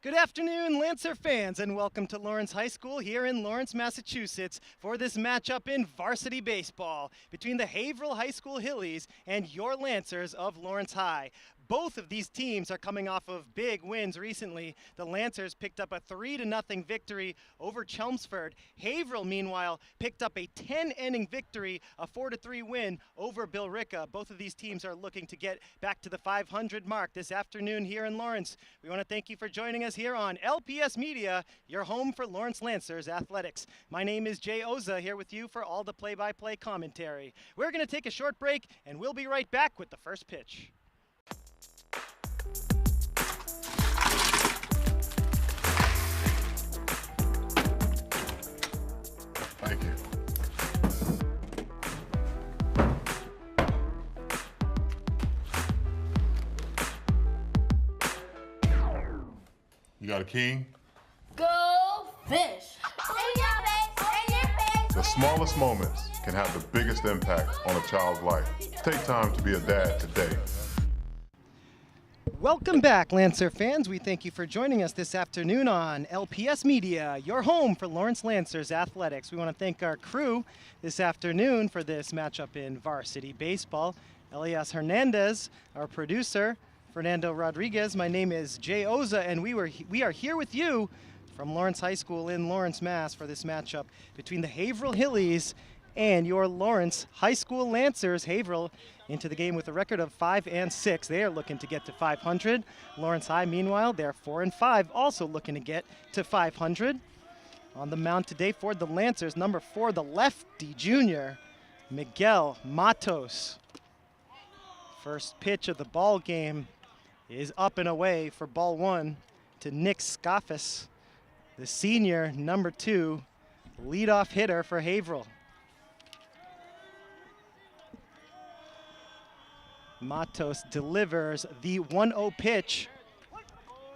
Good afternoon, Lancer fans, and welcome to Lawrence High School here in Lawrence, Massachusetts for this matchup in varsity baseball between the Haverhill High School Hillies and your Lancers of Lawrence High. Both of these teams are coming off of big wins recently. The Lancers picked up a 3-0 victory over Chelmsford. Haverhill, meanwhile, picked up a 10-inning victory, a 4-3 win over Billerica. Both of these teams are looking to get back to the 500 mark this afternoon here in Lawrence. We want to thank you for joining us here on LPS Media, your home for Lawrence Lancers athletics. My name is Jay Oza, here with you for all the play-by-play commentary. We're going to take a short break, and we'll be right back with the first pitch. Thank you. You got a king? Go fish! The smallest moments can have the biggest impact on a child's life. Take time to be a dad today. Welcome back, Lancer fans. We thank you for joining us this afternoon on LPS Media, your home for Lawrence Lancers athletics. We want to thank our crew this afternoon for this matchup in varsity baseball. Elias Hernandez, our producer, Fernando Rodriguez. My name is Jay Oza, and we are here with you from Lawrence High School in Lawrence, Mass. for this matchup between the Haverhill Hillies and your Lawrence High School Lancers. Haverhill into the game with a record of 5-6. They are looking to get to 500. Lawrence High, meanwhile, they're 4-5, also looking to get to 500. On the mound today for the Lancers, number 4, the lefty junior, Miguel Matos. First pitch of the ball game is up and away for ball 1 to Nick Scoffus, the senior, number 2, leadoff hitter for Haverhill. Matos delivers the 1-0 pitch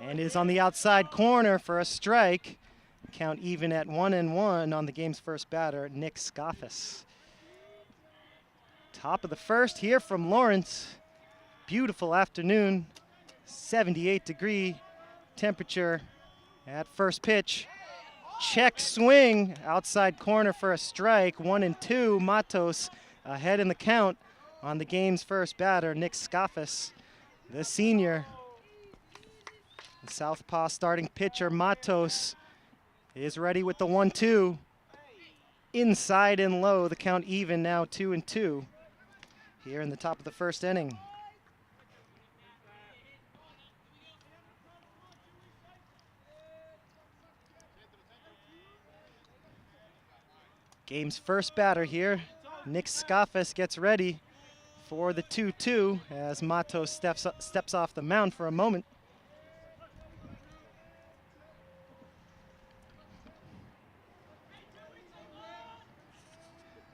and is on the outside corner for a strike. Count even at 1-1 on the game's first batter, Nick Scoffus. Top of the first here from Lawrence. Beautiful afternoon, 78-degree temperature at first pitch. Check swing, outside corner for a strike, 1-2. Matos ahead in the count on the game's first batter, Nick Scoffus, the senior. The southpaw starting pitcher, Matos, is ready with the 1-2. Inside and low, the count even now, 2-2 here in the top of the first inning. Game's first batter here, Nick Scoffus, gets ready for the 2-2 as Matos steps off the mound for a moment.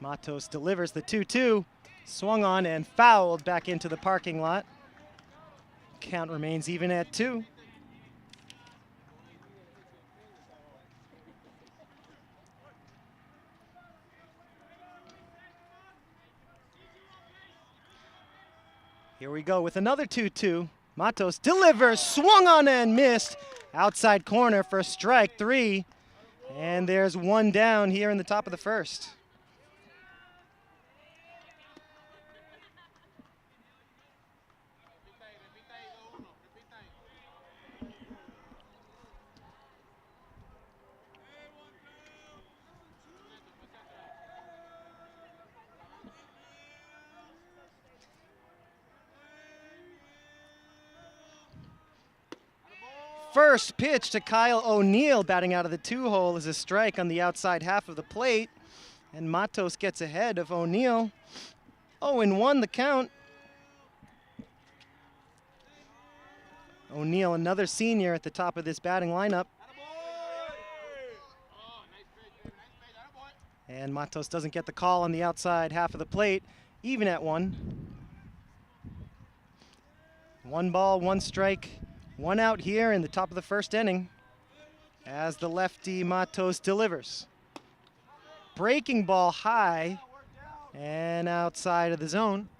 Matos delivers the 2-2, swung on and fouled back into the parking lot. Count remains even at 2. Here we go with another 2-2. Matos delivers, swung on and missed. Outside corner for strike 3. And there's one down here in the top of the first. First pitch to Kyle O'Neill, batting out of the 2-hole, is a strike on the outside half of the plate. And Matos gets ahead of O'Neill. 0-1 the count. O'Neill, another senior at the top of this batting lineup. And Matos doesn't get the call on the outside half of the plate, even at 1. 1 ball, 1 strike. 1 out here in the top of the first inning as the lefty Matos delivers. Breaking ball high and outside of the zone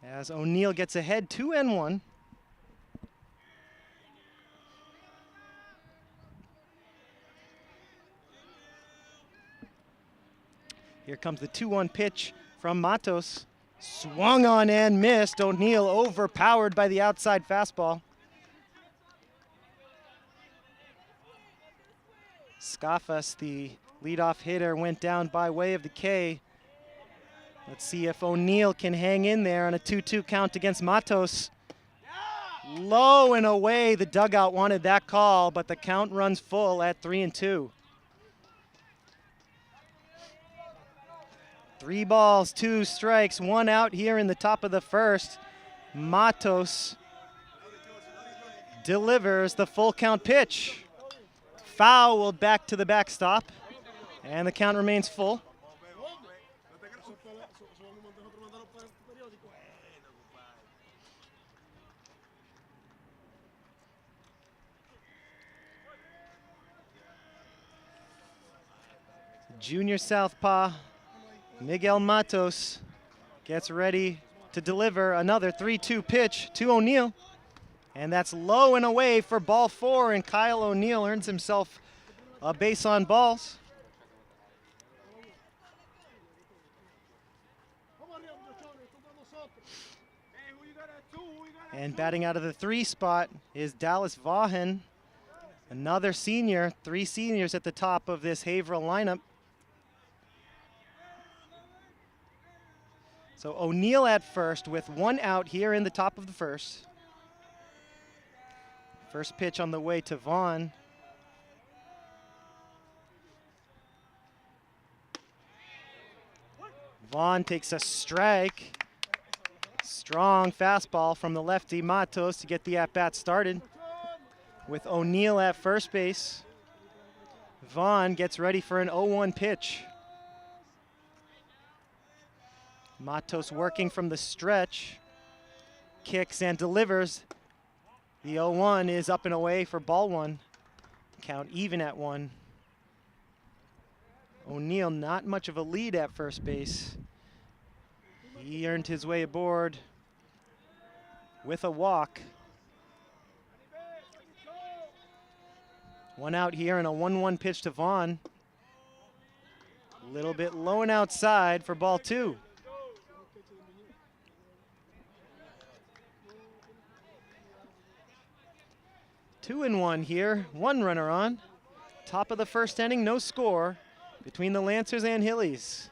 as O'Neill gets ahead 2-1. Here comes the 2-1 pitch from Matos. Swung on and missed. O'Neill overpowered by the outside fastball. Scafas, the leadoff hitter, went down by way of the K. Let's see if O'Neill can hang in there on a 2-2 count against Matos. Low and away. The dugout wanted that call, but the count runs full at 3-2. 3 balls, 2 strikes, 1 out here in the top of the first. Matos delivers the full count pitch. Fouled back to the backstop, and the count remains full. Junior southpaw Miguel Matos gets ready to deliver another 3-2 pitch to O'Neill. And that's low and away for ball 4, and Kyle O'Neill earns himself a base on balls. And batting out of the 3 spot is Dallas Vaughan, another senior, 3 seniors at the top of this Haverhill lineup. So O'Neill at first with 1 out here in the top of the first. First pitch on the way to Vaughn. Vaughn takes a strike. Strong fastball from the lefty Matos to get the at-bat started. With O'Neill at first base, Vaughn gets ready for an 0-1 pitch. Matos working from the stretch, kicks and delivers. The 0-1 is up and away for ball 1. Count even at 1. O'Neill not much of a lead at first base. He earned his way aboard with a walk. 1 out here and a 1-1 pitch to Vaughn. A little bit low and outside for ball 2. Two and 1 here, 1 runner on. Top of the first inning, no score between the Lancers and Hillies.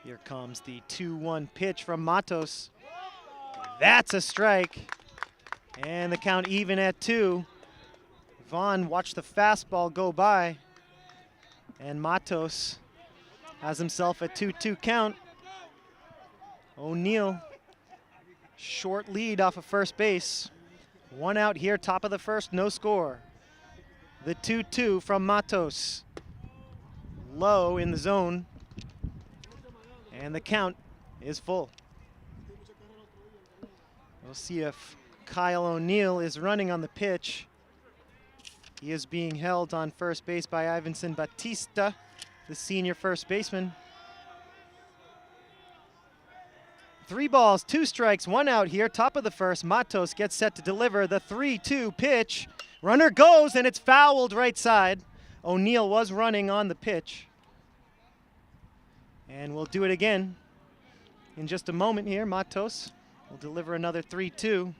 Here comes the 2-1 pitch from Matos. That's a strike. And the count even at 2. Vaughn watched the fastball go by. And Matos has himself a 2-2 count. O'Neill, short lead off of first base. 1 out here, top of the first, no score. The 2-2 from Matos. Low in the zone. And the count is full. We'll see if Kyle O'Neill is running on the pitch. He is being held on first base by Ivanson Batista, the senior first baseman. 3 balls, 2 strikes, 1 out here, top of the first. Matos gets set to deliver the 3-2 pitch. Runner goes, and it's fouled right side. O'Neill was running on the pitch. And we'll do it again in just a moment here. Matos will deliver another 3-2 to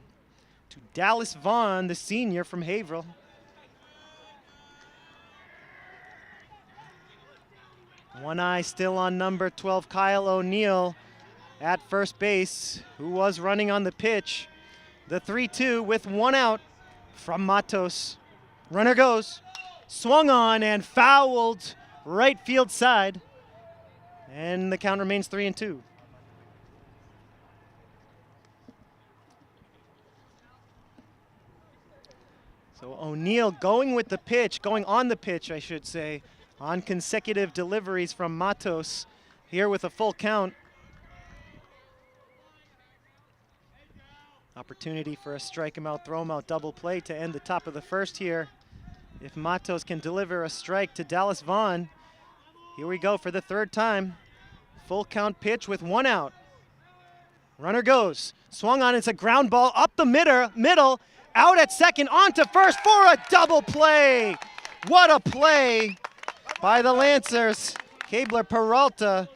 Dallas Vaughn, the senior from Haverhill. One eye still on number 12, Kyle O'Neill, at first base, who was running on the pitch. The 3-2 with 1 out from Matos. Runner goes, swung on and fouled right field side. And the count remains 3-2. So O'Neill going with the pitch, going on the pitch, I should say, on consecutive deliveries from Matos, here with a full count. Opportunity for a strike him out, throw him out double play to end the top of the first here. If Matos can deliver a strike to Dallas Vaughn, here we go for the 3rd time. Full count pitch with 1 out. Runner goes, swung on, it's a ground ball up the middle, out at second, on to first for a double play. What a play by the Lancers. Cabler Peralta,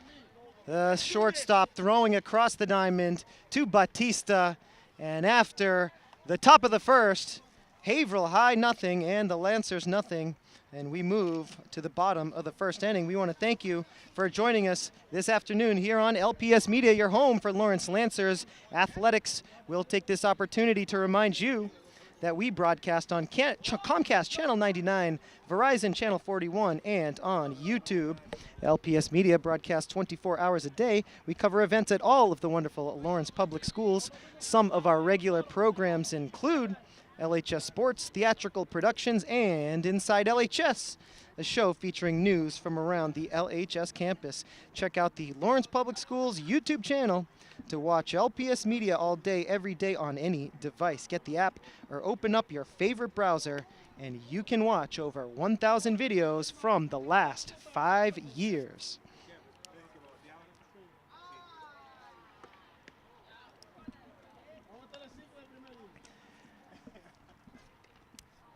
the shortstop, throwing across the diamond to Batista. And after the top of the first, Haverhill High nothing and the Lancers nothing. And we move to the bottom of the first inning. We want to thank you for joining us this afternoon here on LPS Media, your home for Lawrence Lancers Athletics. We'll take this opportunity to remind you that we broadcast on Comcast Channel 99, Verizon Channel 41, and on YouTube. LPS Media broadcasts 24 hours a day. We cover events at all of the wonderful Lawrence Public Schools. Some of our regular programs include LHS Sports, Theatrical Productions, and Inside LHS, a show featuring news from around the LHS campus. Check out the Lawrence Public Schools YouTube channel to watch LPS Media all day, every day on any device. Get the app or open up your favorite browser and you can watch over 1,000 videos from the last 5 years.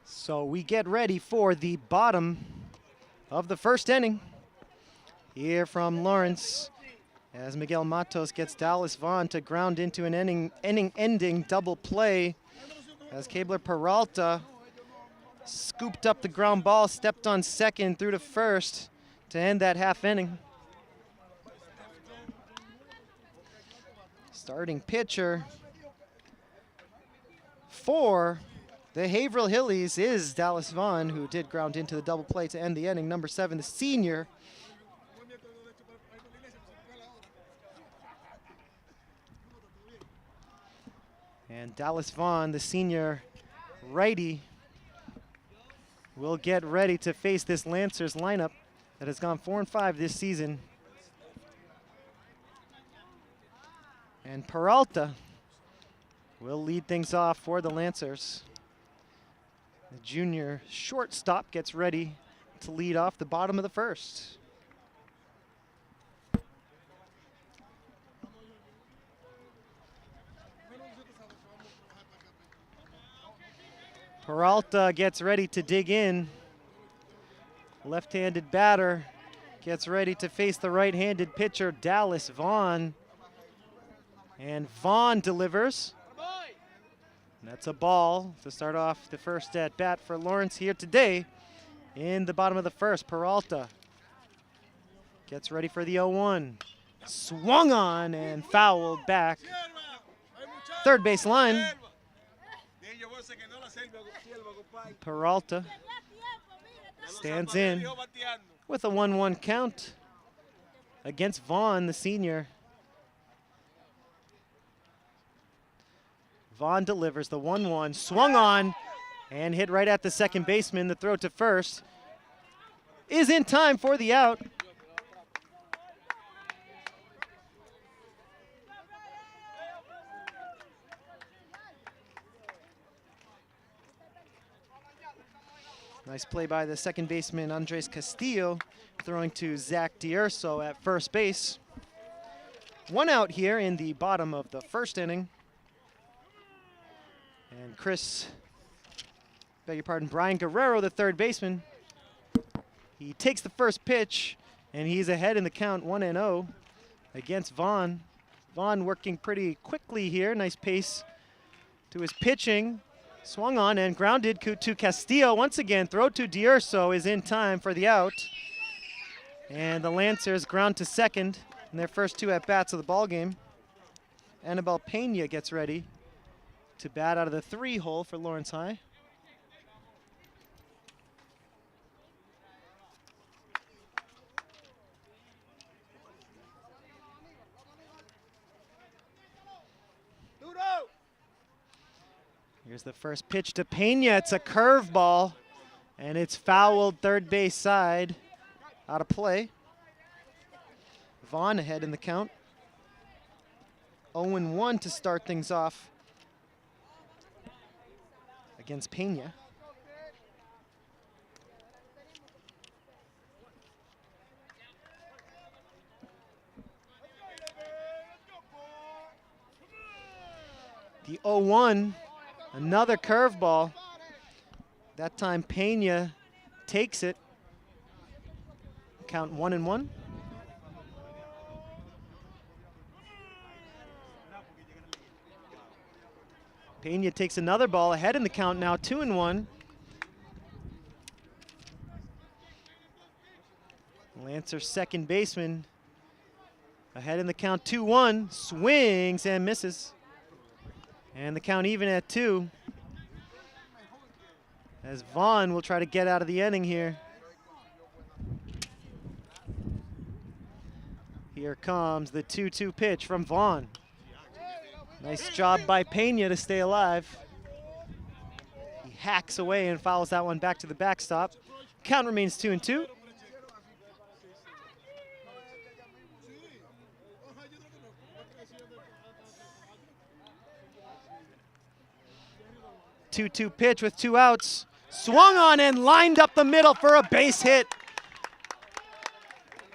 So we get ready for the bottom of the first inning here from Lawrence, as Miguel Matos gets Dallas Vaughn to ground into an inning-ending double play, as Cabler Peralta scooped up the ground ball, stepped on second through to first to end that half inning. Starting pitcher for the Haverhill Hillies is Dallas Vaughn, who did ground into the double play to end the inning. Number 7, the senior. And Dallas Vaughn, the senior righty, will get ready to face this Lancers lineup that has gone 4-5 this season. And Peralta will lead things off for the Lancers. The junior shortstop gets ready to lead off the bottom of the first. Peralta gets ready to dig in. Left-handed batter gets ready to face the right-handed pitcher, Dallas Vaughn. And Vaughn delivers. And that's a ball to start off the first at-bat for Lawrence here today in the bottom of the first. Peralta gets ready for the 0-1. Swung on and fouled back. Third base line. Peralta stands in with a 1-1 count against Vaughn, the senior. Vaughn delivers the 1-1, swung on and hit right at the second baseman. The throw to first is in time for the out. Nice play by the second baseman, Andres Castillo, throwing to Zach D'Urso at first base. One out here in the bottom of the first inning. And Brian Guerrero, the third baseman, he takes the first pitch, and he's ahead in the count, 1-0 against Vaughn. Vaughn working pretty quickly here. Nice pace to his pitching. Swung on and grounded to Castillo. Once again, throw to D'Urso is in time for the out. And the Lancers ground to second in their first 2 at-bats of the ballgame. Anibal Pena gets ready to bat out of the 3-hole for Lawrence High. Here's the first pitch to Pena. It's a curveball, and it's fouled third base side, out of play. Vaughn ahead in the count. 0-1 to start things off against Pena. The 0-1, another curveball. That time Pena takes it. Count 1-1. Pena takes another ball ahead in the count now, 2-1. Lancer's second baseman ahead in the count, 2-1. Swings and misses. And the count even at 2. As Vaughn will try to get out of the inning here. Here comes the 2-2 pitch from Vaughn. Nice job by Pena to stay alive. He hacks away and fouls that one back to the backstop. Count remains 2-2. Two-two pitch with 2 outs. Swung on and lined up the middle for a base hit.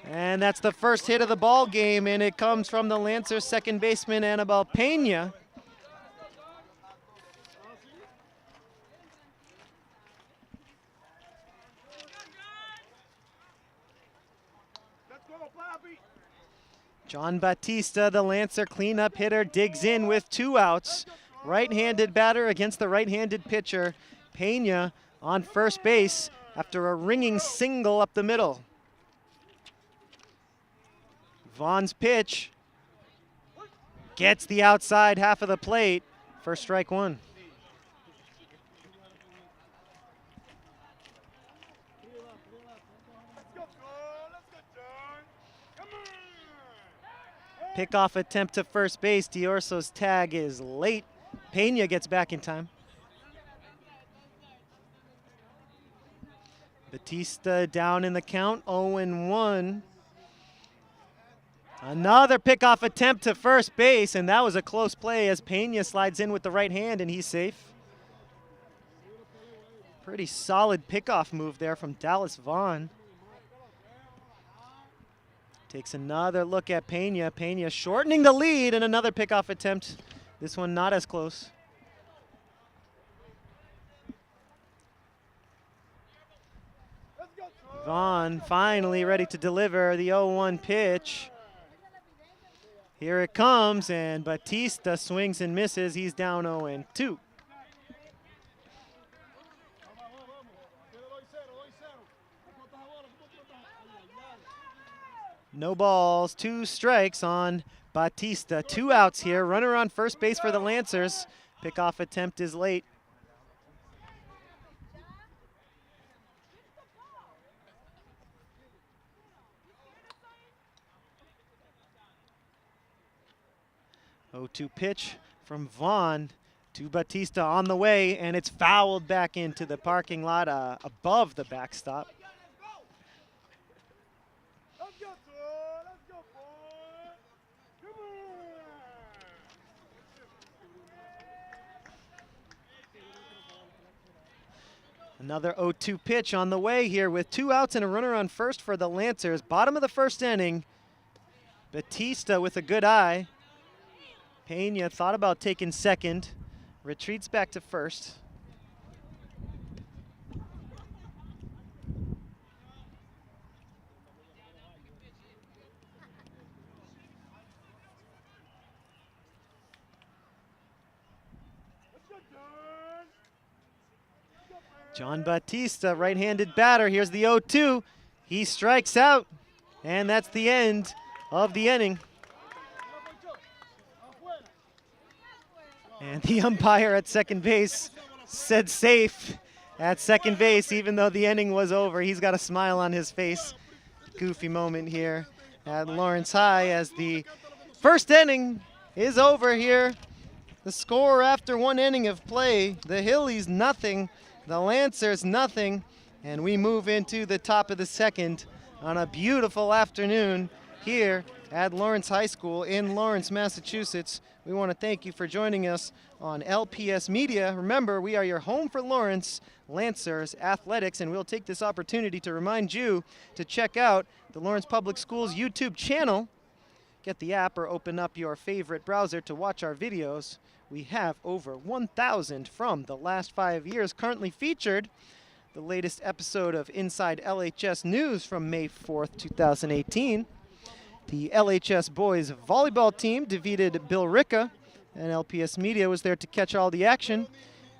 And that's the first hit of the ball game, and it comes from the Lancers second baseman, Anibal Pena. John Batista, the Lancer cleanup hitter, digs in with 2 outs. Right-handed batter against the right-handed pitcher. Pena on first base after a ringing single up the middle. Vaughn's pitch gets the outside half of the plate for strike 1. Pickoff attempt to first base. D'Orso's tag is late. Pena gets back in time. Batista down in the count, 0-1. Another pickoff attempt to first base, and that was a close play as Pena slides in with the right hand, and he's safe. Pretty solid pickoff move there from Dallas Vaughn. Takes another look at Pena. Pena shortening the lead, and another pickoff attempt. This one not as close. Vaughn finally ready to deliver the 0-1 pitch. Here it comes, and Batista swings and misses. He's down 0-2. No balls, 2 strikes on Batista. 2 outs here. Runner on first base for the Lancers. Pickoff attempt is late. Oh, 2 pitch from Vaughn to Batista on the way, and it's fouled back into the parking lot above the backstop. Another 0-2 pitch on the way here with 2 outs and a runner on first for the Lancers. Bottom of the first inning. Batista with a good eye. Pena thought about taking second. Retreats back to first. John Batista, right-handed batter. Here's the 0-2. He strikes out, and that's the end of the inning. And the umpire at second base said safe at second base, even though the inning was over. He's got a smile on his face. Goofy moment here at Lawrence High as the first inning is over here. The score after 1 inning of play, the Hillies nothing, the Lancers nothing, and we move into the top of the second on a beautiful afternoon here at Lawrence High School in Lawrence, Massachusetts. We want to thank you for joining us on LPS Media. Remember, we are your home for Lawrence Lancers Athletics, and we'll take this opportunity to remind you to check out the Lawrence Public Schools YouTube channel. Get the app or open up your favorite browser to watch our videos. We have over 1,000 from the last 5 years currently featured. the latest episode of Inside LHS News from May 4th, 2018. The LHS boys volleyball team defeated Billerica, and LPS Media was there to catch all the action.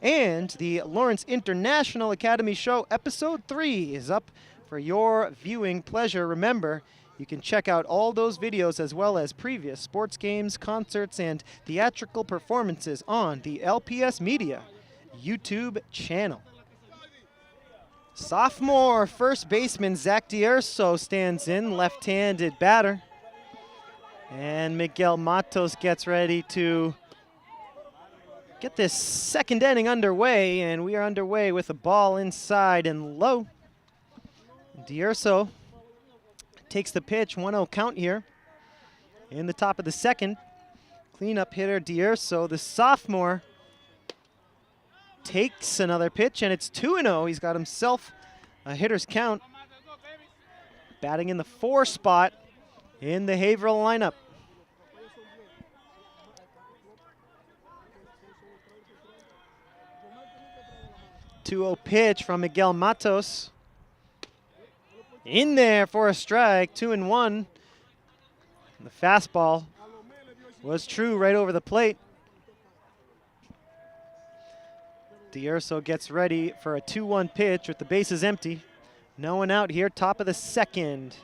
And the Lawrence International Academy Show Episode 3 is up for your viewing pleasure. Remember, you can check out all those videos as well as previous sports games, concerts, and theatrical performances on the LPS Media YouTube channel. Sophomore first baseman Zach D'Urso stands in, left-handed batter. And Miguel Matos gets ready to get this second inning underway, and we are underway with a ball inside and low. D'Urso takes the pitch, 1-0 count here in the top of the second. Cleanup hitter D'Urso, the sophomore, takes another pitch, and it's 2-0. He's got himself a hitter's count. Batting in the 4 spot in the Haverhill lineup. Two-0 pitch from Miguel Matos. In there for a strike, 2-1. The fastball was true right over the plate. D'Urso gets ready for a 2-1 pitch with the bases empty. No one out here, top of the second.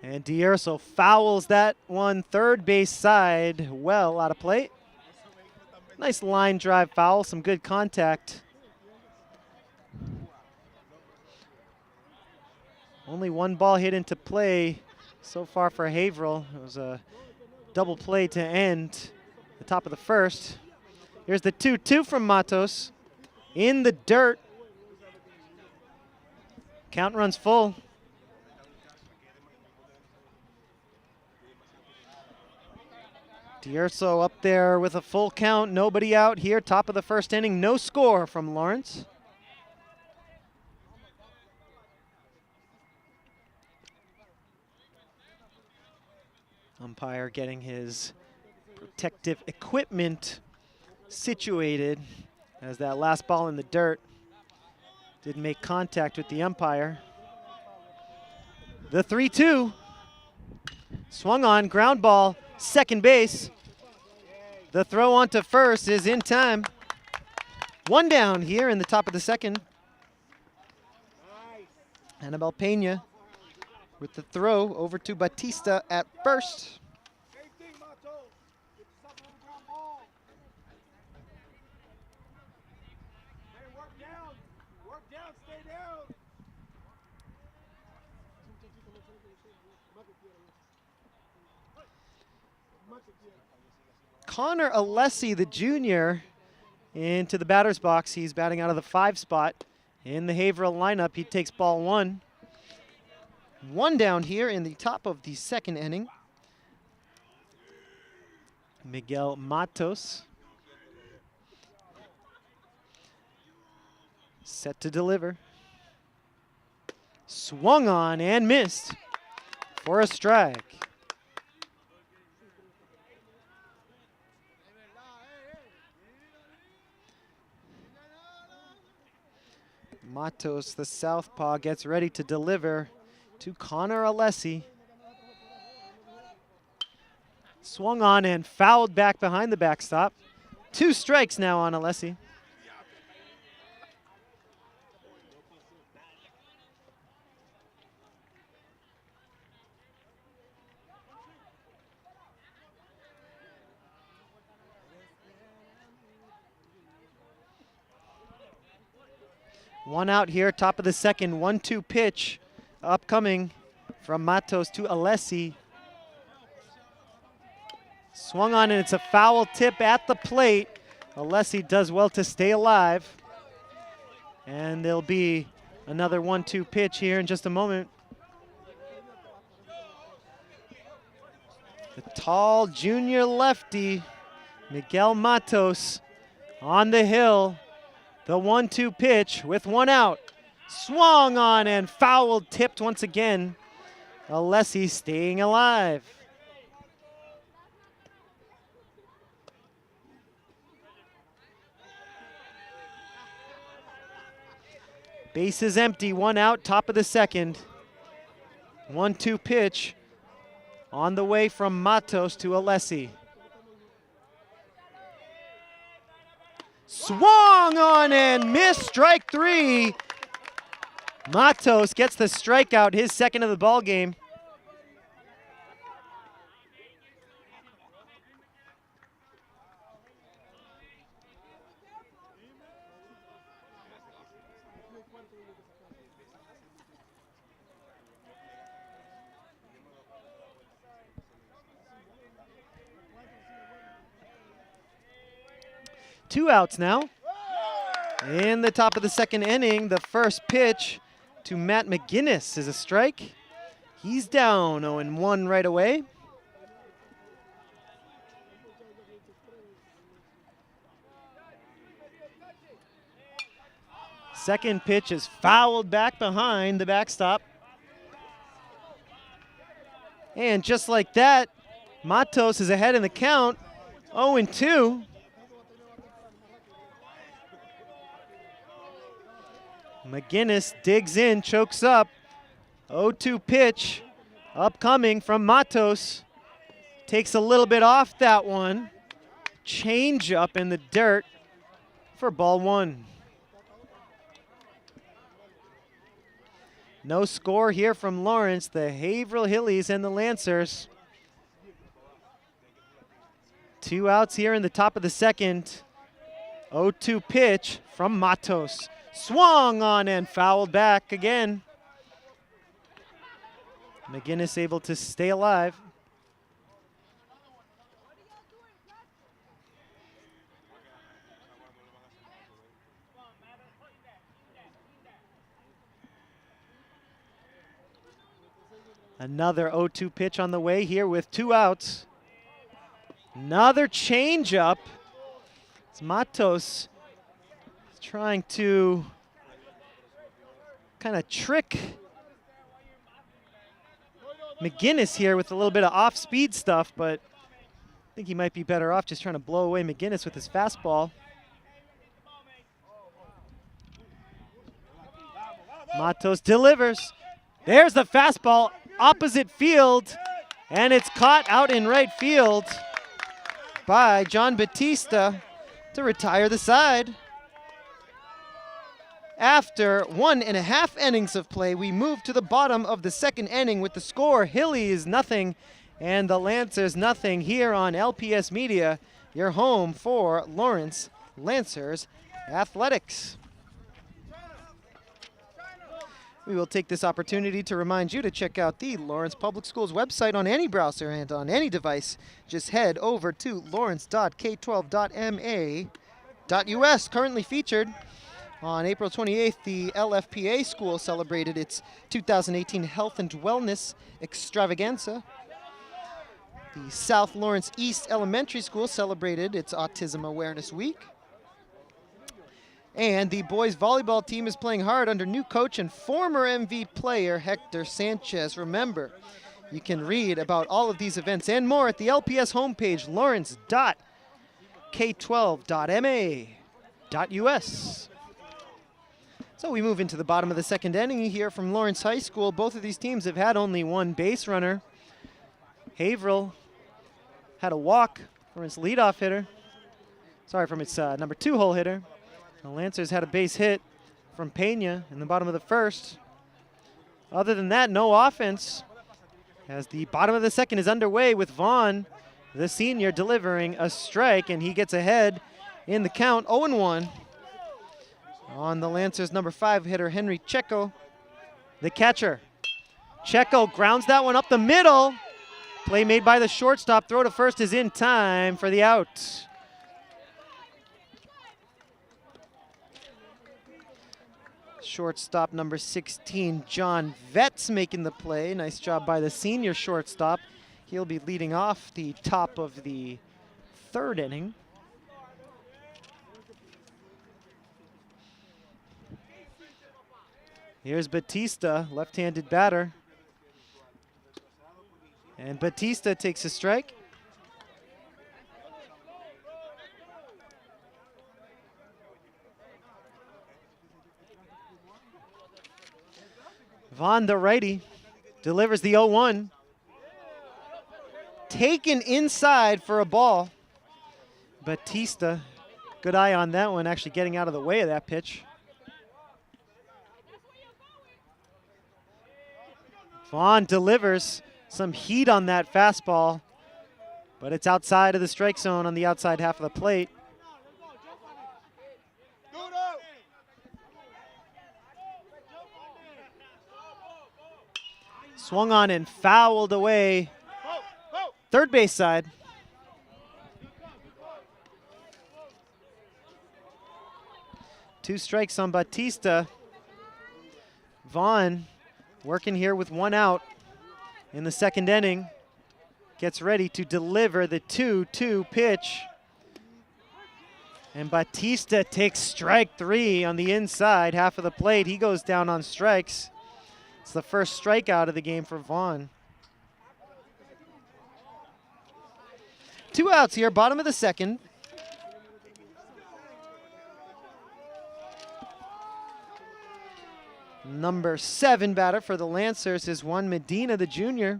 And D'Urso fouls that one third base side well out of plate. Nice line drive foul, some good contact. Only one ball hit into play so far for Haverhill. It was a double play to end the top of the first. Here's the 2-2 from Matos. In the dirt. Count runs full. D'Urso up there with a full count. Nobody out here. Top of the first inning. No score from Lawrence. Umpire getting his protective equipment situated as that last ball in the dirt didn't make contact with the umpire. The 3-2. Swung on, ground ball, second base. The throw onto first is in time. One down here in the top of the second. Annabelle Pena with the throw over to Batista at first. Connor Alessi, the junior, into the batter's box. He's batting out of the 5 spot in the Haverhill lineup. He takes ball 1. One down here in the top of the second inning. Miguel Matos set to deliver. Swung on and missed for a strike. Matos, the southpaw, gets ready to deliver to Connor Alessi. Swung on and fouled back behind the backstop. 2 strikes now on Alessi. One out here, top of the second, 1-2 pitch upcoming from Matos to Alessi. Swung on and it's a foul tip at the plate. Alessi does well to stay alive. And there'll be another 1-2 pitch here in just a moment. The tall junior lefty, Miguel Matos, on the hill. The 1-2 pitch with 1 out. Swung on and fouled, tipped once again. Alessi staying alive. Base is empty, 1 out, top of the second. 1-2 pitch on the way from Matos to Alessi. Swung on and missed, strike 3. Matos gets the strikeout, his second of the ball game. Two outs now. In the top of the second inning, the first pitch to Matt McGinnis is a strike. He's down 0-1 right away. Second pitch is fouled back behind the backstop. And just like that, Matos is ahead in the count, 0-2. McGinnis digs in, chokes up. 0-2 pitch upcoming from Matos. Takes a little bit off that one. Change up in the dirt for ball 1. No score here from Lawrence, the Haverhill Hillies and the Lancers. 2 outs here in the top of the second. 0-2 pitch from Matos. Swung on and fouled back again. McGinnis able to stay alive. Another 0-2 pitch on the way here with 2 outs. Another changeup. It's Matos trying to kind of trick McGinnis here with a little bit of off-speed stuff, but I think he might be better off just trying to blow away McGinnis with his fastball. Matos delivers. There's the fastball, opposite field, and it's caught out in right field by John Batista to retire the side. After 1.5 innings of play, we move to the bottom of the second inning with the score Hillies 0 and the Lancers 0 here on LPS Media, your home for Lawrence Lancers Athletics. We will take this opportunity to remind you to check out the Lawrence Public Schools website on any browser and on any device. Just head over to lawrence.k12.ma.us. Currently featured on April 28th, the LFPA school celebrated its 2018 Health and Wellness Extravaganza. The South Lawrence East Elementary School celebrated its Autism Awareness Week. And the boys volleyball team is playing hard under new coach and former MV player Hector Sanchez. Remember, you can read about all of these events and more at the LPS homepage, lawrence.k12.ma.us. So we move into the bottom of the second inning here from Lawrence High School. Both of these teams have had only one base runner. Haverhill had a walk from its leadoff hitter. Sorry, from its number 2 hole hitter. The Lancers had a base hit from Pena in the bottom of the first. Other than that, no offense, as the bottom of the second is underway with Vaughn, the senior, delivering a strike, and he gets ahead in the count, 0-1. On the Lancers' number 5 hitter, Henry Checo, the catcher. Checo grounds that one up the middle. Play made by the shortstop. Throw to first is in time for the out. Shortstop number 16, John Vetz, making the play. Nice job by the senior shortstop. He'll be leading off the top of the third inning. Here's Batista, left-handed batter. And Batista takes a strike. Vaughn, the righty, delivers the 0-1. Taken inside for a ball. Batista, good eye on that one, actually getting out of the way of that pitch. Vaughn delivers some heat on that fastball, but it's outside of the strike zone on the outside half of the plate. Swung on and fouled away. Third base side. Two strikes on Batista. Vaughn working here with 1 out in the second inning. Gets ready to deliver the 2-2 pitch. And Batista takes strike 3 on the inside half of the plate. He goes down on strikes. It's the first strikeout of the game for Vaughn. 2 outs here, bottom of the second. Number 7 batter for the Lancers is Juan Medina, the junior.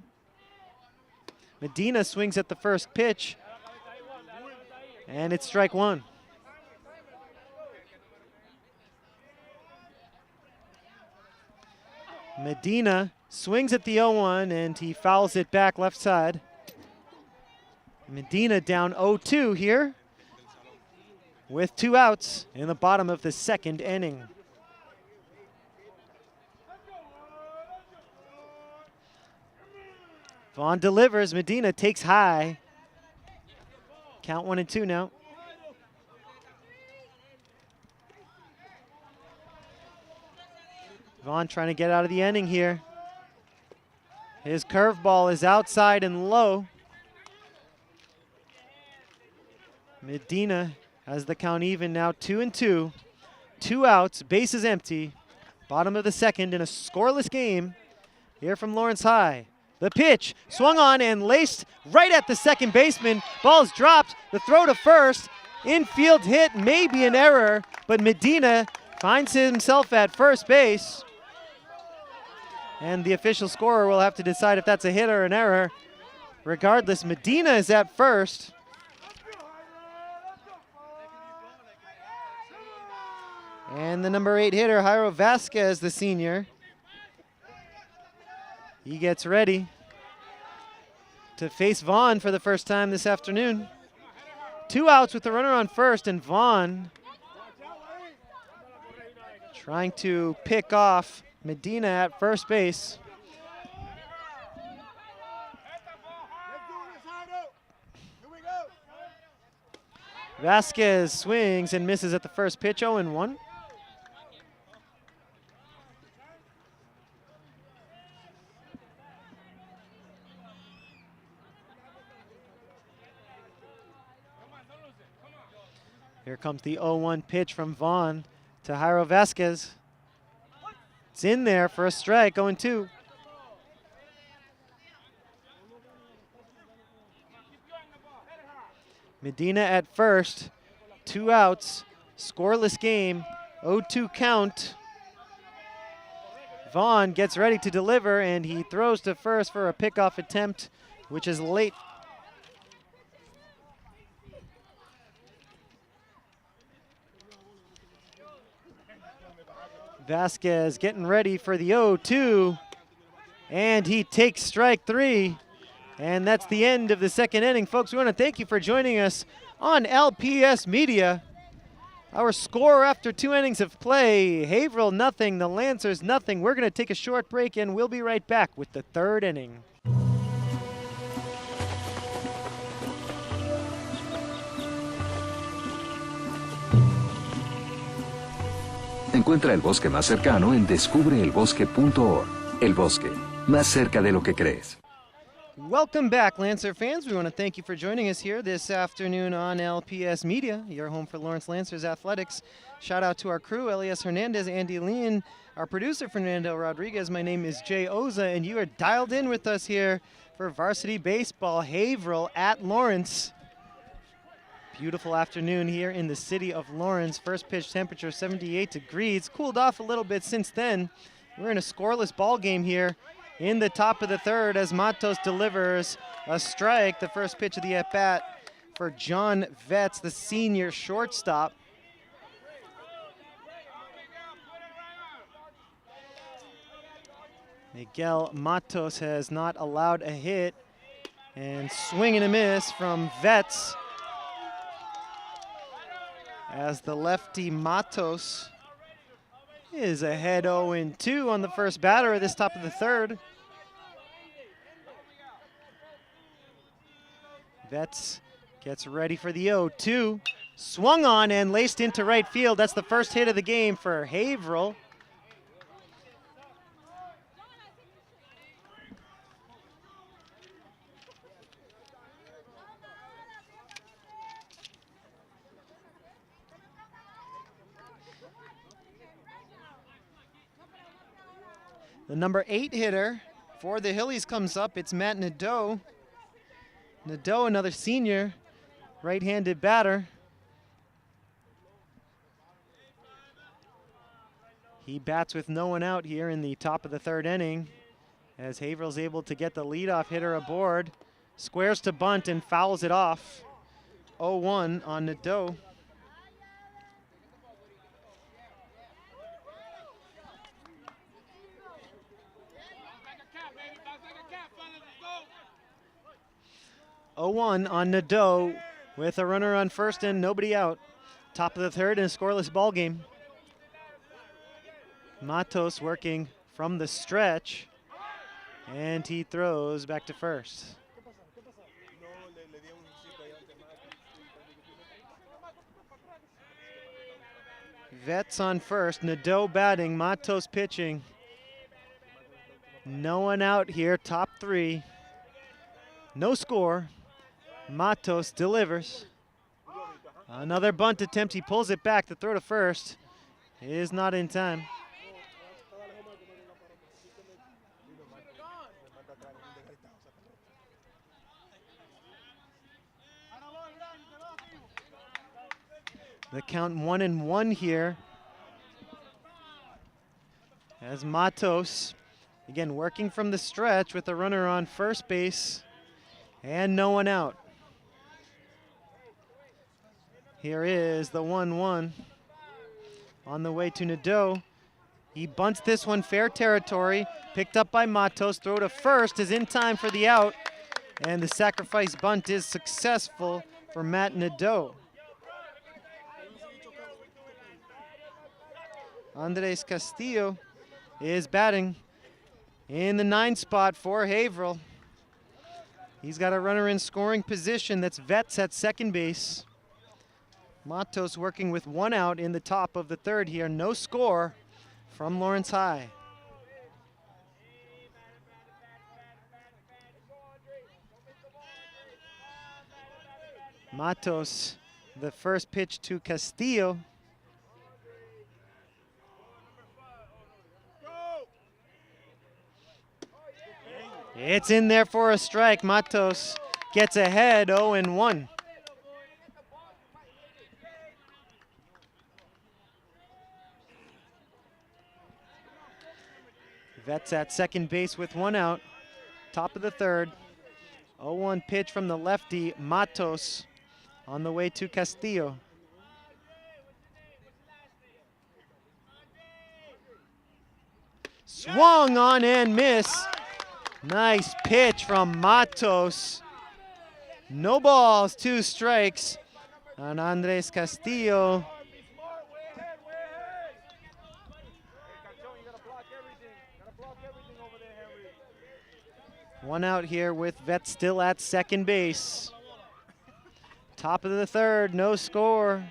Medina swings at the first pitch, and it's strike 1. Medina swings at the 0-1, and he fouls it back left side. Medina down 0-2 here with 2 outs in the bottom of the second inning. Vaughn delivers. Medina takes high. Count 1-2 now. Vaughn trying to get out of the inning here. His curveball is outside and low. Medina has the count even now, 2-2. 2 outs, bases empty. Bottom of the second in a scoreless game here from Lawrence High. The pitch swung on and laced right at the second baseman. Ball's dropped. The throw to first. Infield hit, maybe an error, but Medina finds himself at first base. And the official scorer will have to decide if that's a hit or an error. Regardless, Medina is at first. And the number 8 hitter, Jairo Vasquez, the senior. He gets ready to face Vaughn for the first time this afternoon. 2 outs with the runner on first, and Vaughn trying to pick off Medina at first base. Vasquez swings and misses at the first pitch, 0-1. Here comes the 0-1 pitch from Vaughn to Jairo Vasquez. It's in there for a strike, 0-2. Medina at first, 2 outs, scoreless game, 0-2 count. Vaughn gets ready to deliver, and he throws to first for a pickoff attempt, which is late. Vasquez getting ready for the 0-2, and he takes strike 3. And that's the end of the second inning. Folks, we want to thank you for joining us on LPS Media. Our score after 2 innings of play, Haverhill nothing, the Lancers nothing. We're going to take a short break, and we'll be right back with the third inning. Encuentra el bosque más cercano en descubreelbosque.org. El Bosque, más cerca de lo que crees. Welcome back, Lancer fans. We want to thank you for joining us here this afternoon on LPS Media, your home for Lawrence Lancers Athletics. Shout out to our crew, Elias Hernandez, Andy Lean, our producer, Fernando Rodriguez. My name is Jay Oza, and you are dialed in with us here for varsity baseball, Haverhill at Lawrence. Beautiful afternoon here in the city of Lawrence. First pitch temperature 78 degrees. Cooled off a little bit since then. We're in a scoreless ball game here in the top of the third as Matos delivers a strike, the first pitch of the at-bat for John Vetz, the senior shortstop. Miguel Matos has not allowed a hit, and swing and a miss from Vetz as the lefty Matos is ahead 0-2 on the first batter of this top of the third. Vetz gets ready for the 0-2. Swung on and laced into right field. That's the first hit of the game for Haverhill. The number 8 hitter for the Hillies comes up. It's Matt Nadeau. Nadeau, another senior, right-handed batter. He bats with no one out here in the top of the third inning as Haverhill's able to get the leadoff hitter aboard. Squares to bunt and fouls it off. 0-1 on Nadeau. On Nadeau with a runner on first and nobody out. Top of the third in a scoreless ball game. Matos working from the stretch, and he throws back to first. Vetz on first, Nadeau batting, Matos pitching. No one out here, top three. No score. Matos delivers. Another bunt attempt. He pulls it back. The throw to first is not in time. The count 1-1 here as Matos, again, working from the stretch with a runner on first base and no one out. Here is the 1-1 on the way to Nadeau. He bunts this one, fair territory, picked up by Matos. Throw to first is in time for the out, and the sacrifice bunt is successful for Matt Nadeau. Andres Castillo is batting in the 9 spot for Haverhill. He's got a runner in scoring position. That's Vetz at second base. Matos working with one out in the top of the third here. No score from Lawrence High. Matos, the first pitch to Castillo. It's in there for a strike. Matos gets ahead 0-1. Vetz at second base with one out. Top of the third. 0-1 pitch from the lefty, Matos, on the way to Castillo. Swung on and miss. Nice pitch from Matos. No balls, 2 strikes on Andres Castillo. One out here with Vetz still at second base. Top of the third, no score.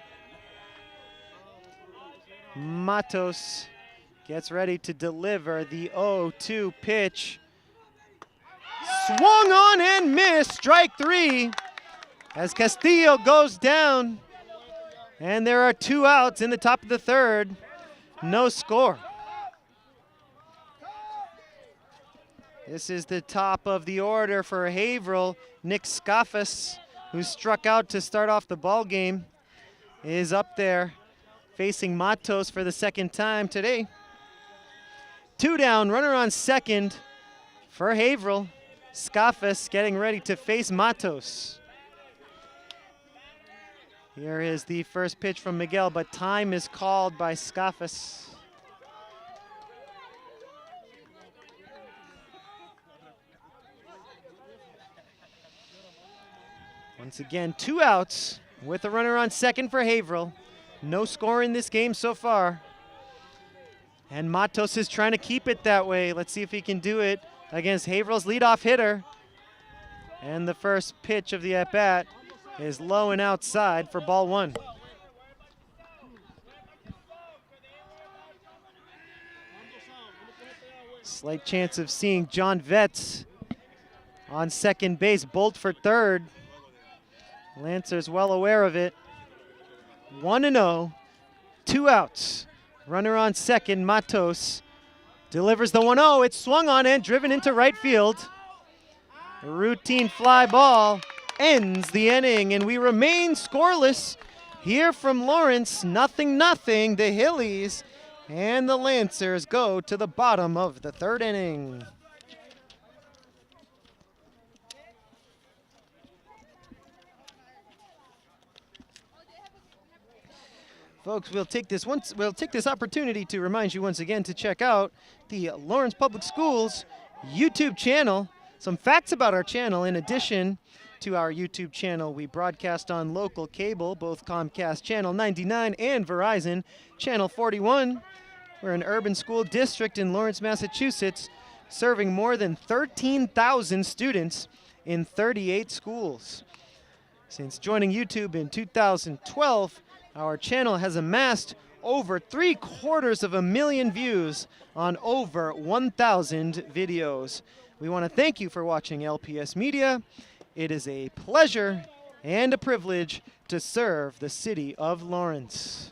Matos gets ready to deliver the 0-2 pitch. Swung on and missed, strike 3 as Castillo goes down. And there are 2 outs in the top of the third, no score. This is the top of the order for Haverhill. Nick Scoffus, who struck out to start off the ball game, is up there facing Matos for the second time today. 2 down, runner on second for Haverhill. Scafas getting ready to face Matos. Here is the first pitch from Miguel, but time is called by Scafas. Once again, 2 outs with a runner on second for Haverhill. No score in this game so far. And Matos is trying to keep it that way. Let's see if he can do it against Haverhill's leadoff hitter. And the first pitch of the at-bat is low and outside for ball 1. Slight chance of seeing John Vetz on second base, Bolt for third. Lancers well aware of it. 1-0, 2 outs. Runner on second, Matos delivers the 1-0. It's swung on and driven into right field. A routine fly ball ends the inning, and we remain scoreless here from Lawrence. 0-0. The Hillies and the Lancers go to the bottom of the 3rd inning. Folks, we'll take this opportunity to remind you once again to check out the Lawrence Public Schools YouTube channel. Some facts about our channel: in addition to our YouTube channel, we broadcast on local cable, both Comcast Channel 99 and Verizon Channel 41. We're an urban school district in Lawrence, Massachusetts, serving more than 13,000 students in 38 schools. Since joining YouTube in 2012, our channel has amassed over 750,000 views on over 1,000 videos. We want to thank you for watching LPS Media. It is a pleasure and a privilege to serve the city of Lawrence.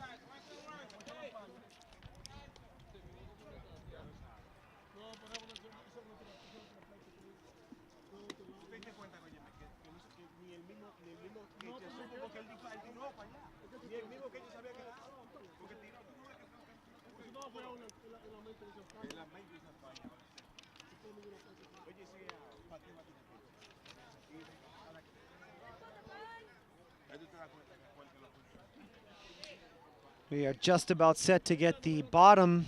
We are just about set to get the bottom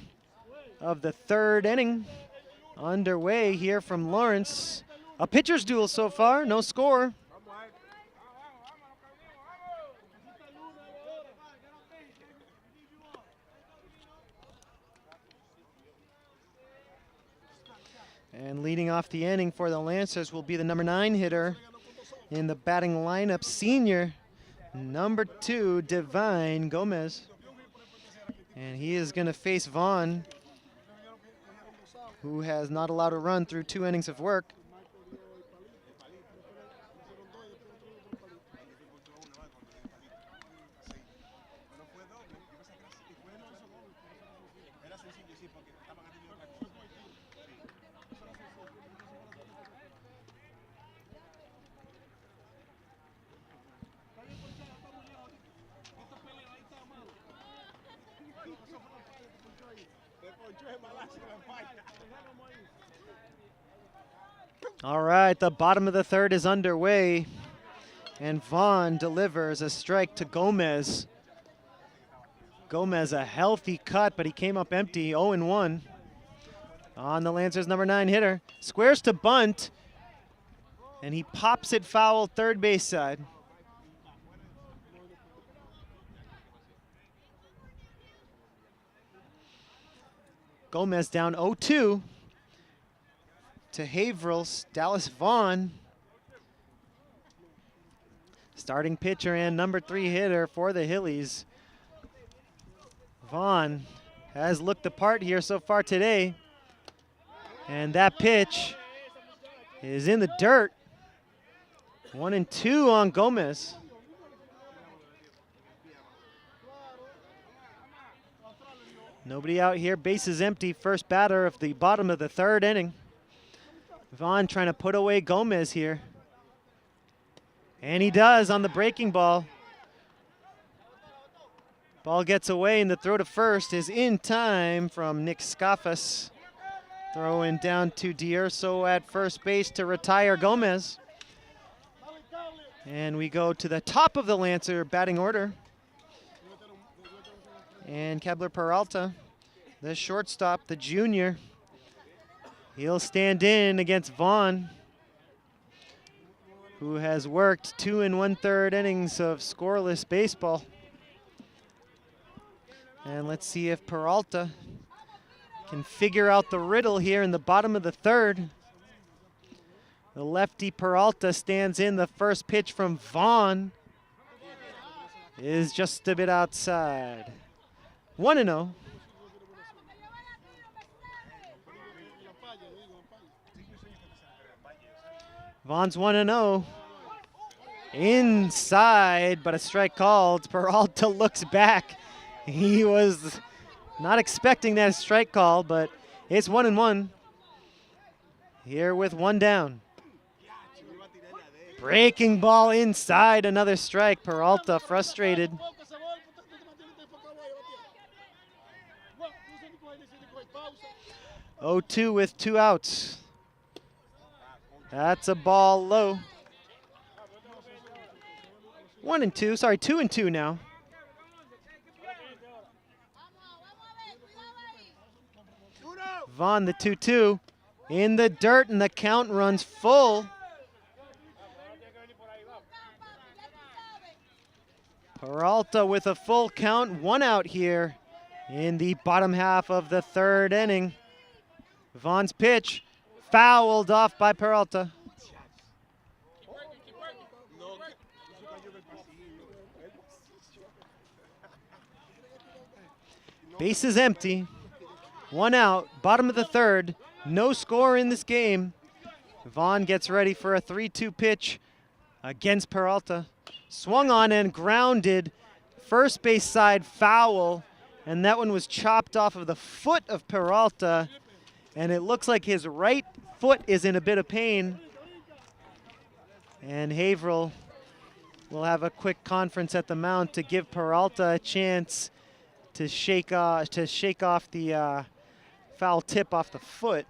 of the 3rd inning underway here from Lawrence. A pitcher's duel so far, no score. And leading off the inning for the Lancers will be the number 9 hitter in the batting lineup, senior number 2, Divine Gomez. And he is going to face Vaughn, who has not allowed a run through 2 innings of work. All right, the bottom of the 3rd is underway, and Vaughn delivers a strike to Gomez. Gomez, a healthy cut, but he came up empty, 0-1. On the Lancers' number 9 hitter, squares to bunt, and he pops it foul 3rd base side. Gomez down 0-2. To Haverhill's Dallas Vaughn. Starting pitcher and number 3 hitter for the Hillies. Vaughn has looked the part here so far today. And that pitch is in the dirt. 1-2 on Gomez. Nobody out here, bases empty, first batter of the bottom of the 3rd inning. Vaughn trying to put away Gomez here. And he does on the breaking ball. Ball gets away, and the throw to first is in time from Nick Scafas. Throwing down to D'Urso at first base to retire Gomez. And we go to the top of the Lancer batting order. And Kebler Peralta, the shortstop, the junior. He'll stand in against Vaughn, who has worked 2 1/3 innings of scoreless baseball. And let's see if Peralta can figure out the riddle here in the bottom of the third. The lefty Peralta stands in. The first pitch from Vaughn is just a bit outside. 1-0. Vaughn's 1-0. Inside, but a strike called. Peralta looks back. He was not expecting that strike call, but it's 1-1. Here with 1 down. Breaking ball inside, another strike. Peralta frustrated. 0-2 with 2 outs. That's a ball low. 1-2, sorry, 2-2 now. Vaughn, the 2-2, in the dirt, and the count runs full. Peralta with a full count, 1 out here in the bottom half of the third inning. Vaughn's pitch fouled off by Peralta. Base is empty. 1 out, bottom of the third. No score in this game. Vaughn gets ready for a 3-2 pitch against Peralta. Swung on and grounded. First base side foul. And that one was chopped off of the foot of Peralta. And it looks like his right foot is in a bit of pain. And Haverhill will have a quick conference at the mound to give Peralta a chance to shake off the foul tip off the foot.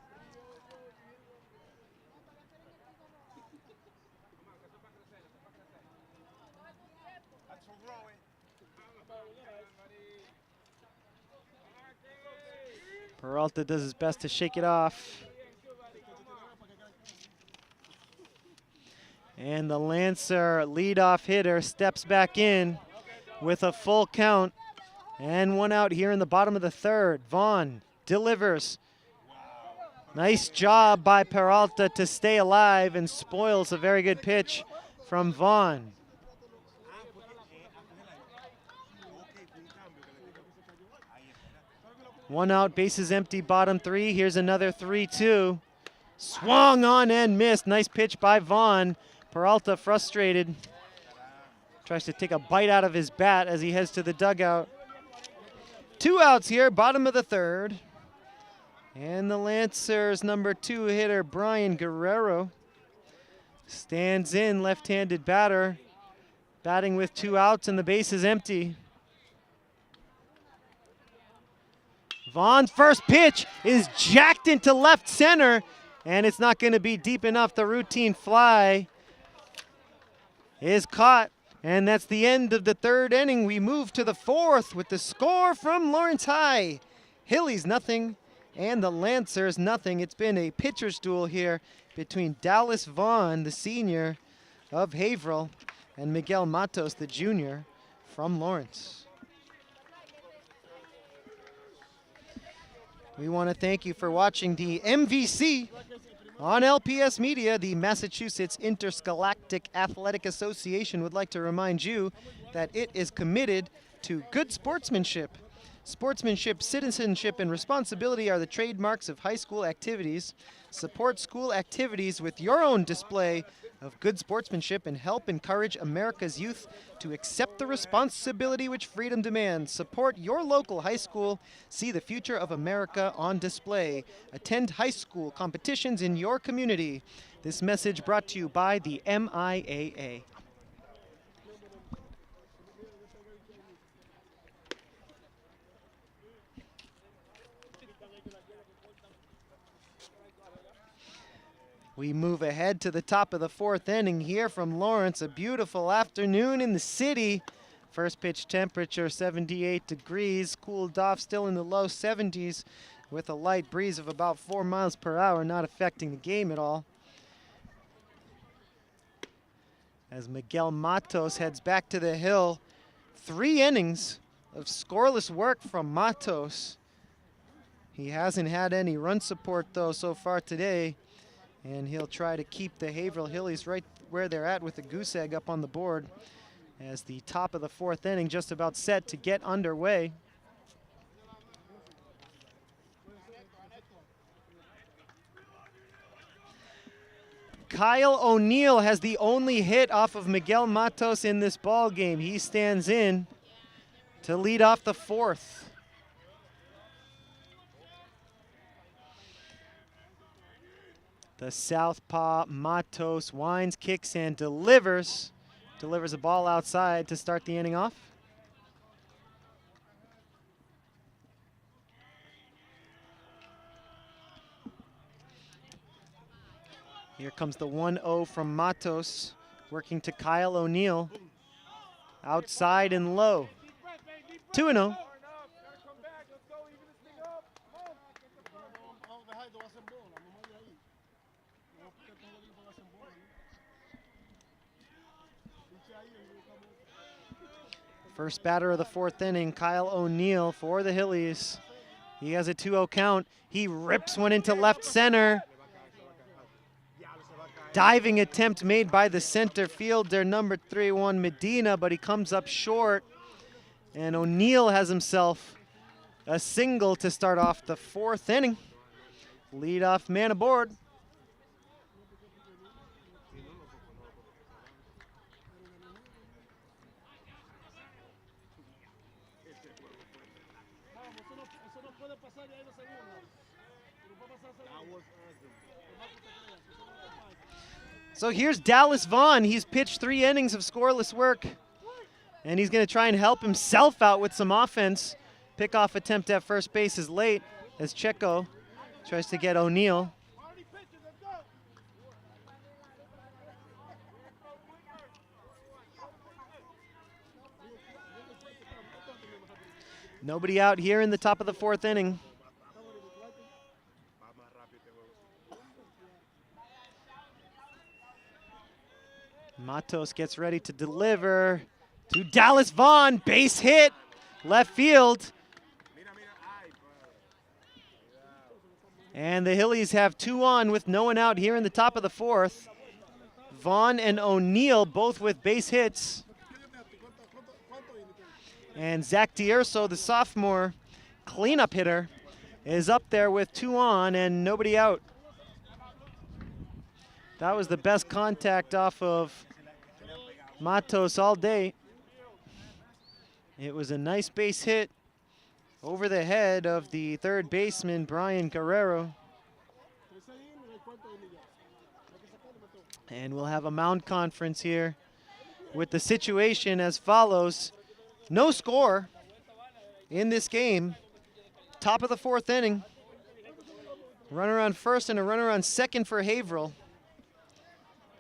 Peralta does his best to shake it off. And the Lancer leadoff hitter steps back in with a full count. And 1 out here in the bottom of the third. Vaughn delivers. Nice job by Peralta to stay alive and spoils a very good pitch from Vaughn. One out, bases empty, bottom 3. Here's another 3-2. Swung on and missed. Nice pitch by Vaughn. Peralta frustrated. Tries to take a bite out of his bat as he heads to the dugout. 2 outs here, bottom of the third. And the Lancers' number 2 hitter, Brian Guerrero, stands in, left-handed batter, batting with 2 outs and the base is empty. Vaughn's first pitch is jacked into left center, and it's not going to be deep enough. The routine fly is caught, and that's the end of the third inning. We move to the fourth with the score from Lawrence High. Hillies nothing, and the Lancers nothing. It's been a pitcher's duel here between Dallas Vaughn, the senior of Haverhill, and Miguel Matos, the junior from Lawrence. We want to thank you for watching the MVC on LPS Media. The Massachusetts Interscholastic Athletic Association would like to remind you that it is committed to good sportsmanship. Sportsmanship, citizenship, and responsibility are the trademarks of high school activities. Support school activities with your own display of good sportsmanship and help encourage America's youth to accept the responsibility which freedom demands. Support your local high school. See the future of America on display. Attend high school competitions in your community. This message brought to you by the MIAA. We move ahead to the top of the 4th inning here from Lawrence. A beautiful afternoon in the city. First pitch temperature 78 degrees, cooled off still in the low 70s with a light breeze of about 4 miles per hour, not affecting the game at all. As Miguel Matos heads back to the hill. 3 innings of scoreless work from Matos. He hasn't had any run support though so far today, and he'll try to keep the Haverhill Hillies right where they're at with the goose egg up on the board as the top of the 4th inning just about set to get underway. Kyle O'Neill has the only hit off of Miguel Matos in this ball game. He stands in to lead off the 4th. The southpaw Matos winds, kicks, and delivers. Delivers a ball outside to start the inning off. Here comes the 1-0 from Matos, working to Kyle O'Neill. Outside and low. 2-0. First batter of the 4th inning, Kyle O'Neill for the Hillies. He has a 2-0 count. He rips one into left center. Diving attempt made by the center fielder, number 31 Medina, but he comes up short. And O'Neill has himself a single to start off the 4th inning. Leadoff man aboard. So here's Dallas Vaughn. He's pitched 3 innings of scoreless work, and he's going to try and help himself out with some offense. Pickoff attempt at first base is late as Checo tries to get O'Neill. Nobody out here in the top of the 4th inning. Matos gets ready to deliver to Dallas Vaughn. Base hit, left field. And the Hillies have 2 on with no one out here in the top of the 4th. Vaughn and O'Neill both with base hits. And Zach D'Urso, the sophomore cleanup hitter, is up there with 2 on and nobody out. That was the best contact off of Matos all day. It was a nice base hit over the head of the 3rd baseman, Brian Guerrero. And we'll have a mound conference here with the situation as follows. No score in this game. Top of the 4th inning. Runner on first and a runner on second for Haverhill.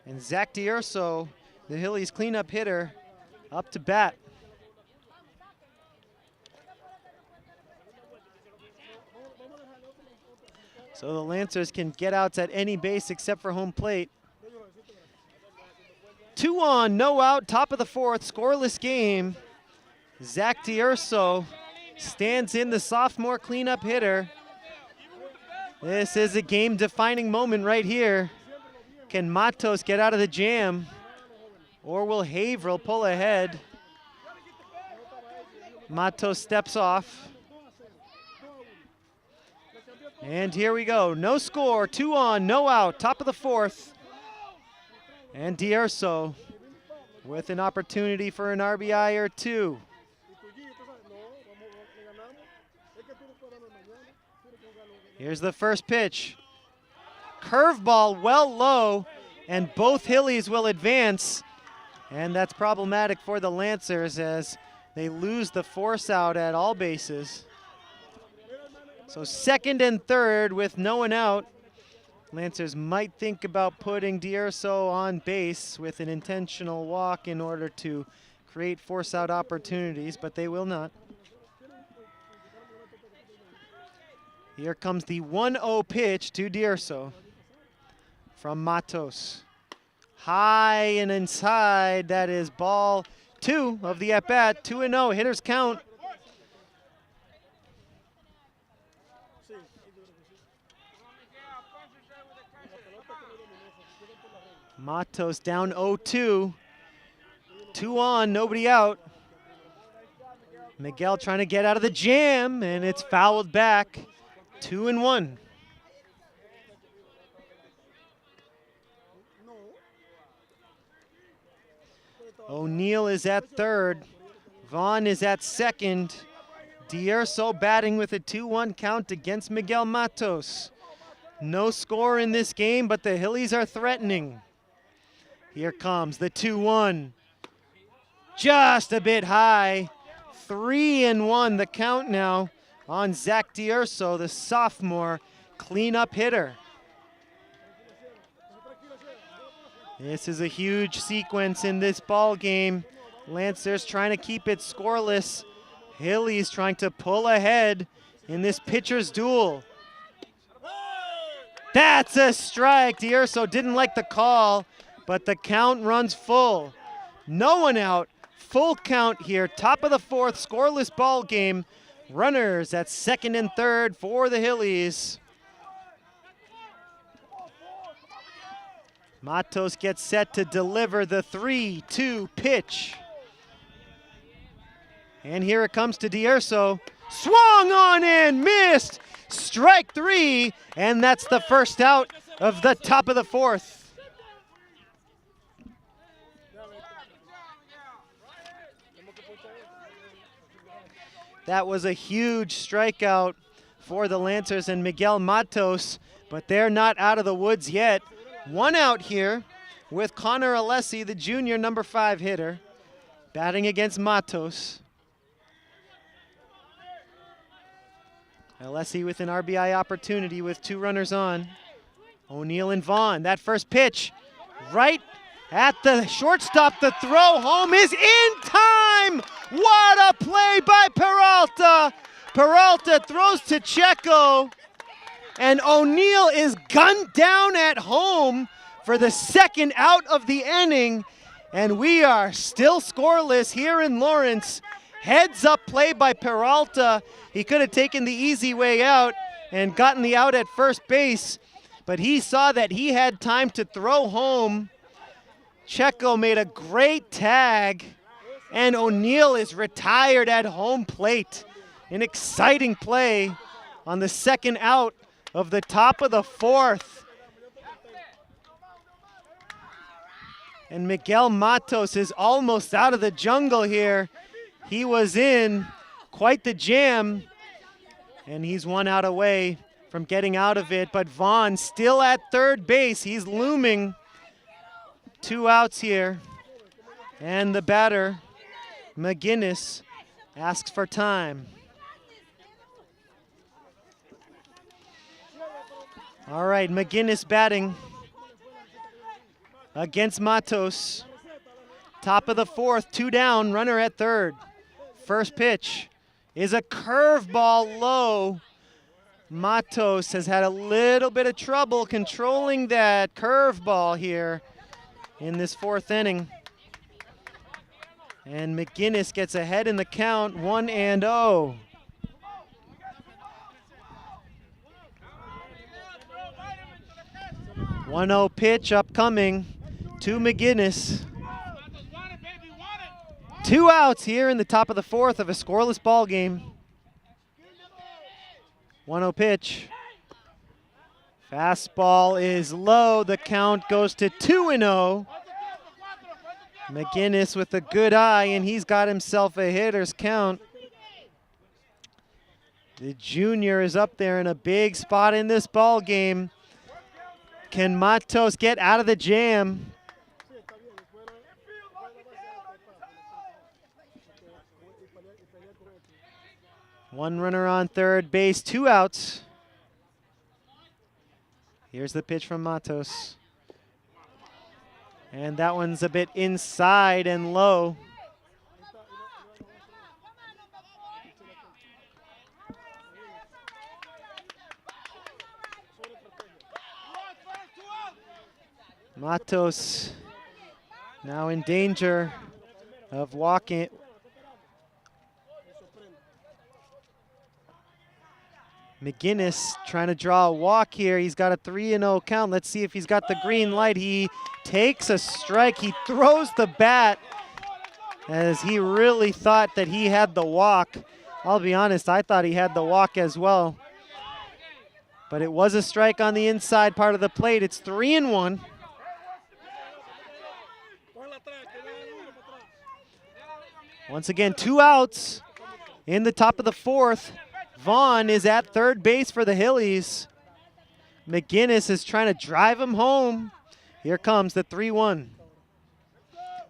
And Zach D'Urso, the Hillies cleanup hitter, up to bat. So the Lancers can get outs at any base except for home plate. 2 on, no out, top of the 4th, scoreless game. Zach D'Urso stands in, the sophomore cleanup hitter. This is a game-defining moment right here. Can Matos get out of the jam, or will Haverhill pull ahead? Matos steps off. And here we go. No score, 2 on, no out, top of the 4th. And D'Urso with an opportunity for an RBI or 2. Here's the first pitch. Curveball well low, and both Hillies will advance. And that's problematic for the Lancers as they lose the force out at all bases. So 2nd and 3rd with no one out. Lancers might think about putting D'Urso on base with an intentional walk in order to create force-out opportunities, but they will not. Here comes the 1-0 pitch to D'Urso from Matos. High and inside, that is ball 2 of the at-bat, 2-0, hitters count. Matos down 0-2, 2 on, nobody out. Miguel trying to get out of the jam, and it's fouled back, 2-1. O'Neill is at third. Vaughn is at second. D'Urso batting with a 2-1 count against Miguel Matos. No score in this game, but the Hillies are threatening. Here comes the 2-1. Just a bit high. 3-1 the count now on Zach D'Urso, the sophomore cleanup hitter. This is a huge sequence in this ball game. Lancers trying to keep it scoreless. Hillies trying to pull ahead in this pitcher's duel. That's a strike. D'Urso didn't like the call, but the count runs full. No one out. Full count here. Top of the fourth, scoreless ball game. Runners at second and third for the Hillies. Matos gets set to deliver the 3-2 pitch. And here it comes to D'Urso. Swung on and missed. Strike 3, and that's the first out of the top of the fourth. That was a huge strikeout for the Lancers and Miguel Matos, but they're not out of the woods yet. One out here with Connor Alessi, the junior number 5 hitter, batting against Matos. Alessi with an RBI opportunity with 2 runners on. O'Neill and Vaughn, that first pitch right at the shortstop. The throw home is in time. What a play by Peralta. Peralta throws to Checo, and O'Neill is gunned down at home for the second out of the inning, and we are still scoreless here in Lawrence. Heads up play by Peralta. He could have taken the easy way out and gotten the out at first base, but he saw that he had time to throw home. Checo made a great tag, and O'Neill is retired at home plate. An exciting play on the second out of the top of the fourth. And Miguel Matos is almost out of the jungle here. He was in quite the jam, and he's 1 out away from getting out of it. But Vaughn still at third base. He's looming. 2 outs here. And the batter, McGinnis, asks for time. All right, McGinnis batting against Matos. Top of the fourth, 2 down, runner at third. First pitch is a curveball low. Matos has had a little bit of trouble controlling that curveball here in this fourth inning. And McGinnis gets ahead in the count, 1-0. One-0 pitch upcoming to McGinnis. 2 outs here in the top of the fourth of a scoreless ball game. 1-0 pitch. Fastball is low. The count goes to 2-0. McGinnis with a good eye, and he's got himself a hitter's count. The junior is up there in a big spot in this ball game. Can Matos get out of the jam? One runner on third base, 2 outs. Here's the pitch from Matos. And that one's a bit inside and low. Matos now in danger of walking. McGinnis trying to draw a walk here. He's got a 3-0 count. Let's see if he's got the green light. He takes a strike. He throws the bat as he really thought that he had the walk. I'll be honest, I thought he had the walk as well. But it was a strike on the inside part of the plate. It's 3-1. Once again, 2 outs in the top of the 4th. Vaughn is at third base for the Hillies. McGinnis is trying to drive him home. Here comes the 3-1.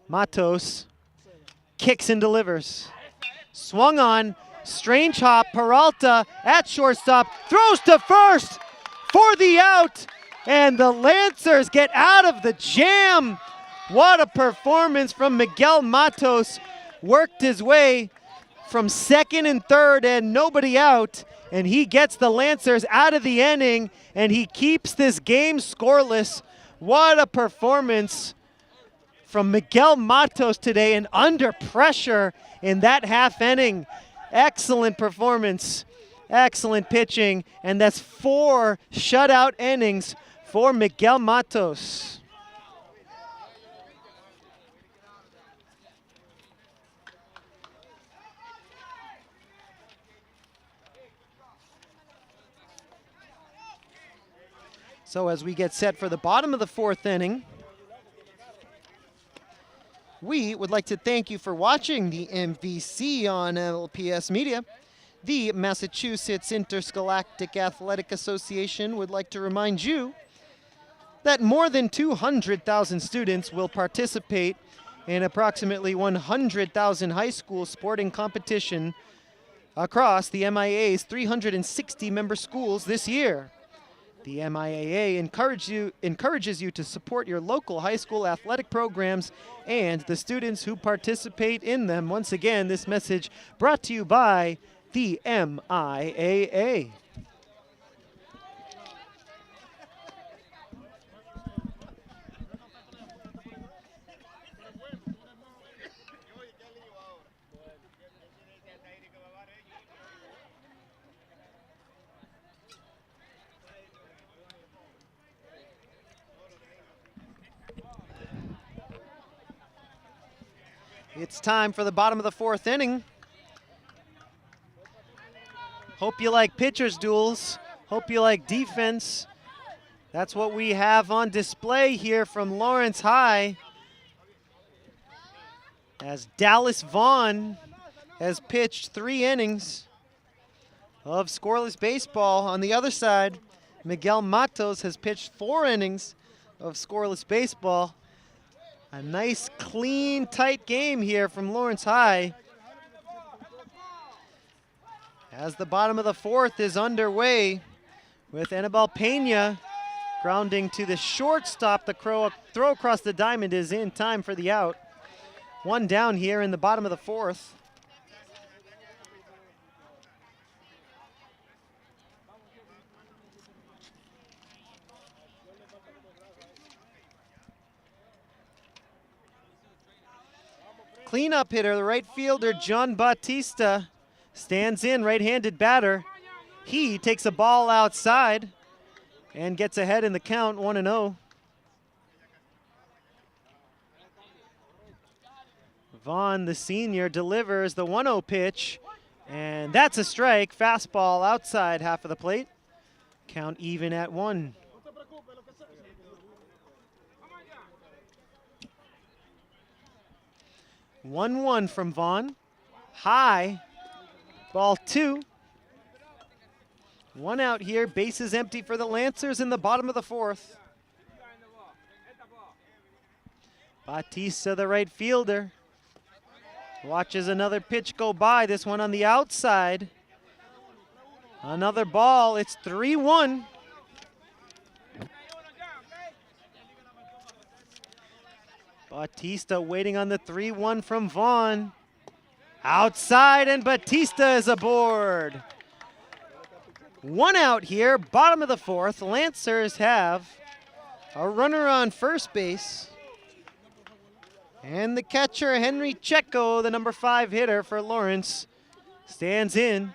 Matos kicks and delivers. Swung on, strange hop, Peralta at shortstop, throws to first for the out, and the Lancers get out of the jam. What a performance from Miguel Matos. Worked his way from second and third and nobody out, and he gets the Lancers out of the inning, and he keeps this game scoreless. What a performance from Miguel Matos today, and under pressure in that half inning. Excellent performance, excellent pitching, and that's 4 shutout innings for Miguel Matos. So as we get set for the bottom of the 4th inning, we would like to thank you for watching the MVC on LPS Media. The Massachusetts Interscholastic Athletic Association would like to remind you that more than 200,000 students will participate in approximately 100,000 high school sporting competition across the MIA's 360 member schools this year. The MIAA encourages you to support your local high school athletic programs and the students who participate in them. Once again, this message brought to you by the MIAA. It's time for the bottom of the 4th inning. Hope you like pitchers duels. Hope you like defense. That's what we have on display here from Lawrence High, as Dallas Vaughn has pitched 3 innings of scoreless baseball. On the other side, Miguel Matos has pitched 4 innings of scoreless baseball. A nice, clean, tight game here from Lawrence High. As the bottom of the 4th is underway, with Anibal Pena grounding to the shortstop. The throw across the diamond is in time for the out. 1 down here in the bottom of the 4th. Cleanup hitter, the right fielder, John Bautista, stands in, right-handed batter. He takes a ball outside and gets ahead in the count, 1-0. Vaughn, the senior, delivers the 1-0 pitch, and that's a strike. Fastball outside half of the plate. Count even at 1. One from Vaughn. High. Ball 2. 1 out here. Bases empty for the Lancers in the bottom of the 4th. Bautista, the right fielder, watches another pitch go by. This one on the outside. Another ball. It's 3-1. Bautista waiting on the 3-1 from Vaughn. Outside, and Bautista is aboard. 1 out here, bottom of the 4th. Lancers have a runner on first base. And the catcher, Henry Checo, the number 5 hitter for Lawrence, stands in.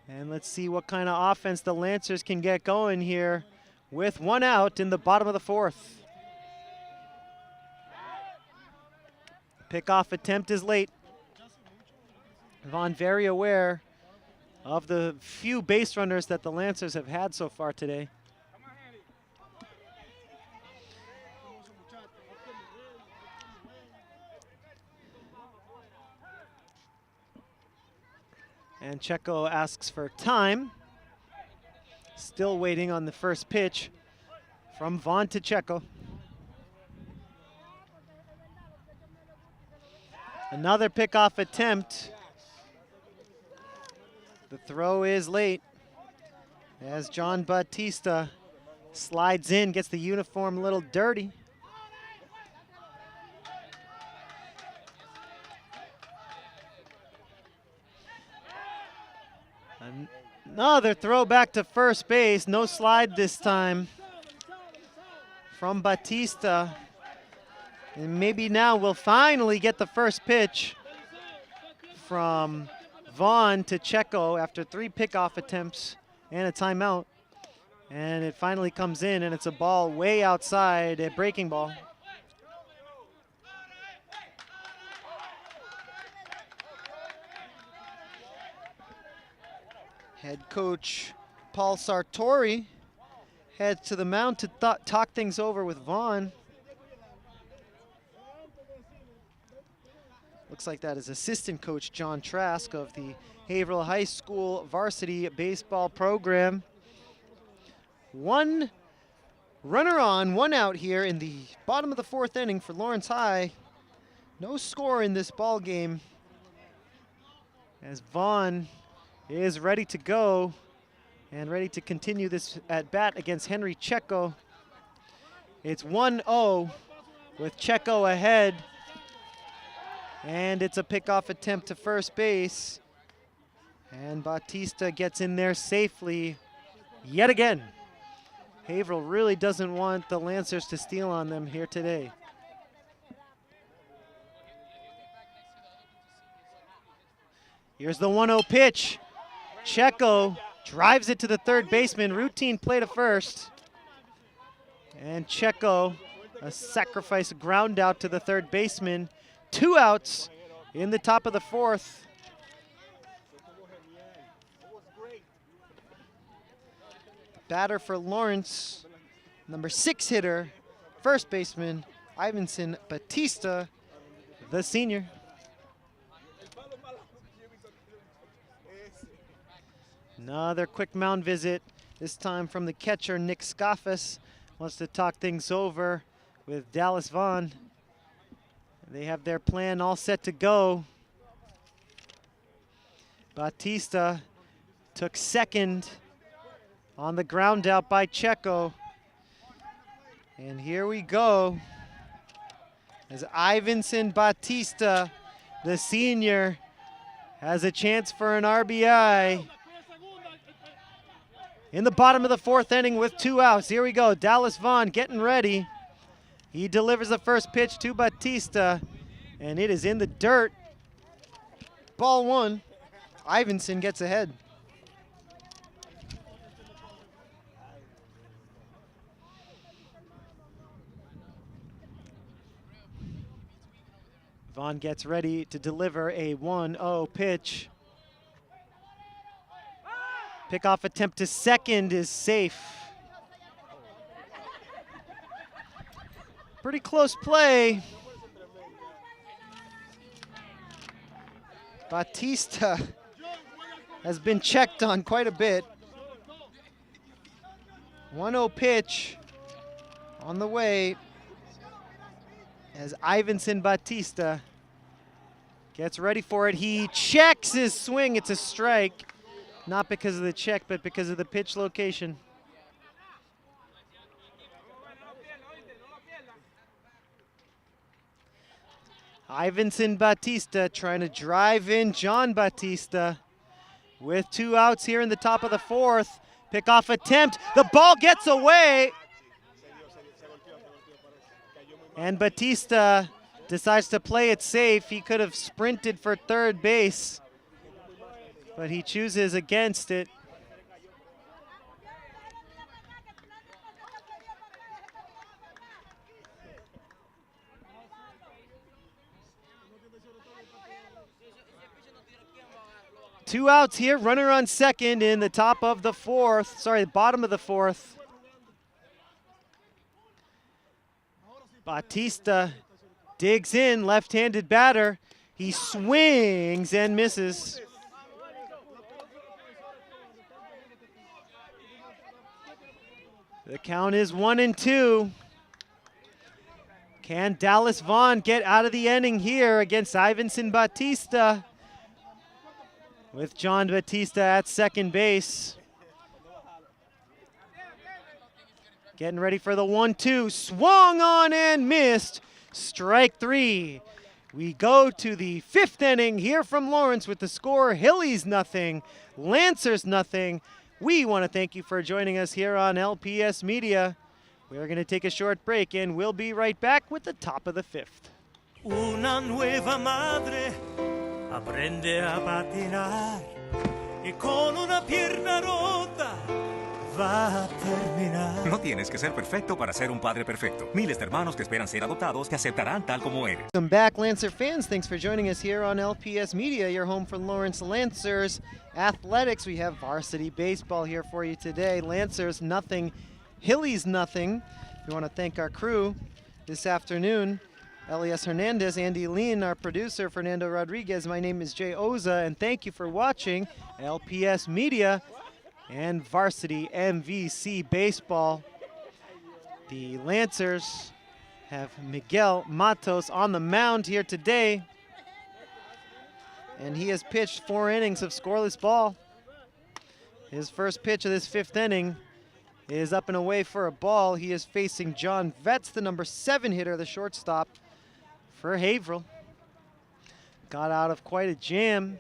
And let's see what kind of offense the Lancers can get going here with 1 out in the bottom of the 4th. Pickoff attempt is late. Vaughn very aware of the few base runners that the Lancers have had so far today. And Checo asks for time. Still waiting on the first pitch from Vaughn to Checo. Another pickoff attempt. The throw is late as John Bautista slides in, gets the uniform a little dirty. Another throw back to first base, no slide this time from Bautista. And maybe now we'll finally get the first pitch from Vaughn to Checo after 3 pickoff attempts and a timeout. And it finally comes in, and it's a ball way outside, a breaking ball. Head coach Paul Sartori heads to the mound to talk things over with Vaughn. Looks like that is assistant coach John Trask of the Haverhill High School varsity baseball program. 1 runner on, 1 out here in the bottom of the 4th inning for Lawrence High. No score in this ball game as Vaughn is ready to go and ready to continue this at bat against Henry Checo. It's 1-0 with Checo ahead. And it's a pickoff attempt to first base. And Bautista gets in there safely yet again. Haverhill really doesn't want the Lancers to steal on them here today. Here's the 1-0 pitch. Checo drives it to the third baseman. Routine play to first. And Checo, a sacrifice ground out to the third baseman. 2 outs in the top of the 4th. Batter for Lawrence, number 6 hitter, first baseman, Ivanson Bautista, the senior. Another quick mound visit, this time from the catcher, Nick Scoffus. Wants to talk things over with Dallas Vaughn. They have their plan all set to go. Bautista took second on the ground out by Checo. And here we go as Ivanson Bautista, the senior, has a chance for an RBI. In the bottom of the 4th inning with 2 outs. Here we go, Dallas Vaughn getting ready. He delivers the first pitch to Bautista, and it is in the dirt. Ball 1. Ivanson gets ahead. Vaughn gets ready to deliver a 1-0 pitch. Pickoff attempt to second is safe. Pretty close play. Bautista has been checked on quite a bit. 1-0 pitch on the way as Ivanson Bautista gets ready for it. He checks his swing. It's a strike. Not because of the check, but because of the pitch location. Ivanson Batista trying to drive in John Batista with 2 outs here in the top of the 4th. Pickoff attempt. The ball gets away. And Batista decides to play it safe. He could have sprinted for third base, but he chooses against it. Two outs here, runner on second in the top of the 4th, sorry, the bottom of the 4th. Batista digs in, left-handed batter. He swings and misses. The count is 1-2. Can Dallas Vaughn get out of the inning here against Ivanson Batista? With John Batista at second base. Getting ready for the 1-2. Swung on and missed. Strike 3. We go to the 5th inning here from Lawrence with the score Hillies 0, Lancers 0. We want to thank you for joining us here on LPS Media. We're going to take a short break and we'll be right back with the top of the 5th. Una nueva madre aprende a patinar y con una pierna rota va a terminar. No tienes que ser perfecto para ser un padre perfecto. Miles de hermanos que esperan ser adoptados te aceptarán tal como eres. Welcome back, Lancer fans. Thanks for joining us here on LPS Media, your home for Lawrence Lancers Athletics. We have varsity baseball here for you today. Lancers 0, Hillies 0. We want to thank our crew this afternoon. Elias Hernandez, Andy Lean, our producer, Fernando Rodriguez. My name is Jay Oza, and thank you for watching LPS Media and Varsity MVC Baseball. The Lancers have Miguel Matos on the mound here today, and he has pitched 4 innings of scoreless ball. His first pitch of this 5th inning is up and away for a ball. He is facing John Vetz, the number 7 hitter, the shortstop for Haverhill. Got out of quite a jam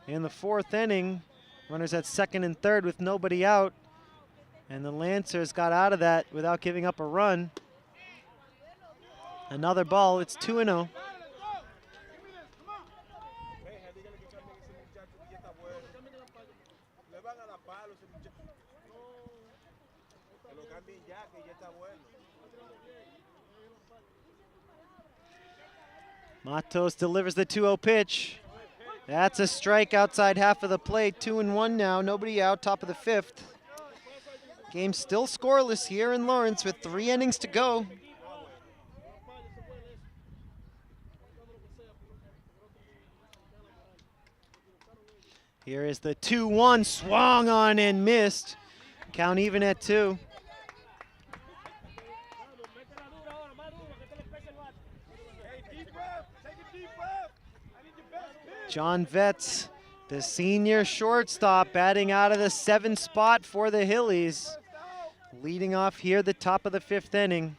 in the 4th inning. Runners at second and third with nobody out. And the Lancers got out of that without giving up a run. Another ball, it's 2-0. Matos delivers the 2-0 pitch. That's a strike outside half of the plate. 2-1 now, nobody out, top of the 5th. Game still scoreless here in Lawrence with 3 innings to go. Here is the 2-1, swung on and missed. Count even at 2. John Vetz, the senior shortstop, batting out of the 7th spot for the Hillies. Leading off here, the top of the 5th inning.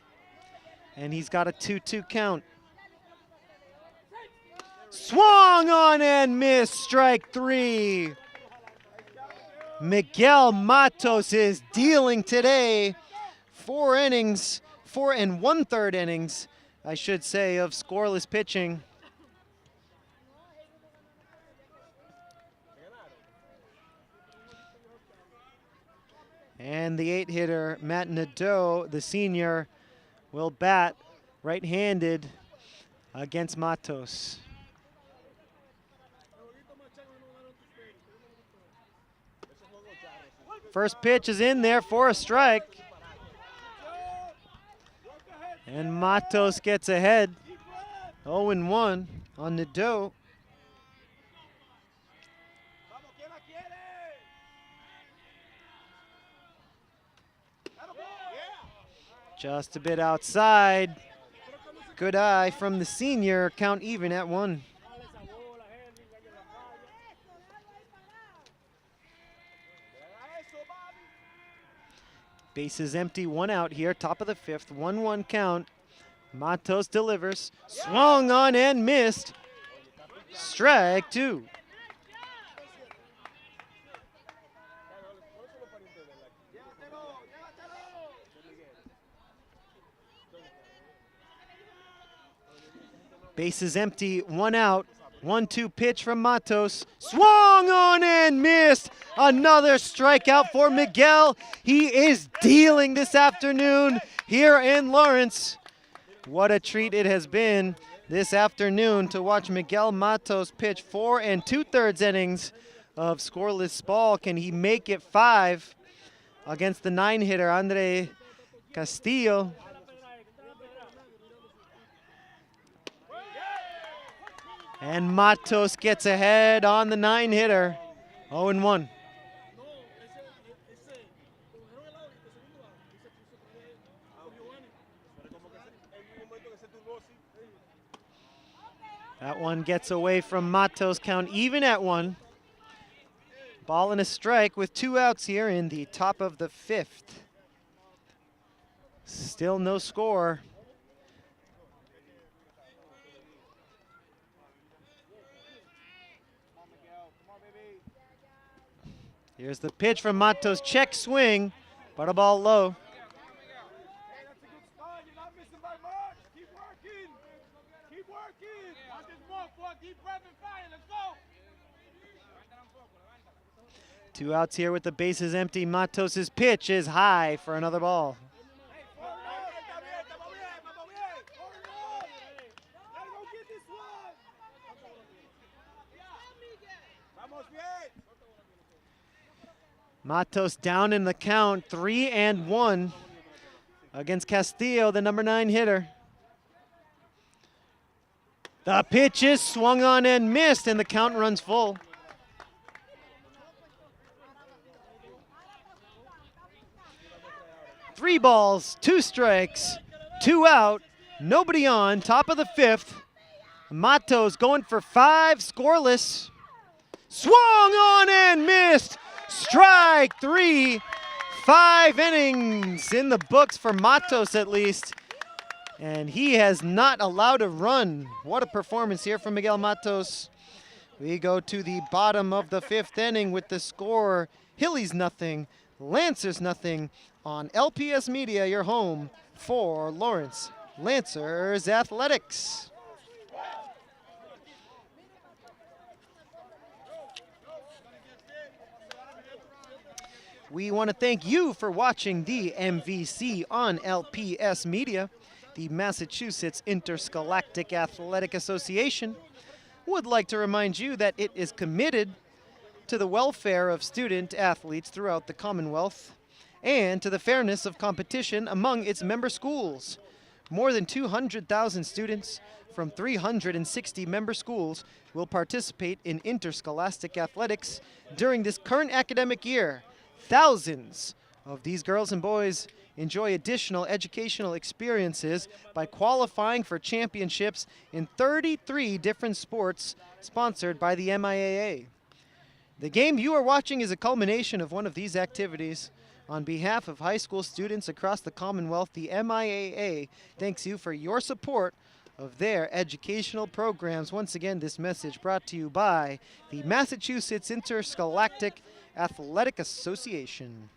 And he's got a 2-2 count. Swung on and missed, strike 3. Miguel Matos is dealing today. 4 innings, 4 1/3 innings, I should say, of scoreless pitching. And the 8-hitter, Matt Nadeau, the senior, will bat right-handed against Matos. First pitch is in there for a strike. And Matos gets ahead, 0-1 on Nadeau. Just a bit outside. Good eye from the senior, count even at 1. Bases empty, 1 out here, top of the 5th, 1-1 count. Matos delivers. Swung on and missed. Strike 2. Bases empty, 1 out. 1-2 pitch from Matos. Swung on and missed. Another strikeout for Miguel. He is dealing this afternoon here in Lawrence. What a treat it has been this afternoon to watch Miguel Matos pitch 4 2/3 innings of scoreless ball. Can he make it 5 against the 9-hitter Andre Castillo? And Matos gets ahead on the 9-hitter. 0-1. That one gets away from Matos. Count even at 1. Ball and a strike with 2 outs here in the top of the 5th. Still no score. Here's the pitch from Matos. Check swing, but a ball low. Two outs here with the bases empty. Matos' pitch is high for another ball. Matos down in the count, 3-1 against Castillo, the number 9 hitter. The pitch is swung on and missed, and the count runs full. Three balls, 2 strikes, 2 out, nobody on, top of the 5th. Matos going for 5, scoreless. Swung on and missed. Strike 3. 5 innings in the books for Matos at least. And he has not allowed a run. What a performance here from Miguel Matos. We go to the bottom of the 5th inning with the score. Hillies nothing, Lancers nothing on LPS Media, your home for Lawrence Lancers Athletics. We want to thank you for watching the MVC on LPS Media. The Massachusetts Interscholastic Athletic Association would like to remind you that it is committed to the welfare of student athletes throughout the Commonwealth and to the fairness of competition among its member schools. More than 200,000 students from 360 member schools will participate in interscholastic athletics during this current academic year. Thousands of these girls and boys enjoy additional educational experiences by qualifying for championships in 33 different sports sponsored by the MIAA. The game you are watching is a culmination of one of these activities. On behalf of high school students across the Commonwealth, the MIAA thanks you for your support of their educational programs. Once again, this message brought to you by the Massachusetts Interscholastic Athletic Association.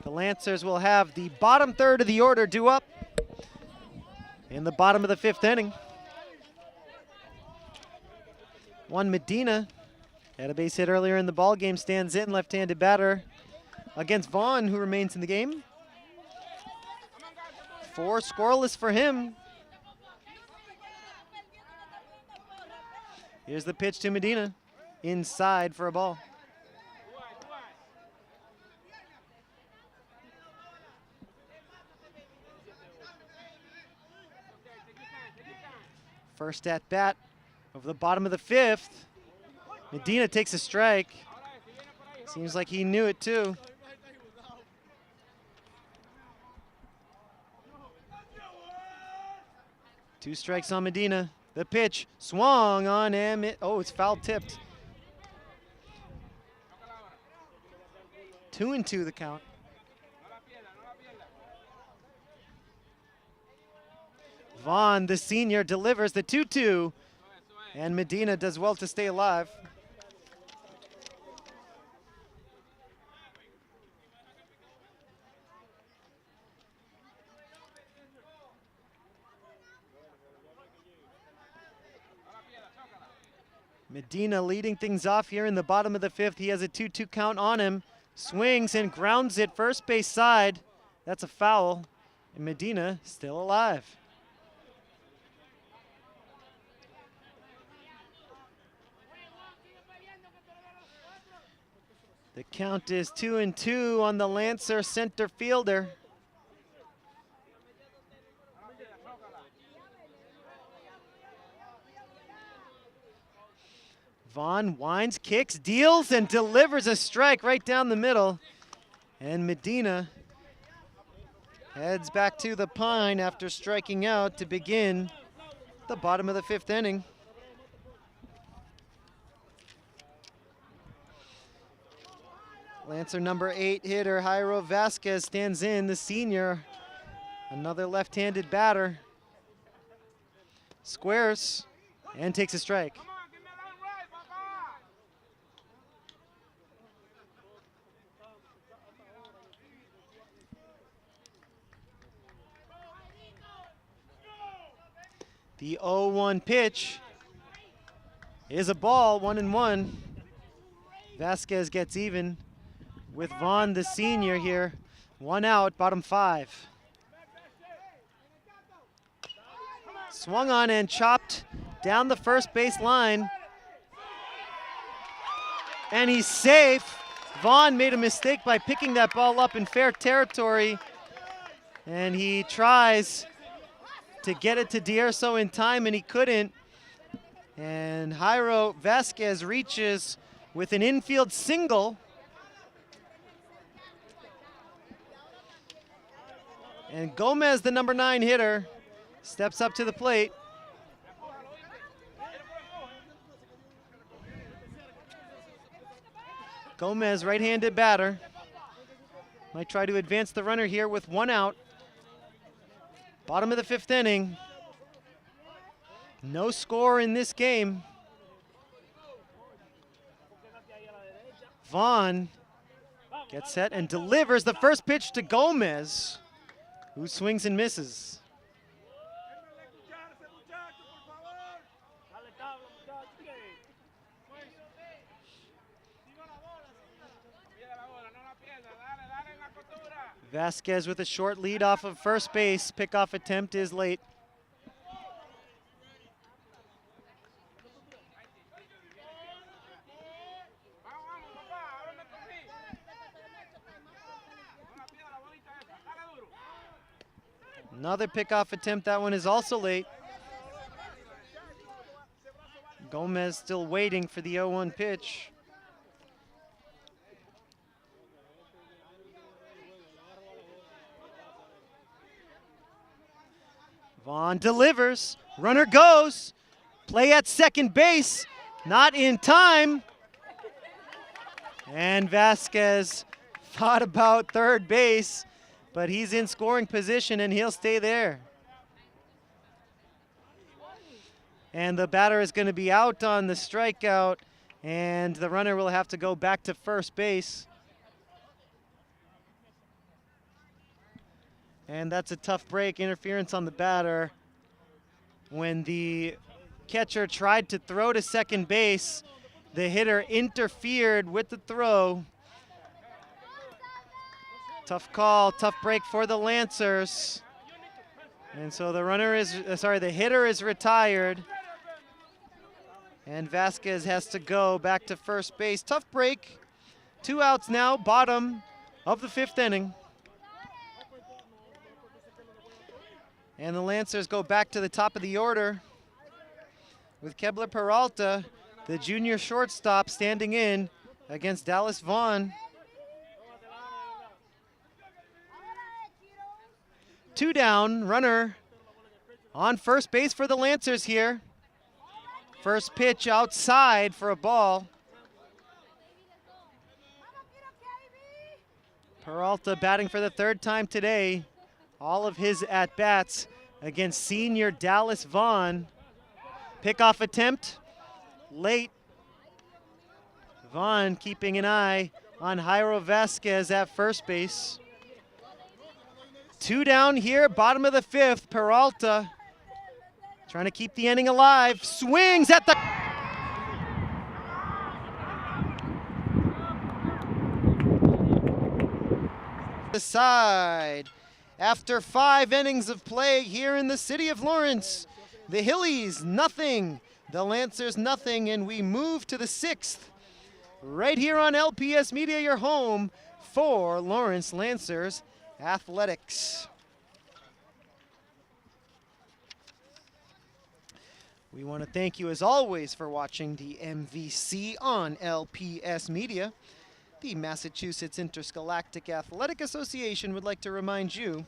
The Lancers will have the bottom third of the order due up in the bottom of the 5th inning. Juan Medina had a base hit earlier in the ball game, stands in, left-handed batter against Vaughn, who remains in the game. 4 scoreless for him. Here's the pitch to Medina, inside for a ball. First at bat of the bottom of the 5th. Medina takes a strike. Seems like he knew it too. Two strikes on Medina. The pitch swung on him. Oh, it's foul tipped. 2-2 the count. Vaughn, the senior, delivers the 2-2. And Medina does well to stay alive. Medina leading things off here in the bottom of the fifth. He has a 2-2 count on him. Swings and grounds it first base side. That's a foul. And Medina still alive. The count is 2-2 on the Lancer center fielder. Vaughn winds, kicks, deals, and delivers a strike right down the middle. And Medina heads back to the pine after striking out to begin the bottom of the fifth inning. Lancer number 8 hitter Jairo Vasquez stands in, the senior. Another left-handed batter. Squares and takes a strike. The 0-1 pitch is a ball, 1-1. Vasquez gets even with Vaughn, the senior here. 1 out, bottom 5. Swung on and chopped down the first base line. And he's safe. Vaughn made a mistake by picking that ball up in fair territory. And he tries to get it to D'Urso in time, and he couldn't. And Jairo Vasquez reaches with an infield single. And Gomez, the number 9 hitter, steps up to the plate. Gomez, right-handed batter. Might try to advance the runner here with 1 out. Bottom of the fifth inning. No score in this game. Vaughn gets set and delivers the first pitch to Gomez, who swings and misses. Vasquez with a short lead off of first base. Pickoff attempt is late. Another pickoff attempt. That one is also late. Gomez still waiting for the 0-1 pitch. Vaughn delivers, runner goes, play at second base, not in time. And Vasquez thought about third base, but he's in scoring position and he'll stay there. And the batter is going to be out on the strikeout, and the runner will have to go back to first base. And that's a tough break, interference on the batter. When the catcher tried to throw to second base, the hitter interfered with the throw. Tough call, tough break for the Lancers. And so the hitter is retired. And Vasquez has to go back to first base. Tough break. 2 outs now, bottom of the fifth inning. And the Lancers go back to the top of the order with Kebler Peralta, the junior shortstop, standing in against Dallas Vaughn. 2 down, runner on first base for the Lancers here. First pitch outside for a ball. Peralta batting for the 3rd time today. All of his at-bats against senior Dallas Vaughn. Pickoff attempt, late. Vaughn keeping an eye on Jairo Vasquez at first base. 2 down here, bottom of the 5th. Peralta trying to keep the inning alive. Swings at the side. After 5 innings of play here in the city of Lawrence, the Hillies nothing, the Lancers nothing, and we move to the 6th. Right here on LPS Media, your home for Lawrence Lancers Athletics. We want to thank you as always for watching the MVC on LPS Media. The Massachusetts Interscholastic Athletic Association would like to remind you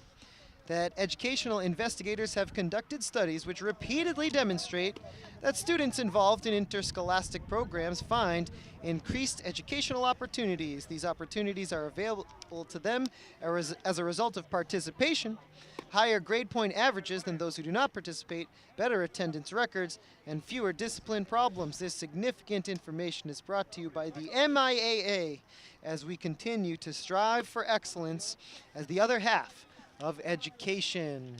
that educational investigators have conducted studies which repeatedly demonstrate that students involved in interscholastic programs find increased educational opportunities. These opportunities are available to them as a result of participation, higher grade point averages than those who do not participate, better attendance records, and fewer discipline problems. This significant information is brought to you by the MIAA as we continue to strive for excellence as the other half of education.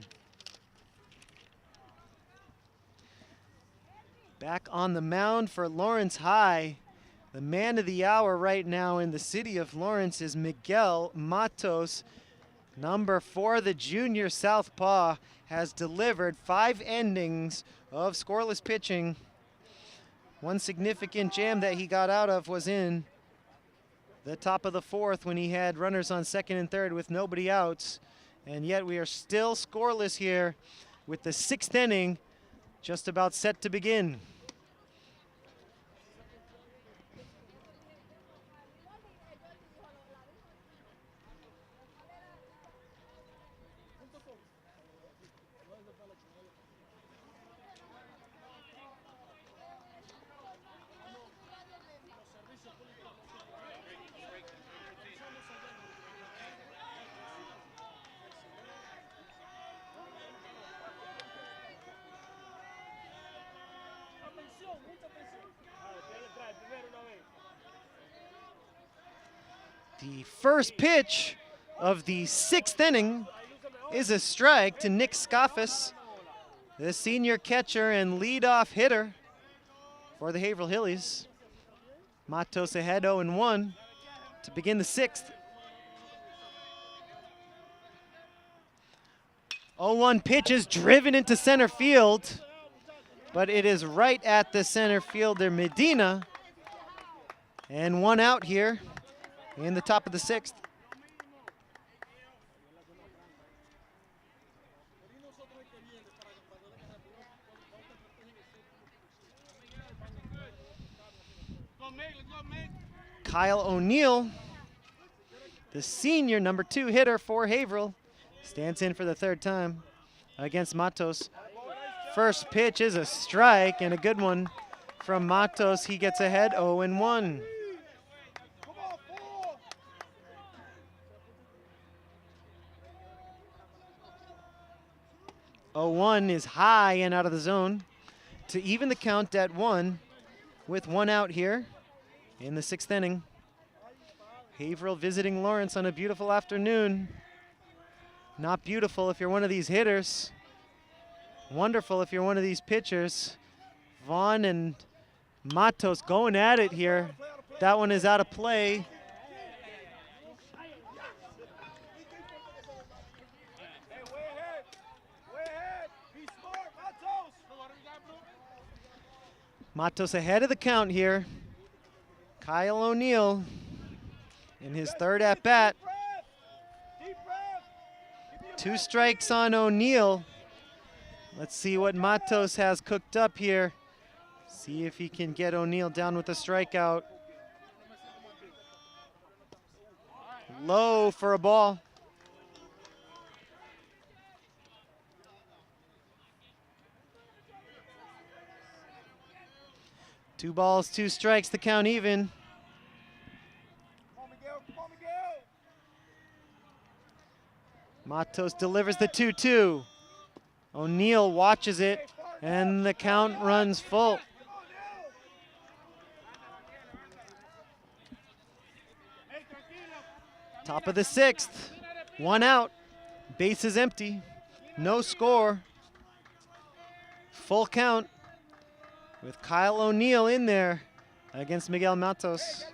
Back on the mound for Lawrence High, the man of the hour right now in the city of Lawrence is Miguel Matos. Number 4, the junior southpaw, has delivered 5 innings of scoreless pitching. One significant jam that he got out of was in the top of the 4th when he had runners on 2nd and 3rd with nobody outs. And yet we are still scoreless here with the 6th inning just about set to begin. The first pitch of the 6th inning is a strike to Nick Scoffus, the senior catcher and leadoff hitter for the Haverhill Hillies. Matos ahead 0-1 to begin the 6th. 0-1 pitch is driven into center field, but it is right at the center fielder Medina, and 1 out here in the top of the 6th. Kyle O'Neill, the senior number 2 hitter for Haverhill, stands in for the 3rd time against Matos. First pitch is a strike, and a good one from Matos. He gets ahead 0-1. 0-1 is high and out of the zone to even the count at 1 with 1 out here in the 6th inning. Haverhill visiting Lawrence on a beautiful afternoon. Not beautiful if you're one of these hitters. Wonderful if you're one of these pitchers. Vaughn and Matos going at it here. That one is out of play. Matos ahead of the count here. Kyle O'Neill in his 3rd at-bat. 2 strikes on O'Neill. Let's see what Matos has cooked up here. See if he can get O'Neal down with a strikeout. Low for a ball. Two balls, two strikes, the count even. Matos delivers the 2-2. O'Neal watches it, and the count runs full. Top of the 6th, 1 out, bases empty, no score. Full count with Kyle O'Neal in there against Miguel Matos.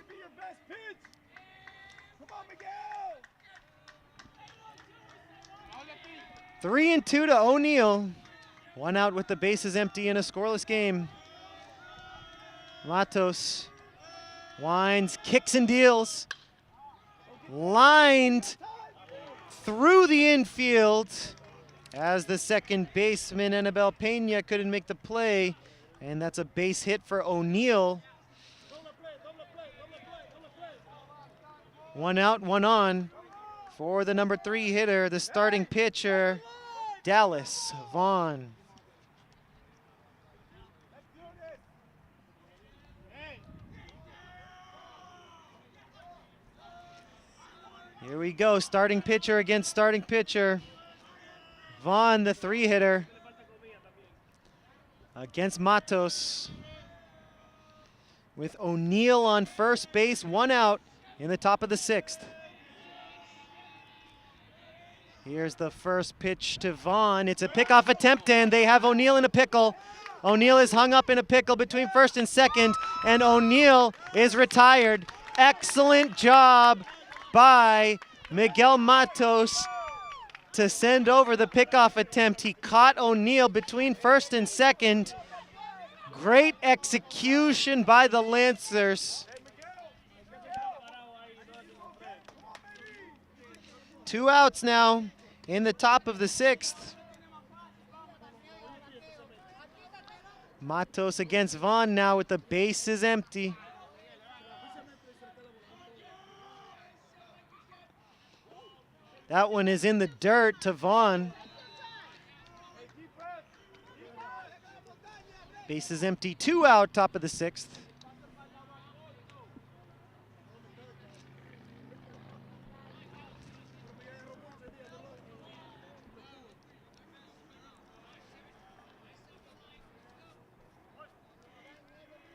3-2 to O'Neal. 1 out with the bases empty in a scoreless game. Matos winds, kicks and deals. Lined through the infield as the second baseman, Anibal Pena, couldn't make the play. And that's a base hit for O'Neal. 1 out, 1 on for the number 3 hitter, the starting pitcher, Dallas Vaughn. Here we go, starting pitcher against starting pitcher. Vaughn, the 3 hitter, against Matos. With O'Neal on first base, 1 out in the top of the 6th. Here's the first pitch to Vaughn. It's a pickoff attempt, and they have O'Neal in a pickle. O'Neal is hung up in a pickle between first and second, and O'Neal is retired. Excellent job by Miguel Matos to send over the pickoff attempt. He caught O'Neal between first and second. Great execution by the Lancers. 2 outs now in the top of the 6th. Matos against Vaughn now with the bases empty. That one is in the dirt to Vaughn. Bases empty, 2 out, top of the 6th.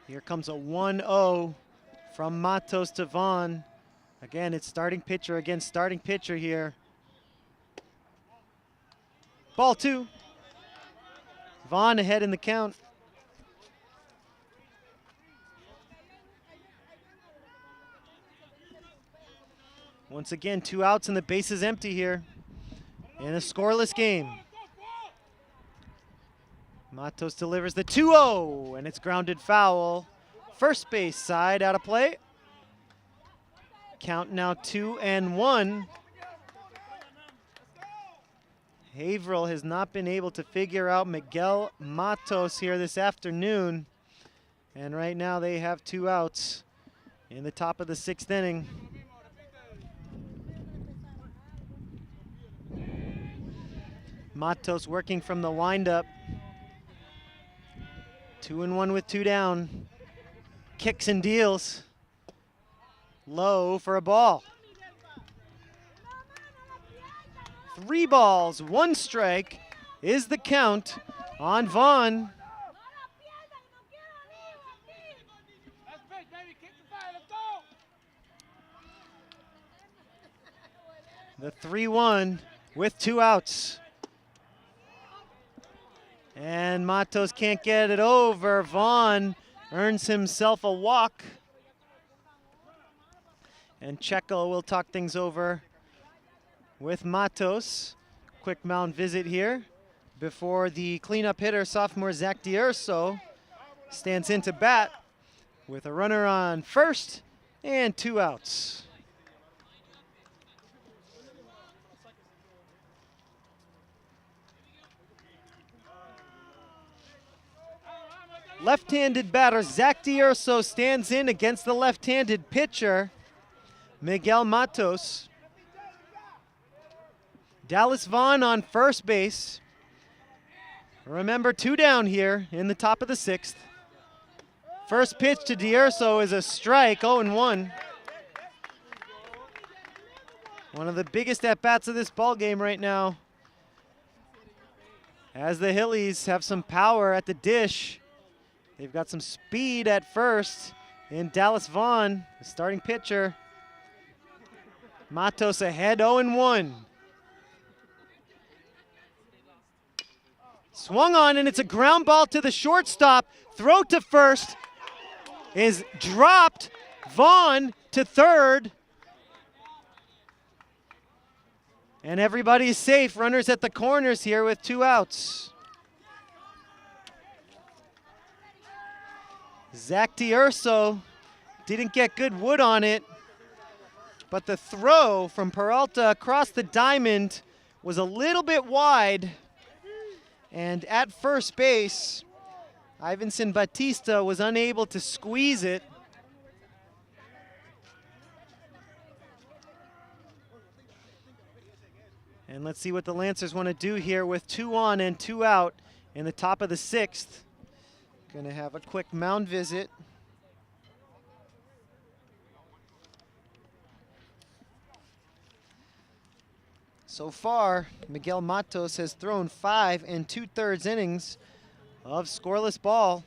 Here comes a 1-0 from Matos to Vaughn. Again, it's starting pitcher against starting pitcher here. Ball 2. Vaughn ahead in the count. Once again, 2 outs and the base is empty here in a scoreless game. Matos delivers the 2-0, and it's grounded foul. First base side out of play. Count now 2-1. Haverhill has not been able to figure out Miguel Matos here this afternoon. And right now they have 2 outs in the top of the 6th inning. Matos working from the windup. 2-1 with 2 down. Kicks and deals. Low for a ball. 3 balls, 1 strike is the count on Vaughn. The 3-1 with 2 outs. And Matos can't get it over. Vaughn earns himself a walk. And Checo will talk things over with Matos. Quick mound visit here before the cleanup hitter, sophomore Zach D'Urso, stands into bat with a runner on first and 2 outs. Left-handed batter Zach D'Urso stands in against the left-handed pitcher, Miguel Matos. Dallas Vaughn on first base. Remember, 2 down here in the top of the 6th. First pitch to D'Urso is a strike, 0-1. One of the biggest at-bats of this ball game right now, as the Hillies have some power at the dish. They've got some speed at first in Dallas Vaughn, the starting pitcher. Matos ahead, 0-1. Swung on, and it's a ground ball to the shortstop. Throw to first is dropped. Vaughn to third. And everybody's safe. Runners at the corners here with 2 outs. Zach D'Urso didn't get good wood on it, but the throw from Peralta across the diamond was a little bit wide. And at first base, Ivanson Batista was unable to squeeze it. And let's see what the Lancers want to do here with 2 on and 2 out in the top of the 6th. Going to have a quick mound visit. So far, Miguel Matos has thrown 5 2/3 innings of scoreless ball.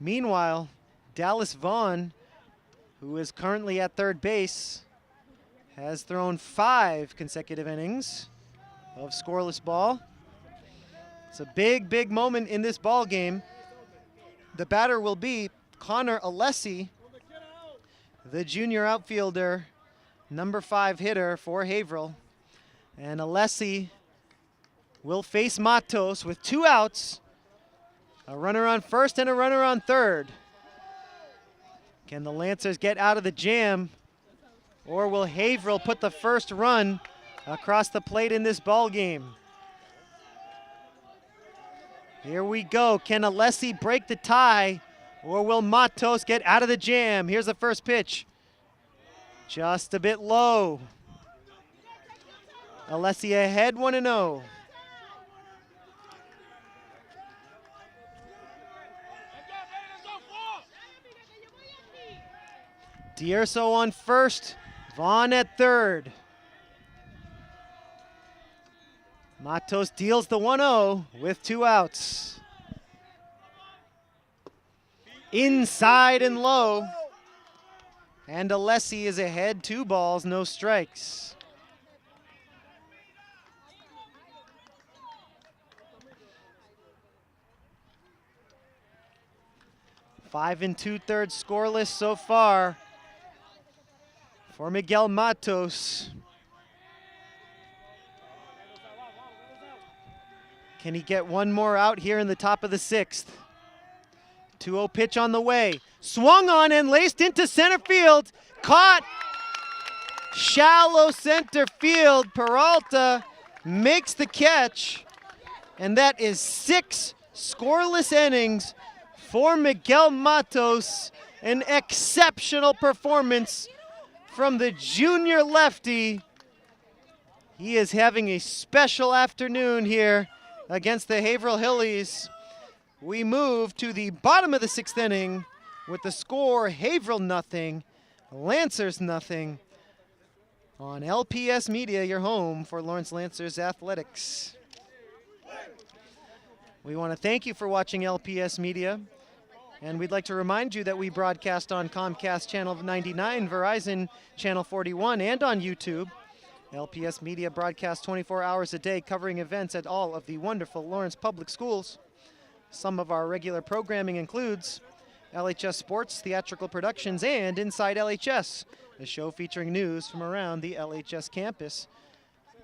Meanwhile, Dallas Vaughn, who is currently at third base, has thrown 5 consecutive innings of scoreless ball. It's a big, big moment in this ball game. The batter will be Connor Alessi, the junior outfielder, number 5 hitter for Haverhill. And Alessi will face Matos with 2 outs, a runner on first and a runner on third. Can the Lancers get out of the jam, or will Haverhill put the first run across the plate in this ball game? Here we go. Can Alessi break the tie, or will Matos get out of the jam? Here's the first pitch. Just a bit low. Alessi ahead, 1-0. D'Urso on first, Vaughn at third. Matos deals the 1-0 with 2 outs. Inside and low. And Alessi is ahead, 2 balls, no strikes. Five 2/3 scoreless so far for Miguel Matos. Can he get one more out here in the top of the 6th? 2-0 pitch on the way. Swung on and laced into center field. Caught. Shallow center field. Peralta makes the catch. And that is 6 scoreless innings for Miguel Matos. An exceptional performance from the junior lefty. He is having a special afternoon here against the Haverhill Hillies. We move to the bottom of the 6th inning with the score Haverhill 0, Lancers 0 on LPS Media, your home for Lawrence Lancers Athletics. We want to thank you for watching LPS Media, and we'd like to remind you that we broadcast on Comcast Channel 99, Verizon Channel 41, and on YouTube. LPS Media broadcasts 24 hours a day, covering events at all of the wonderful Lawrence Public Schools. Some of our regular programming includes LHS Sports, Theatrical Productions, and Inside LHS, a show featuring news from around the LHS campus.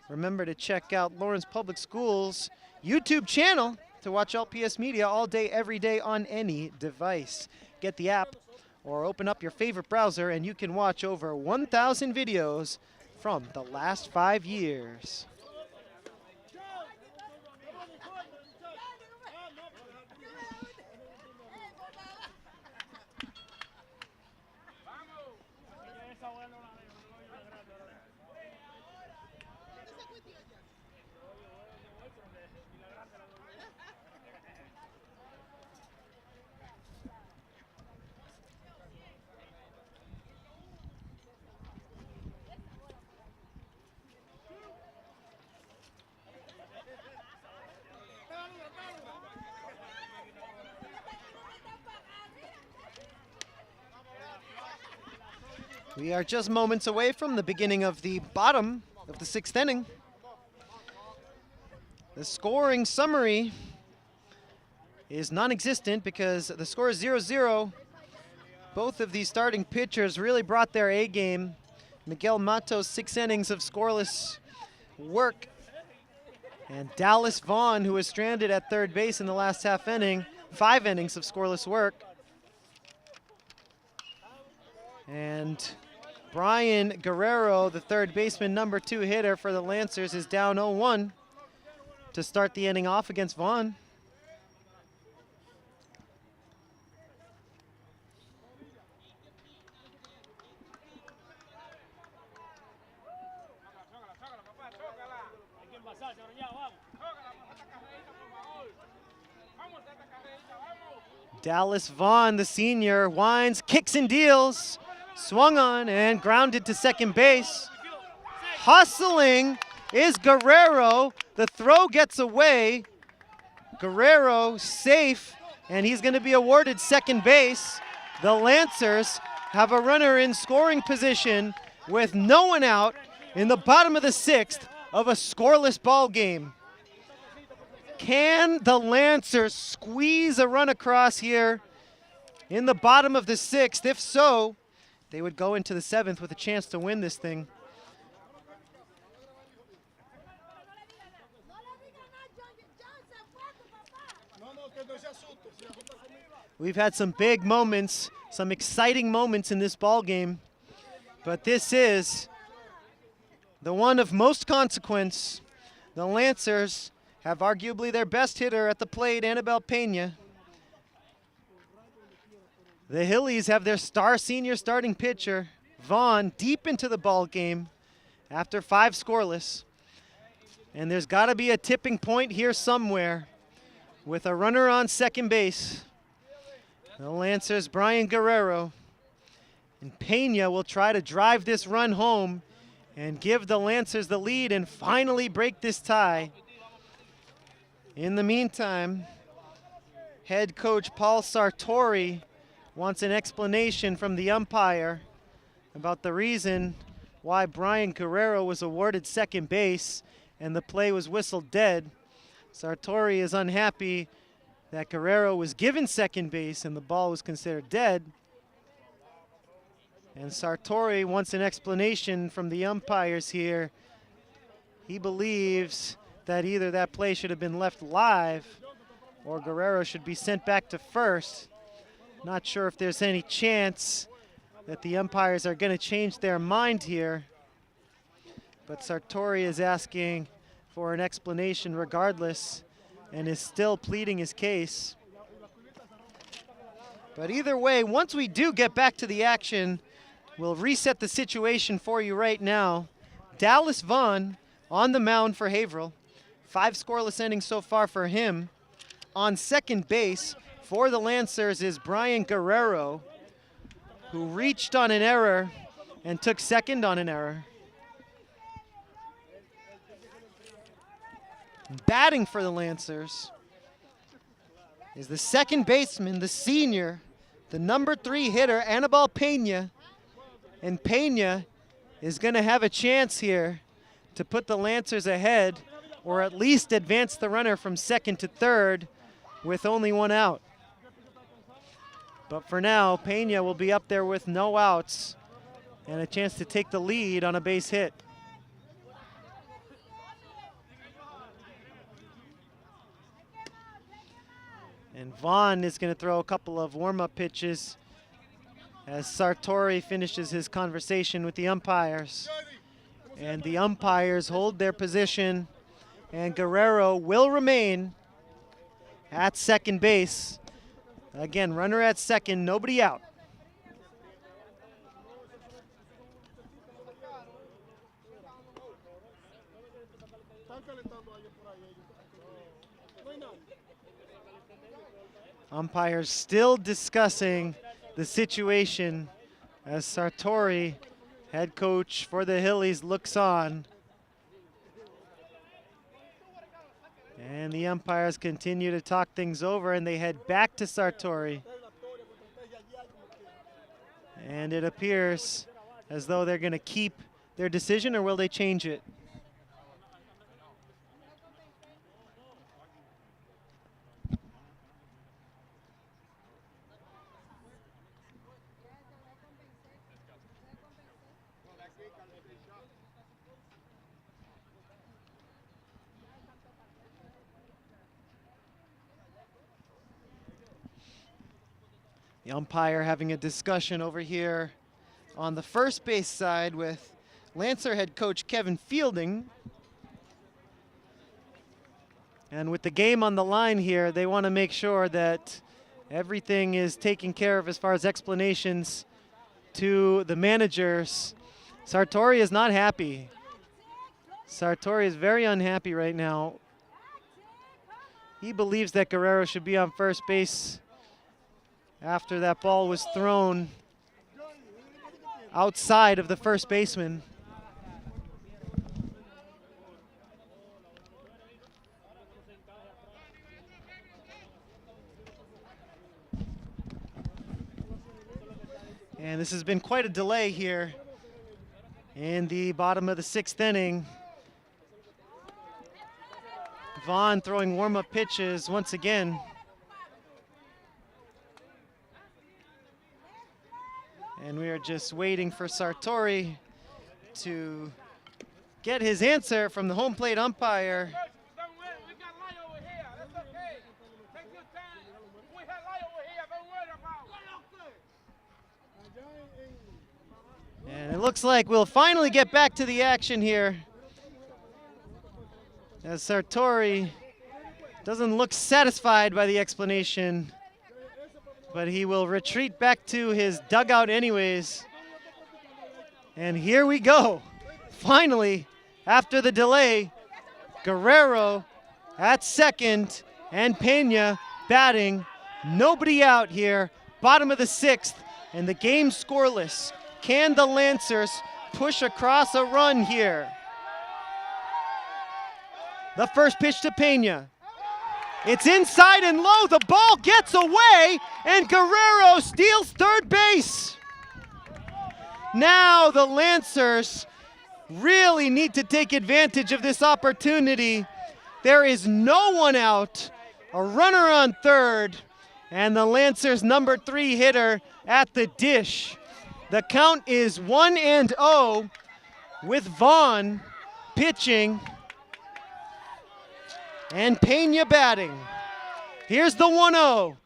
Remember to check out Lawrence Public Schools' YouTube channel to watch LPS Media all day, every day on any device. Get the app or open up your favorite browser and you can watch over 1,000 videos from the last 5 years. We are just moments away from the beginning of the bottom of the 6th inning. The scoring summary is non-existent because the score is 0-0. Both of these starting pitchers really brought their A game. Miguel Matos, 6 innings of scoreless work. And Dallas Vaughn, who was stranded at third base in the last half inning, 5 innings of scoreless work. And Brian Guerrero, the third baseman, number 2 hitter for the Lancers, is down 0-1 to start the inning off against Vaughn. Dallas Vaughn, the senior, winds, kicks and deals. Swung on and grounded to second base. Hustling is Guerrero. The throw gets away. Guerrero safe, and he's going to be awarded second base. The Lancers have a runner in scoring position with no one out in the bottom of the 6th of a scoreless ball game. Can the Lancers squeeze a run across here in the bottom of the 6th? If so, they would go into the 7th with a chance to win this thing. We've had some big moments, some exciting moments in this ball game, but this is the one of most consequence. The Lancers have arguably their best hitter at the plate, Anibal Pena. The Hillies have their star senior starting pitcher, Vaughn, deep into the ball game after 5 scoreless. And there's got to be a tipping point here somewhere with a runner on second base. The Lancers, Brian Guerrero. And Pena will try to drive this run home and give the Lancers the lead and finally break this tie. In the meantime, head coach Paul Sartori wants an explanation from the umpire about the reason why Brian Guerrero was awarded second base and the play was whistled dead. Sartori is unhappy that Guerrero was given second base and the ball was considered dead. And Sartori wants an explanation from the umpires here. He believes that either that play should have been left live or Guerrero should be sent back to first. Not sure if there's any chance that the umpires are going to change their mind here. But Sartori is asking for an explanation regardless and is still pleading his case. But either way, once we do get back to the action, we'll reset the situation for you right now. Dallas Vaughn on the mound for Haverhill. 5 scoreless innings so far for him. On second base for the Lancers is Brian Guerrero, who reached on an error and took second on an error. Batting for the Lancers is the second baseman, the senior, the number 3 hitter, Anibal Pena. And Pena is going to have a chance here to put the Lancers ahead or at least advance the runner from second to third with only 1 out. But for now, Pena will be up there with no outs and a chance to take the lead on a base hit. And Vaughn is going to throw a couple of warm-up pitches as Sartori finishes his conversation with the umpires. And the umpires hold their position, and Guerrero will remain at second base. Again, runner at second, nobody out. Umpires still discussing the situation as Sartori, head coach for the Hillies, looks on. And the umpires continue to talk things over, and they head back to Sartori. And it appears as though they're going to keep their decision, or will they change it? The umpire having a discussion over here on the first base side with Lancer head coach Kevin Fielding. And with the game on the line here, they want to make sure that everything is taken care of as far as explanations to the managers. Sartori is not happy. Sartori is very unhappy right now. He believes that Guerrero should be on first base after that ball was thrown outside of the first baseman. And this has been quite a delay here in the bottom of the 6th inning. Vaughn throwing warm-up pitches once again. And we are just waiting for Sartori to get his answer from the home plate umpire. And it looks like we'll finally get back to the action here, as Sartori doesn't look satisfied by the explanation, but he will retreat back to his dugout anyways. And here we go. Finally, after the delay, Guerrero at second and Pena batting. Nobody out here, bottom of the 6th, and the game scoreless. Can the Lancers push across a run here? The first pitch to Pena. It's inside and low. The ball gets away, and Guerrero steals third base. Now the Lancers really need to take advantage of this opportunity. There is no one out, a runner on third, and the Lancers' number 3 hitter at the dish. The count is 1-0 with Vaughn pitching and Pena batting. Here's the 1-0.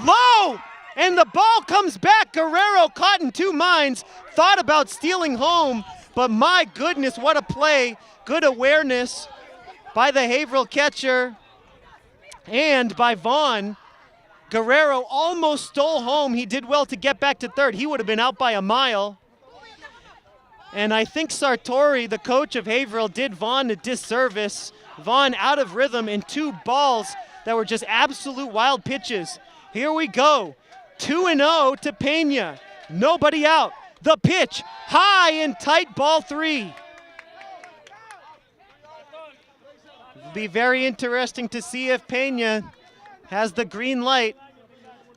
Low! And the ball comes back. Guerrero caught in two minds. Thought about stealing home, but my goodness, what a play. Good awareness by the Haverhill catcher and by Vaughn. Guerrero almost stole home. He did well to get back to third. He would have been out by a mile. And I think Sartori, the coach of Haverhill, did Vaughn a disservice. Vaughn out of rhythm in 2 balls that were just absolute wild pitches. Here we go. 2-0 to Pena. Nobody out. The pitch, high and tight, ball 3. It'll be very interesting to see if Pena has the green light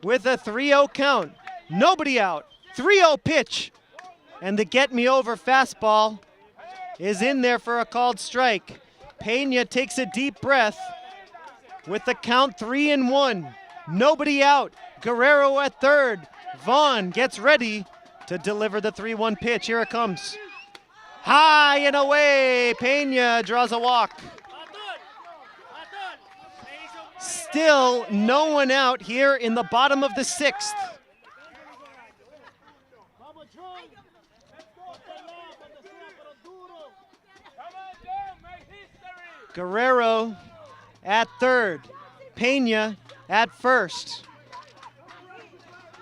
with a 3-0 count. Nobody out. 3-0 pitch. And the get-me-over fastball is in there for a called strike. Pena takes a deep breath with the count 3-1. Nobody out. Guerrero at third. Vaughn gets ready to deliver the 3-1 pitch. Here it comes. High and away. Pena draws a walk. Still no one out here in the bottom of the 6th. Guerrero at third. Pena at first.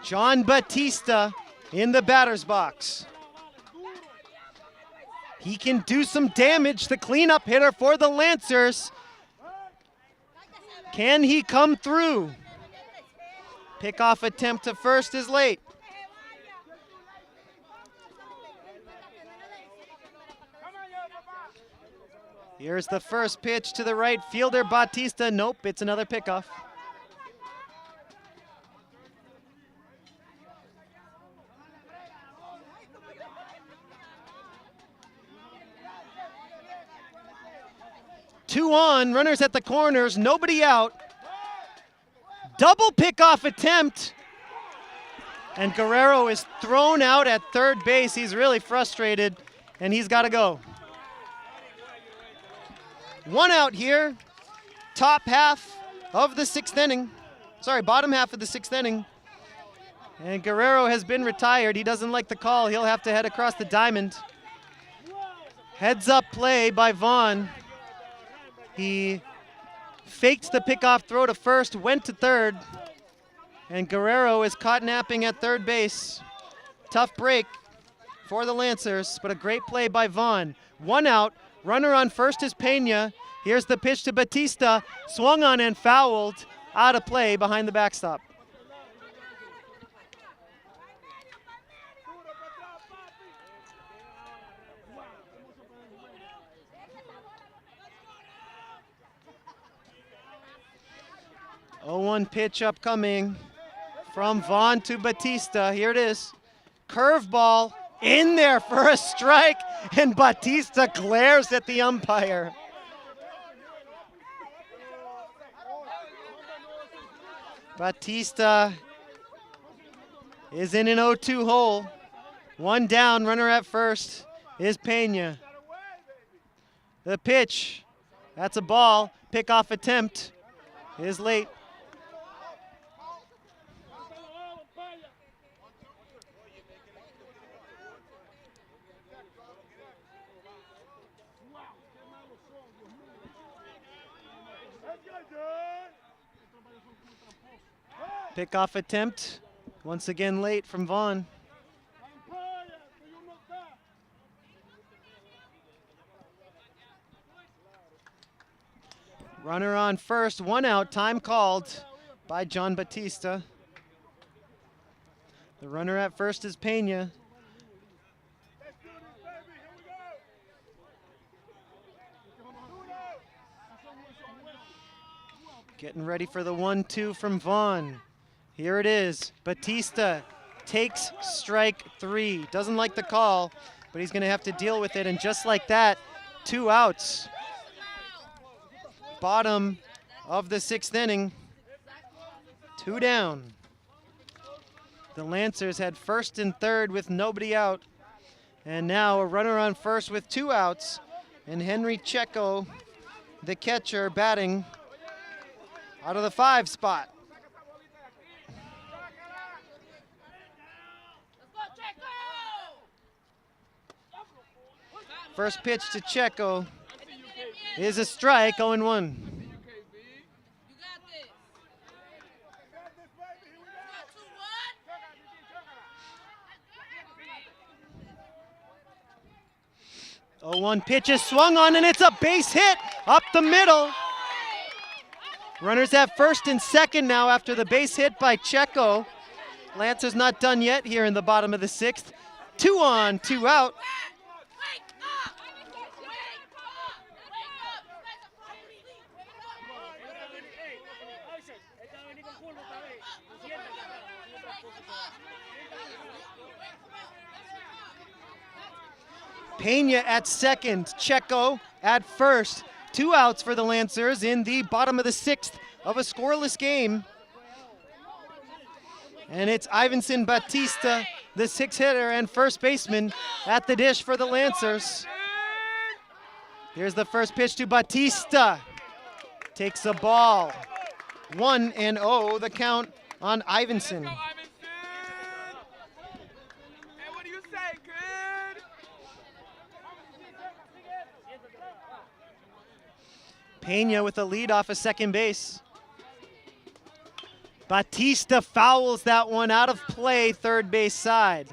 John Batista in the batter's box. He can do some damage, the cleanup hitter for the Lancers. Can he come through? Pickoff attempt to first is late. Here's the first pitch to the right fielder, Batista. Nope, it's another pickoff. 2 on, runners at the corners, nobody out. Double pickoff attempt. And Guerrero is thrown out at third base. He's really frustrated, and he's got to go. 1 out here. Top half of the 6th inning. Sorry, bottom half of the 6th inning. And Guerrero has been retired. He doesn't like the call. He'll have to head across the diamond. Heads up play by Vaughn. He faked the pickoff throw to first, went to third. And Guerrero is caught napping at third base. Tough break for the Lancers, but a great play by Vaughn. 1 out, runner on first is Pena. Here's the pitch to Batista, swung on and fouled, out of play behind the backstop. Oh, 1 pitch upcoming from Vaughn to Batista. Here it is. Curveball in there for a strike, and Batista glares at the umpire. Batista is in an 0-2 hole. 1 down, runner at first is Pena. The pitch, that's a ball. Pickoff attempt is late. Pickoff attempt, once again late from Vaughn. Runner on first, 1 out, time called by John Batista. The runner at first is Pena. Getting ready for the 1-2 from Vaughn. Here it is. Batista takes strike 3. Doesn't like the call, but he's going to have to deal with it. And just like that, 2 outs. Bottom of the 6th inning. 2 down. The Lancers had first and third with nobody out. And now a runner on first with 2 outs. And Henry Checo, the catcher, batting out of the 5 spot. First pitch to Checo is a strike, 0-1. Oh, 1 pitch is swung on, and it's a base hit up the middle. Runners at first and second now after the base hit by Checo. Lancers not done yet here in the bottom of the 6th. 2 on, 2 out. Pena at second, Checo at first. 2 outs for the Lancers in the bottom of the 6th of a scoreless game. And it's Ivanson Batista, the 6-hitter and first baseman, at the dish for the Lancers. Here's the first pitch to Batista. Takes a ball. 1-0, the count on Ivanson. Pena with a lead off of second base. Batista fouls that one out of play, third base side.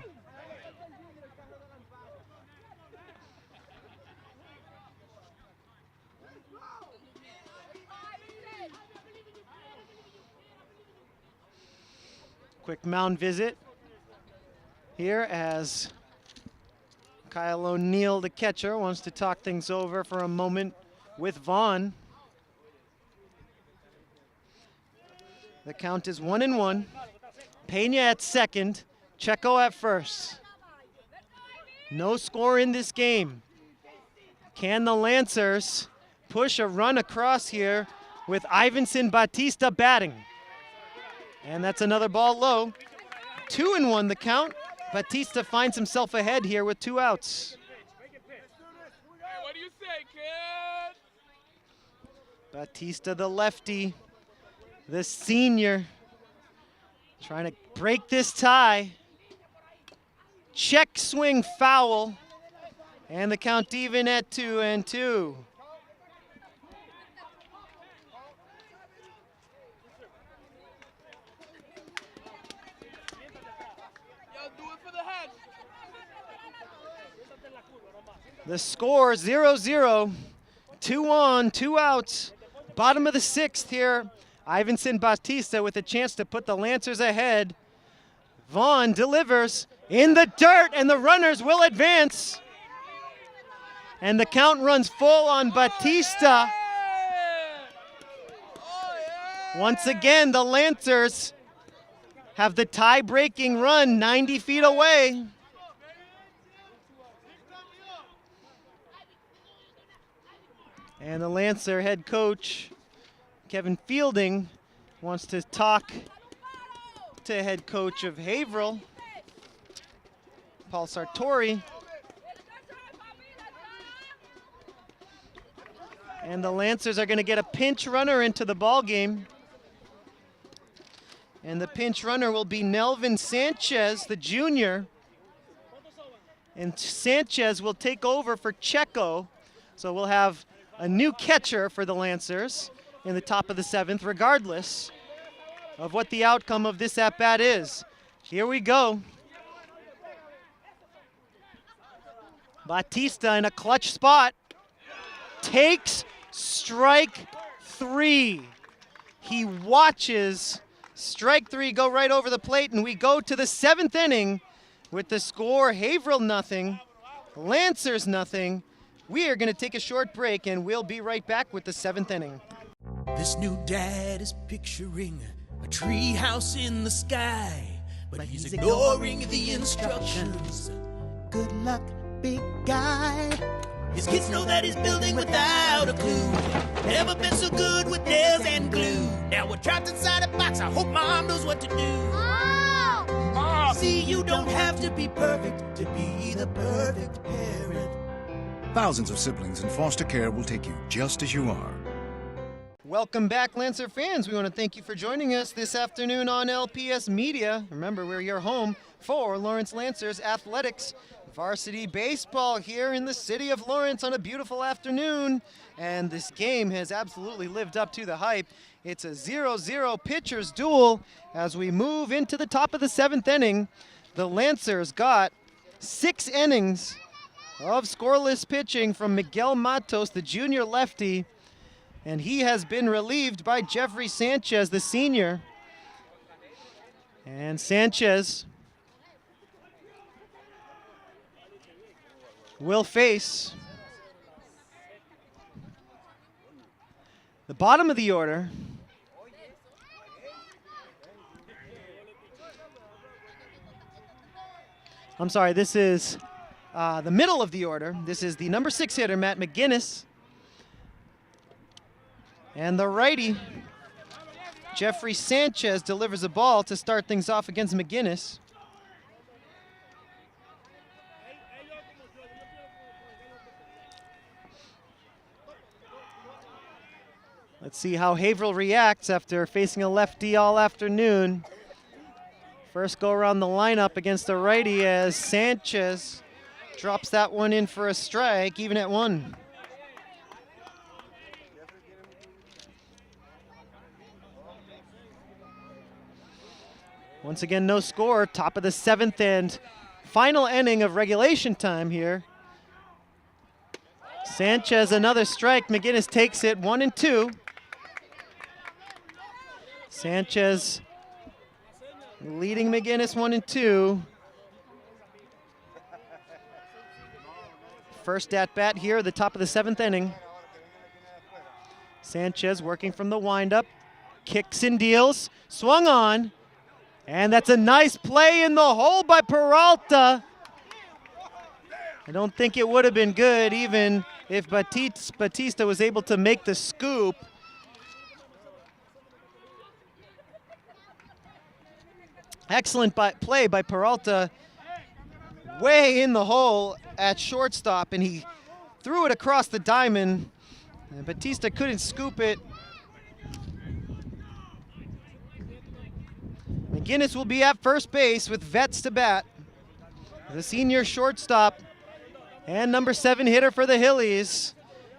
Quick mound visit here as Kyle O'Neill, the catcher, wants to talk things over for a moment with Vaughn. The count is 1-1. Pena at second, Checo at first. No score in this game. Can the Lancers push a run across here with Ivanson Batista batting. And that's another ball low. 2-1 the count. Batista finds himself ahead here with 2 outs. What do you say, kid? Batista, the lefty, the senior, trying to break this tie. Check swing foul, and the count even at 2-2. Yo, do it for the head. The score 0-0, 2 on, 2 outs. Bottom of the 6th here. Ivanson Batista with a chance to put the Lancers ahead. Vaughn delivers in the dirt, and the runners will advance. And the count runs full on Batista. Once again, the Lancers have the tie-breaking run 90 feet away. And the Lancer head coach, Kevin Fielding, wants to talk to head coach of Haverhill, Paul Sartori. And the Lancers are going to get a pinch runner into the ball game. And the pinch runner will be Nelvin Sanchez, the junior. And Sanchez will take over for Checo. So we'll have a new catcher for the Lancers in the top of the 7th, regardless of what the outcome of this at-bat is. Here we go. Batista in a clutch spot. Takes strike 3. He watches strike 3 go right over the plate, and we go to the 7th inning with the score Haverhill 0, Lancers 0. We are going to take a short break, and we'll be right back with the 7th inning. This new dad is picturing a tree house in the sky, but he's ignoring the instructions. Good luck, big guy. His kids know that he's building without a clue. Never been so good with nails and glue. Now we're trapped inside a box. I hope mom knows what to do. Mom! See, you don't have to be perfect to be the perfect parent. Thousands of siblings in foster care will take you just as you are. Welcome back, Lancer fans. We want to thank you for joining us this afternoon on LPS Media. Remember, we're your home for Lawrence Lancers Athletics. Varsity baseball here in the city of Lawrence on a beautiful afternoon. And this game has absolutely lived up to the hype. It's a 0-0 pitchers duel as we move into the top of the 7th inning. The Lancers got 6 innings of scoreless pitching from Miguel Matos, the junior lefty. And he has been relieved by Jeffrey Sanchez, the senior. And Sanchez will face the bottom of the order. I'm sorry, this is the middle of the order. This is the number 6 hitter, Matt McGinnis. And the righty, Jeffrey Sanchez, delivers a ball to start things off against McGinnis. Let's see how Haverhill reacts after facing a lefty all afternoon. First go around the lineup against the righty as Sanchez drops that one in for a strike, even at 1. Once again, no score, top of the 7th and final inning of regulation time here. Sanchez, another strike. McGinnis takes it, 1-2. Sanchez leading McGinnis 1-2. First at bat here, the top of the 7th inning. Sanchez working from the windup, kicks and deals, swung on, and that's a nice play in the hole by Peralta. I don't think it would have been good even if Batista was able to make the scoop. Excellent play by Peralta, way in the hole at shortstop, and he threw it across the diamond. And Batista couldn't scoop it. McGinnis will be at first base with Vetz to bat. The senior shortstop and number 7 hitter for the Hillies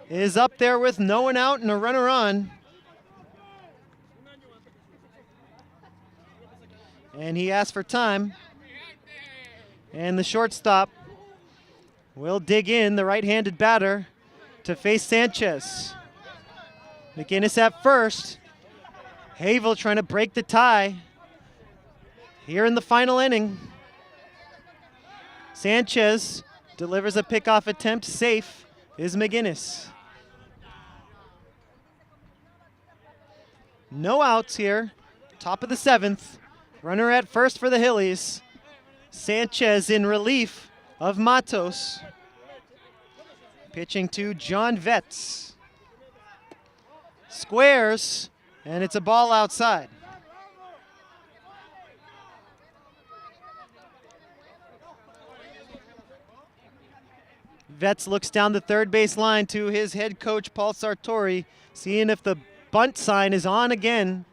is up there with no one out and a runner on. And he asked for time. And the shortstop will dig in, the right-handed batter, to face Sanchez. McGinnis at first. Haverhill trying to break the tie here in the final inning. Sanchez delivers a pickoff attempt. Safe is McGinnis. No outs here. Top of the 7th. Runner at first for the Hillies. Sanchez in relief of Matos. Pitching to John Vetz. Squares, and it's a ball outside. Vetz looks down the third base line to his head coach, Paul Sartori, seeing if the bunt sign is on again.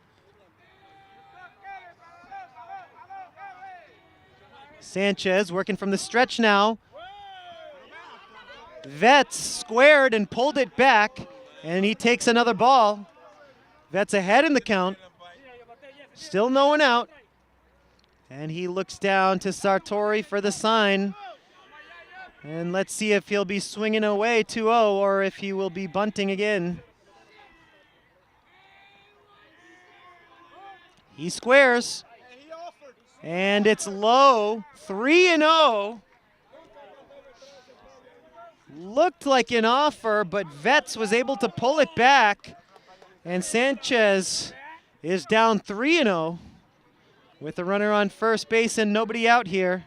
Sanchez working from the stretch now. Vetz squared and pulled it back, and he takes another ball. Vetz ahead in the count. Still no one out. And he looks down to Sartori for the sign. And let's see if he'll be swinging away 2-0 or if he will be bunting again. He squares. And it's low, 3-0. Looked like an offer, but Vetz was able to pull it back. And Sanchez is down 3-0 with a runner on first base and nobody out here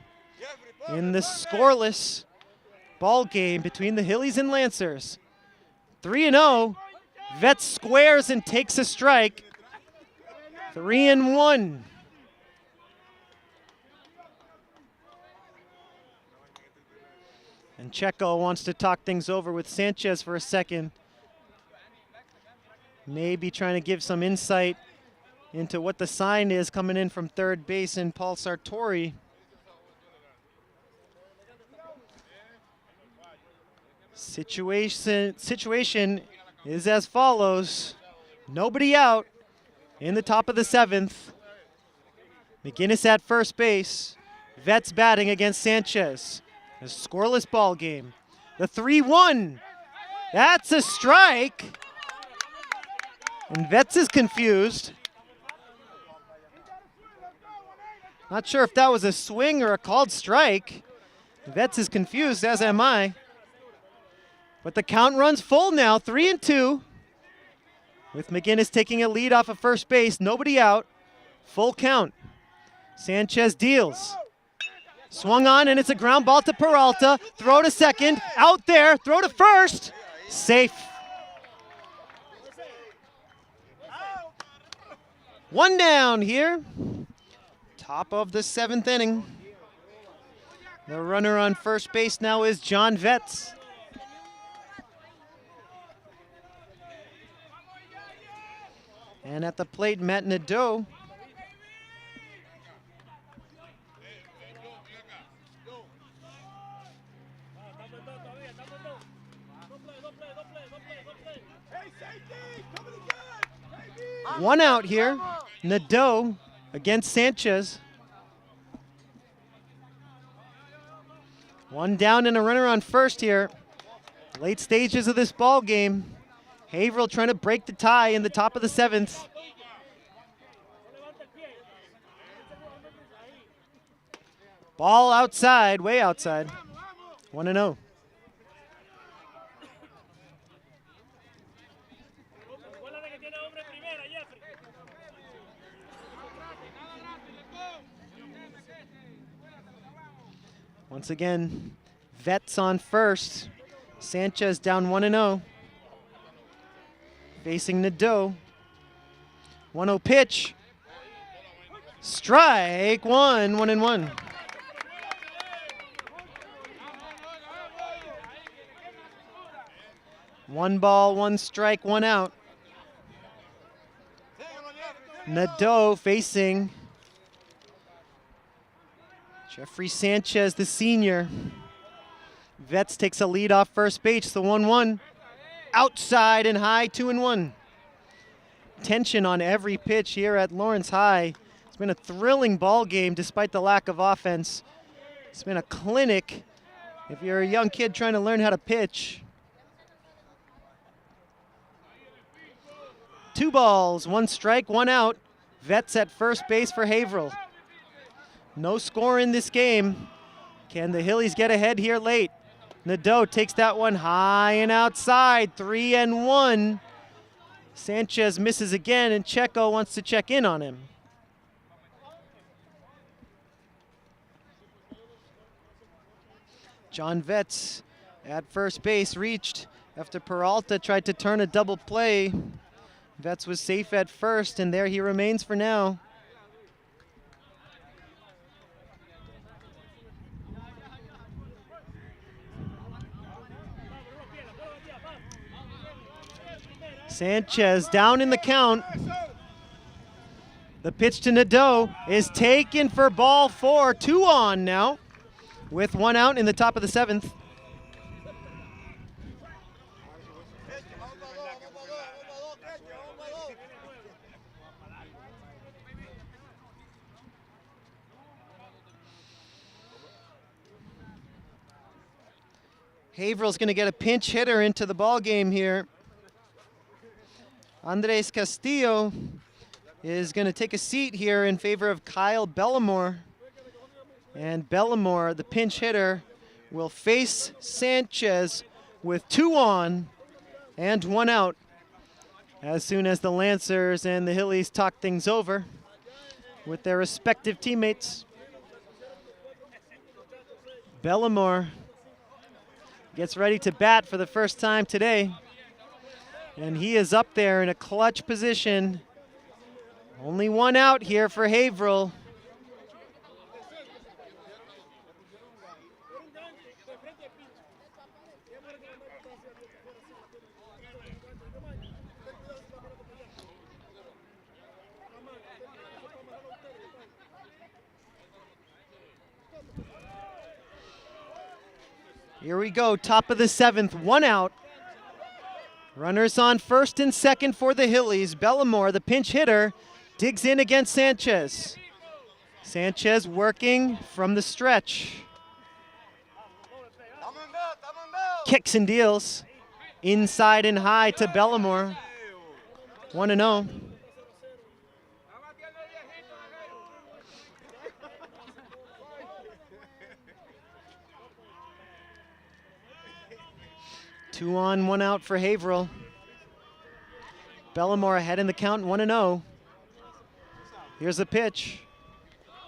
in this scoreless ball game between the Hillies and Lancers. 3-0. Vetz squares and takes a strike. 3-1. And Checo wants to talk things over with Sanchez for a second. Maybe trying to give some insight into what the sign is coming in from third base and Paul Sartori. Situation is as follows. Nobody out in the top of the 7th. McGinnis at first base. Vetz batting against Sanchez. A scoreless ball game. The 3-1. That's a strike. And Vetz is confused. Not sure if that was a swing or a called strike. Vetz is confused, as am I. But the count runs full now, 3-2. With McGinnis taking a lead off of first base, nobody out. Full count. Sanchez deals. Swung on, and it's a ground ball to Peralta. Throw to second. Out there. Throw to first. Safe. One down here. Top of the 7th inning. The runner on first base now is John Vetz. And at the plate, Matt Nadeau. One out here. Nadeau against Sanchez. One down and a runner on first here. Late stages of this ball game. Haverhill trying to break the tie in the top of the 7th. Ball outside, way outside. 1-0. Once again, Vetz on first. Sanchez down 1-0. Facing Nadeau. 1-0 pitch. Strike one, 1-1. One ball, one strike, one out. Nadeau facing Jeffrey Sanchez, the senior. Vetz takes a lead off first base, the 1-1. Outside and high, 2-1. Tension on every pitch here at Lawrence High. It's been a thrilling ball game despite the lack of offense. It's been a clinic if you're a young kid trying to learn how to pitch. 2 balls, 1 strike, 1 out. Vetz at first base for Haverhill. No score in this game. Can the Hillies get ahead here late? Nadeau takes that one high and outside, 3-1. Sanchez misses again, and Checo wants to check in on him. John Vetz at first base reached after Peralta tried to turn a double play. Vetz was safe at first, and there he remains for now. Sanchez down in the count. The pitch to Nadeau is taken for ball 4. 2 on now with 1 out in the top of the 7th. Haverhill's going to get a pinch hitter into the ball game here. Andres Castillo is going to take a seat here in favor of Kyle Bellamore. And Bellamore, the pinch hitter, will face Sanchez with 2 on and 1 out as soon as the Lancers and the Hillies talk things over with their respective teammates. Bellamore gets ready to bat for the first time today. And he is up there in a clutch position. Only 1 out here for Haverhill. Here we go, top of the 7th, 1 out. Runners on first and second for the Hillies. Bellamore, the pinch hitter, digs in against Sanchez. Sanchez working from the stretch. Kicks and deals. Inside and high to Bellamore. 1-0. Two on, 1 out for Haverhill. Bellamore ahead in the count, 1-0. Here's a pitch.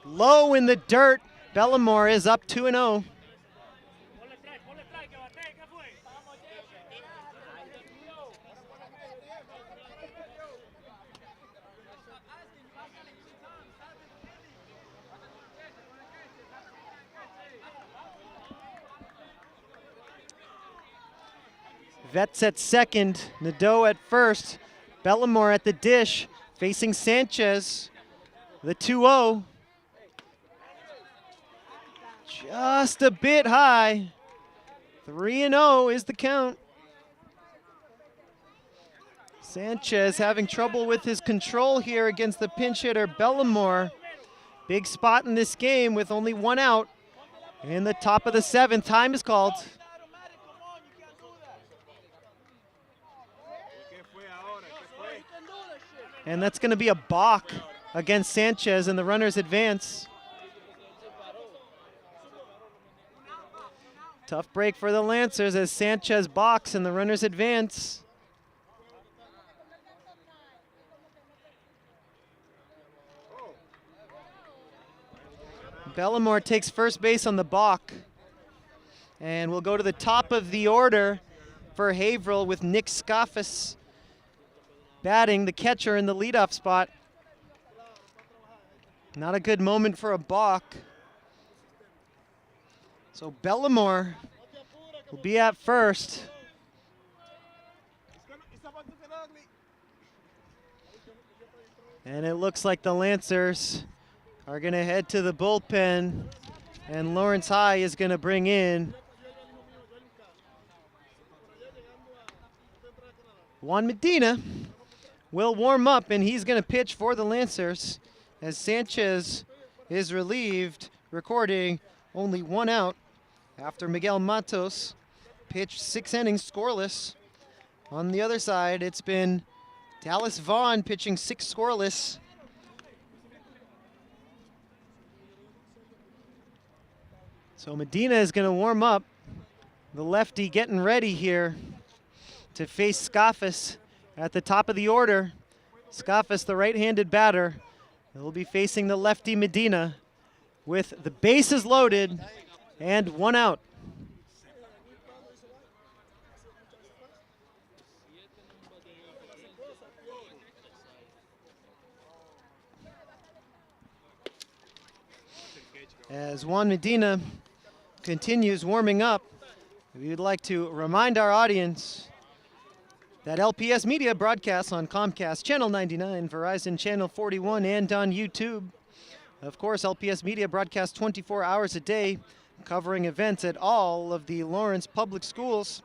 Low in the dirt. Bellamore is up 2-0. Vetz at second, Nadeau at first. Bellamore at the dish, facing Sanchez. The 2-0. Just a bit high. 3-0 is the count. Sanchez having trouble with his control here against the pinch hitter Bellamore. Big spot in this game with only 1 out. In the top of the 7th, time is called. And that's going to be a balk against Sanchez, and the runners advance. Tough break for the Lancers as Sanchez balks and the runners advance. Bellamore takes first base on the balk. And we'll go to the top of the order for Haverhill with Nick Scoffus batting, the catcher in the leadoff spot. Not a good moment for a balk. So Bellamore will be at first. And it looks like the Lancers are going to head to the bullpen, and Lawrence High is going to bring in Juan Medina. Will warm up, and he's going to pitch for the Lancers as Sanchez is relieved, recording only 1 out after Miguel Matos pitched 6 innings scoreless. On the other side, it's been Dallas Vaughn pitching 6 scoreless. So Medina is going to warm up. The lefty getting ready here to face Scoffus at the top of the order. Scoffus, the right-handed batter, will be facing the lefty Medina with the bases loaded and 1 out. As Juan Medina continues warming up, we would like to remind our audience that LPS Media broadcasts on Comcast Channel 99, Verizon Channel 41, and on YouTube. Of course, LPS Media broadcasts 24 hours a day, covering events at all of the Lawrence Public Schools.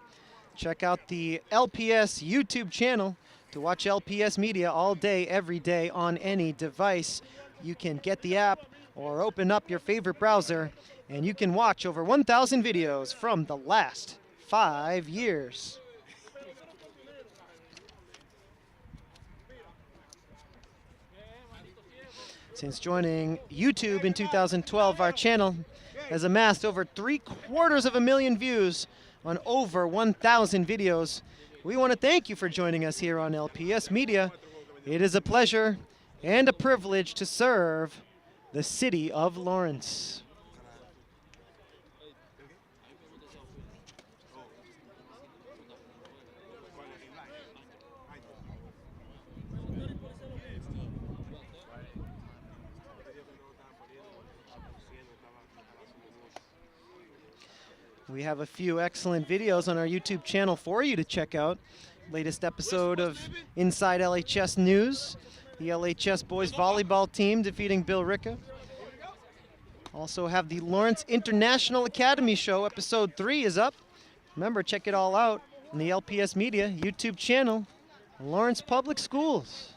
Check out the LPS YouTube channel to watch LPS Media all day, every day on any device. You can get the app or open up your favorite browser, and you can watch over 1,000 videos from the last 5 years. Since joining YouTube in 2012, our channel has amassed over 750,000 views on over 1,000 videos. We want to thank you for joining us here on LPS Media. It is a pleasure and a privilege to serve the city of Lawrence. We have a few excellent videos on our YouTube channel for you to check out. Latest episode of Inside LHS News. The LHS boys volleyball team defeating Bill Ricca. Also have the Lawrence International Academy show. Episode 3 is up. Remember, check it all out on the LPS Media YouTube channel, Lawrence Public Schools.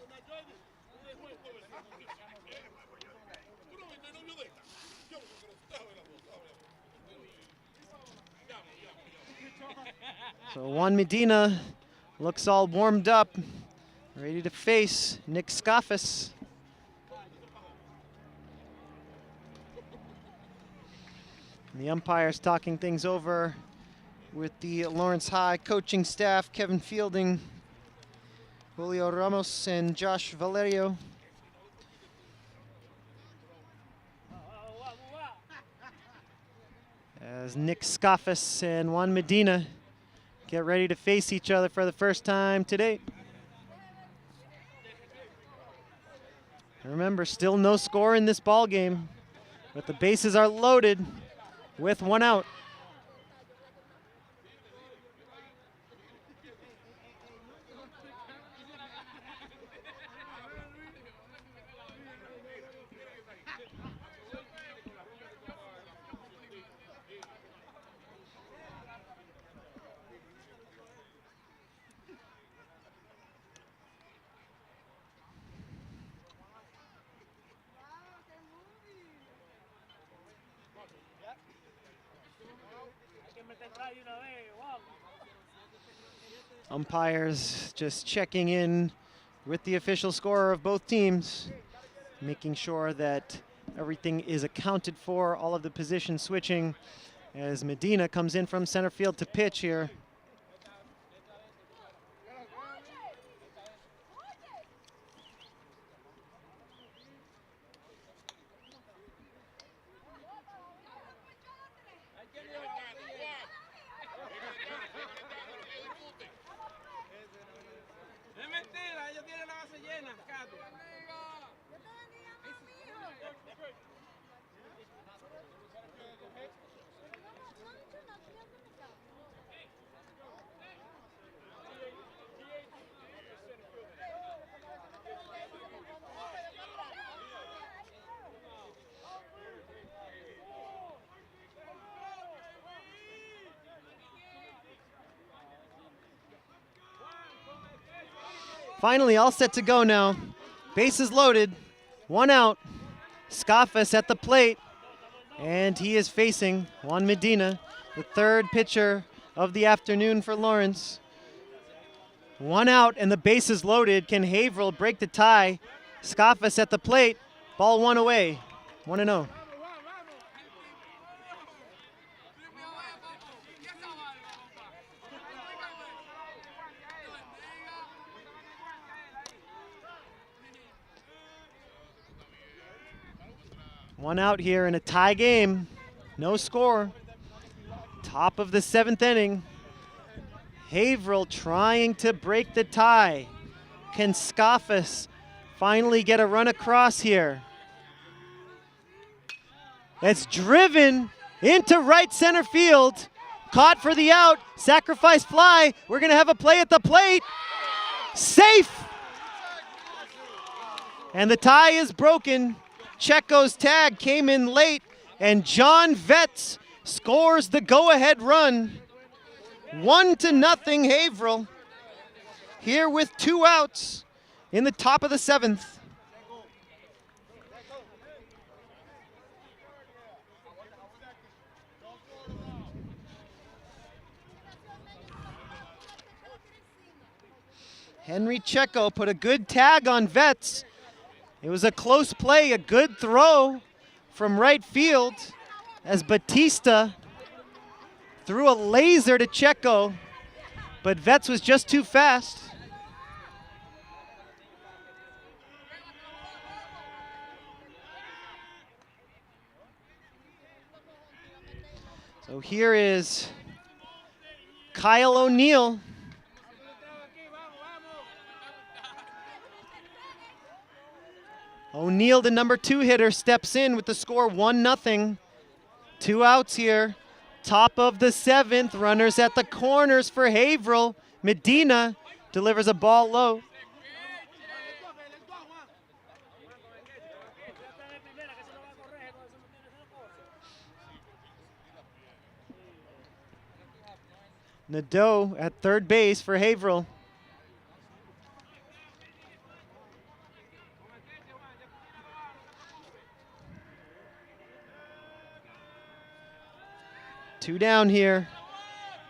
So Juan Medina looks all warmed up, ready to face Nick Scoffus. And the umpires talking things over with the Lawrence High coaching staff, Kevin Fielding, Julio Ramos, and Josh Valerio. As Nick Scoffus and Juan Medina get ready to face each other for the first time today. Remember, still no score in this ball game, but the bases are loaded with 1 out. Umpires just checking in with the official scorer of both teams, making sure that everything is accounted for, all of the position switching as Medina comes in from center field to pitch here. Finally, all set to go now. Bases loaded, 1 out. Scoffus at the plate, and he is facing Juan Medina, the third pitcher of the afternoon for Lawrence. 1 out, and the bases loaded. Can Haverhill break the tie? Scoffus at the plate, ball 1 away, 1-0. One out here in a tie game. No score. Top of the 7th inning. Haverhill trying to break the tie. Can Scoffus finally get a run across here? It's driven into right center field. Caught for the out. Sacrifice fly. We're going to have a play at the plate. Safe. And the tie is broken. Checo's tag came in late, and John Vetz scores the go-ahead run. 1-0 Haverhill. Here with 2 outs in the top of the 7th. Henry Checo put a good tag on Vetz. It was a close play, a good throw from right field as Batista threw a laser to Checo, but Vetz was just too fast. So here is Kyle O'Neill. O'Neill, the number 2 hitter, steps in with the score 1-0. 2 outs here. Top of the 7th. Runners at the corners for Haverhill. Medina delivers a ball low. Nadeau at third base for Haverhill. Two down here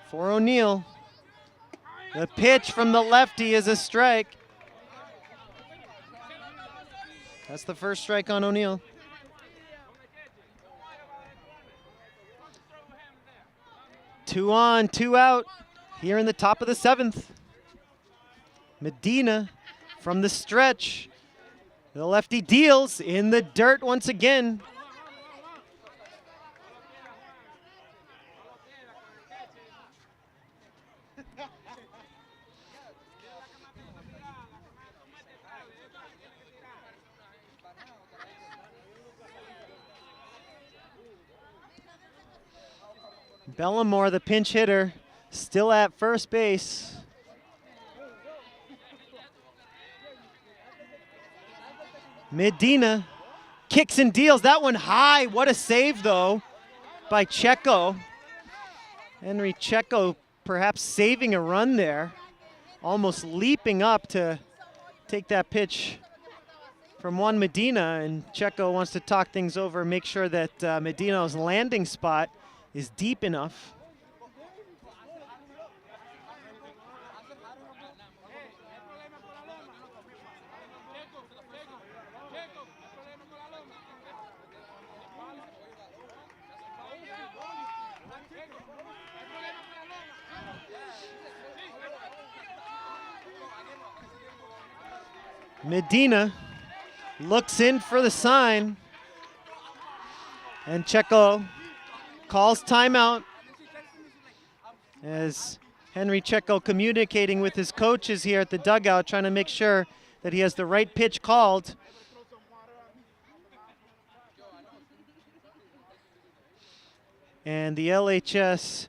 for O'Neill. The pitch from the lefty is a strike. That's the first strike on O'Neill. Two on, 2 out here in the top of the 7th. Medina from the stretch. The lefty deals in the dirt once again. Bellamore, the pinch hitter, still at first base. Medina kicks and deals. That one high. What a save, though, by Checo. Henry Checo perhaps saving a run there. Almost leaping up to take that pitch from Juan Medina. And Checo wants to talk things over, make sure that Medina's landing spot is deep enough. Medina looks in for the sign, and Checo calls timeout as Henry Checo communicating with his coaches here at the dugout, trying to make sure that he has the right pitch called. And the LHS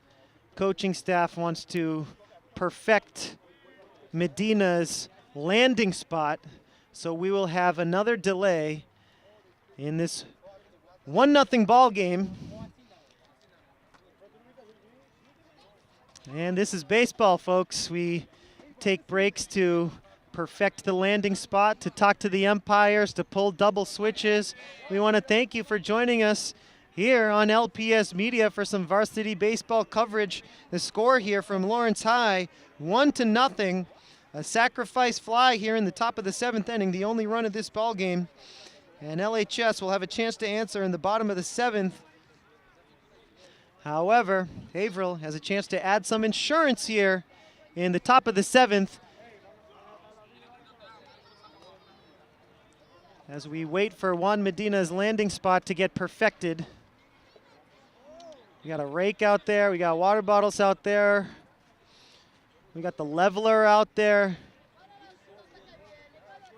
coaching staff wants to perfect Medina's landing spot, so we will have another delay in this 1-0 ball game. And this is baseball, folks. We take breaks to perfect the landing spot, to talk to the umpires, to pull double switches. We want to thank you for joining us here on LPS Media for some varsity baseball coverage. The score here from Lawrence High, 1-0. A sacrifice fly here in the top of the 7th inning, the only run of this ball game. And LHS will have a chance to answer in the bottom of the 7th. However, Haverhill has a chance to add some insurance here in the top of the 7th. As we wait for Juan Medina's landing spot to get perfected. We got a rake out there, we got water bottles out there. We got the leveler out there.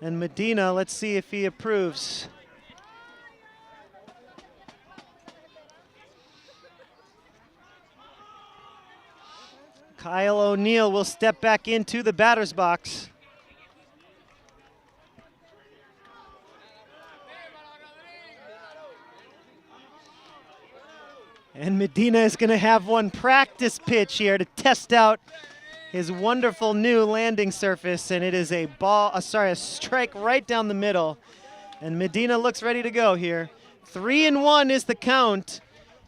And Medina, let's see if he approves. Kyle O'Neill will step back into the batter's box. And Medina is going to have one practice pitch here to test out his wonderful new landing surface, and it is a strike right down the middle. And Medina looks ready to go here. 3-1 is the count,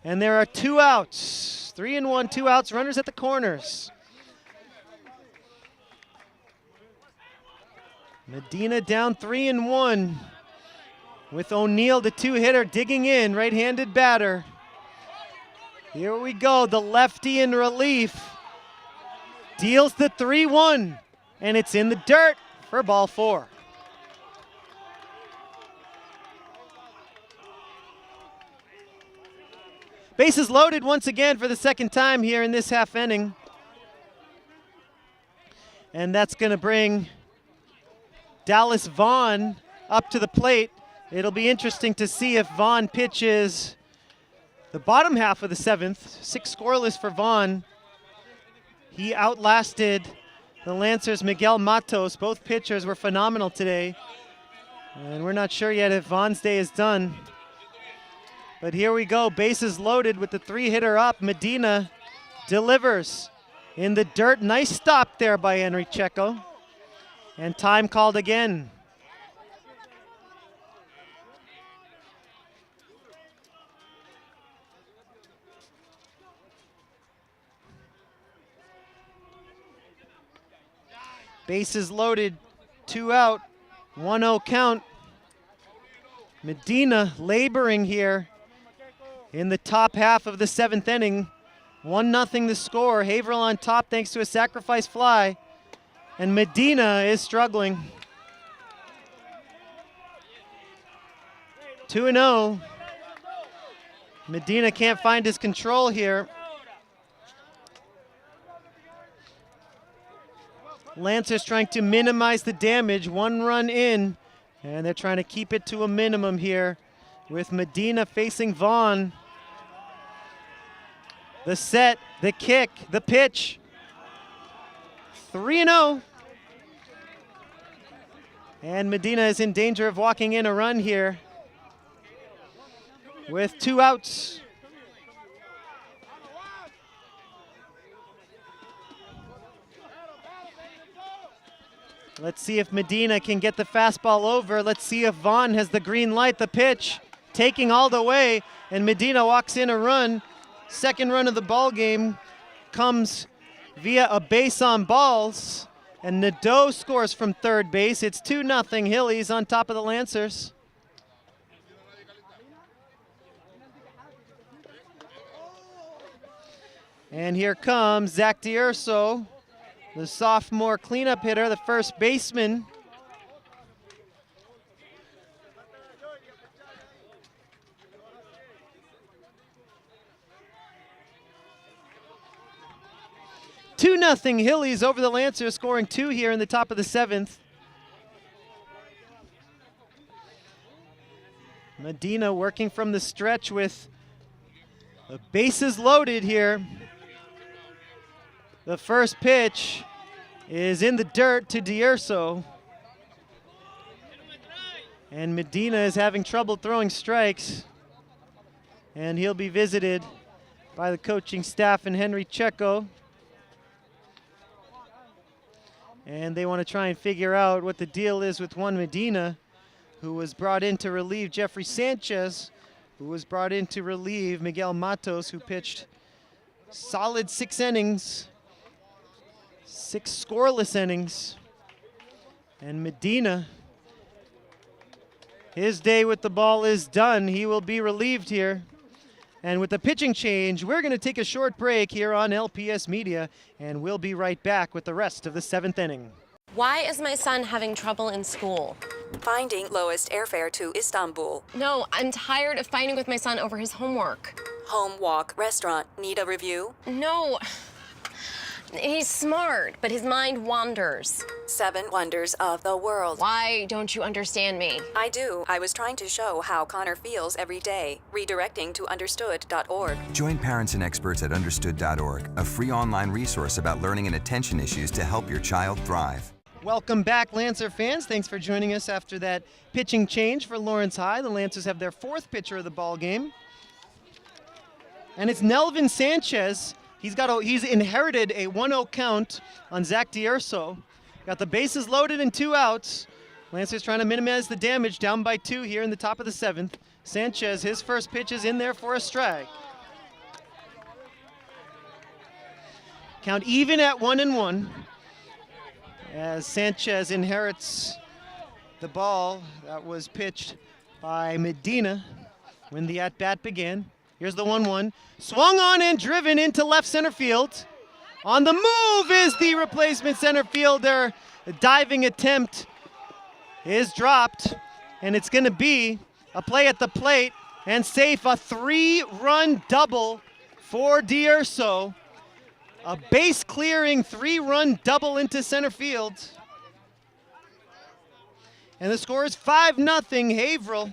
and there are 2 outs. 3-1, 2 outs, runners at the corners. Medina down 3-1 with O'Neill, the 2-hitter, digging in, right-handed batter. Here we go, the lefty in relief. Deals the 3-1, and it's in the dirt for ball 4. Bases loaded once again for the second time here in this half inning. And that's going to bring Dallas Vaughn up to the plate. It'll be interesting to see if Vaughn pitches the bottom half of the 7th. 6 scoreless for Vaughn. He outlasted the Lancers' Miguel Matos. Both pitchers were phenomenal today. And we're not sure yet if Vaughn's day is done. But here we go, bases loaded with the 3-hitter up. Medina delivers in the dirt. Nice stop there by Henry Checo. And time called again. Bases loaded, 2 out, 1-0 count. Medina laboring here in the top half of the 7th inning. 1-0 the score. Haverhill on top thanks to a sacrifice fly. And Medina is struggling. 2-0. Medina can't find his control here. Lancers trying to minimize the damage. 1 run in, and they're trying to keep it to a minimum here with Medina facing Vaughn. The set, the kick, the pitch. 3-0. And Medina is in danger of walking in a run here with 2 outs. Let's see if Medina can get the fastball over. Let's see if Vaughn has the green light. The pitch taking all the way, and Medina walks in a run. Second run of the ball game comes via a base on balls, and Nadeau scores from third base. It's 2-0 Hillies on top of the Lancers. And here comes Zach D'Urso, the sophomore cleanup hitter, the first baseman. Two-0 Hillies over the Lancers, scoring 2 here in the top of the 7th. Medina working from the stretch with the bases loaded here. The first pitch is in the dirt to D'Urso. And Medina is having trouble throwing strikes. And he'll be visited by the coaching staff and Henry Checo. And they want to try and figure out what the deal is with Juan Medina, who was brought in to relieve Jeffrey Sanchez, who was brought in to relieve Miguel Matos, who pitched solid 6 innings, 6 scoreless innings. And Medina, his day with the ball is done. He will be relieved here. And with the pitching change, we're going to take a short break here on LPS Media, and we'll be right back with the rest of the 7th inning. Why is my son having trouble in school? Finding lowest airfare to Istanbul. No, I'm tired of fighting with my son over his homework. Home, walk, restaurant. Need a review? No. He's smart, but his mind wanders. 7 wonders of the world. Why don't you understand me? I do. I was trying to show how Connor feels every day. Redirecting to understood.org. Join parents and experts at understood.org, a free online resource about learning and attention issues to help your child thrive. Welcome back, Lancer fans. Thanks for joining us after that pitching change for Lawrence High. The Lancers have their 4th pitcher of the ball game. And it's Nelvin Sanchez. He's inherited a 1-0 count on Zach D'Urso. Got the bases loaded and 2 outs. Lancers trying to minimize the damage, down by 2 here in the top of the 7th. Sanchez, his first pitch is in there for a strike. Count even at 1-1 as Sanchez inherits the ball that was pitched by Medina when the at-bat began. Here's the 1-1. Swung on and driven into left center field. On the move is the replacement center fielder. The diving attempt is dropped, and it's going to be a play at the plate and safe. A 3-run double for D'Urso. A base-clearing 3-run double into center field. And the score is 5-0 Haverhill.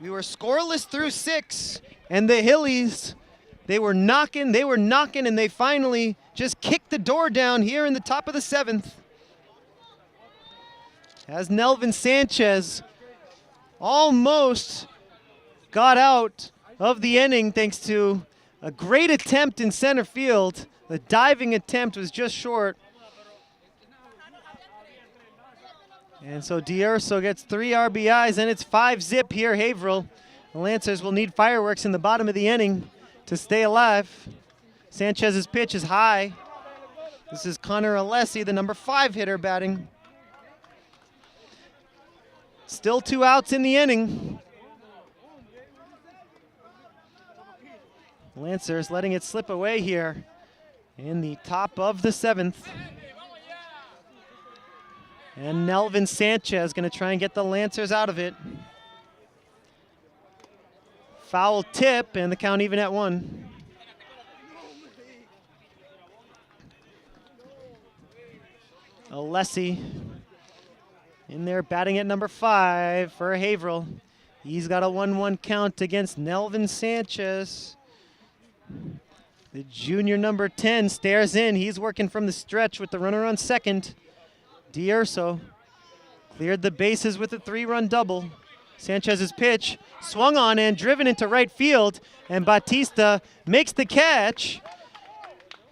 We were scoreless through 6, and the Hillies, they were knocking, and they finally just kicked the door down here in the top of the 7th. As Nelvin Sanchez almost got out of the inning thanks to a great attempt in center field. The diving attempt was just short. And so D'Urso gets 3 RBIs, and it's 5-0 here, Haverhill. The Lancers will need fireworks in the bottom of the inning to stay alive. Sanchez's pitch is high. This is Connor Alessi, the number 5 hitter, batting. Still 2 outs in the inning. Lancers letting it slip away here in the top of the 7th. And Nelvin Sanchez going to try and get the Lancers out of it. Foul tip, and the count even at 1. Alessi in there batting at number 5 for Haverhill. He's got a 1-1 count against Nelvin Sanchez. The junior number 10 stares in. He's working from the stretch with the runner on second. D'Urso cleared the bases with a 3-run double. Sanchez's pitch swung on and driven into right field, and Batista makes the catch.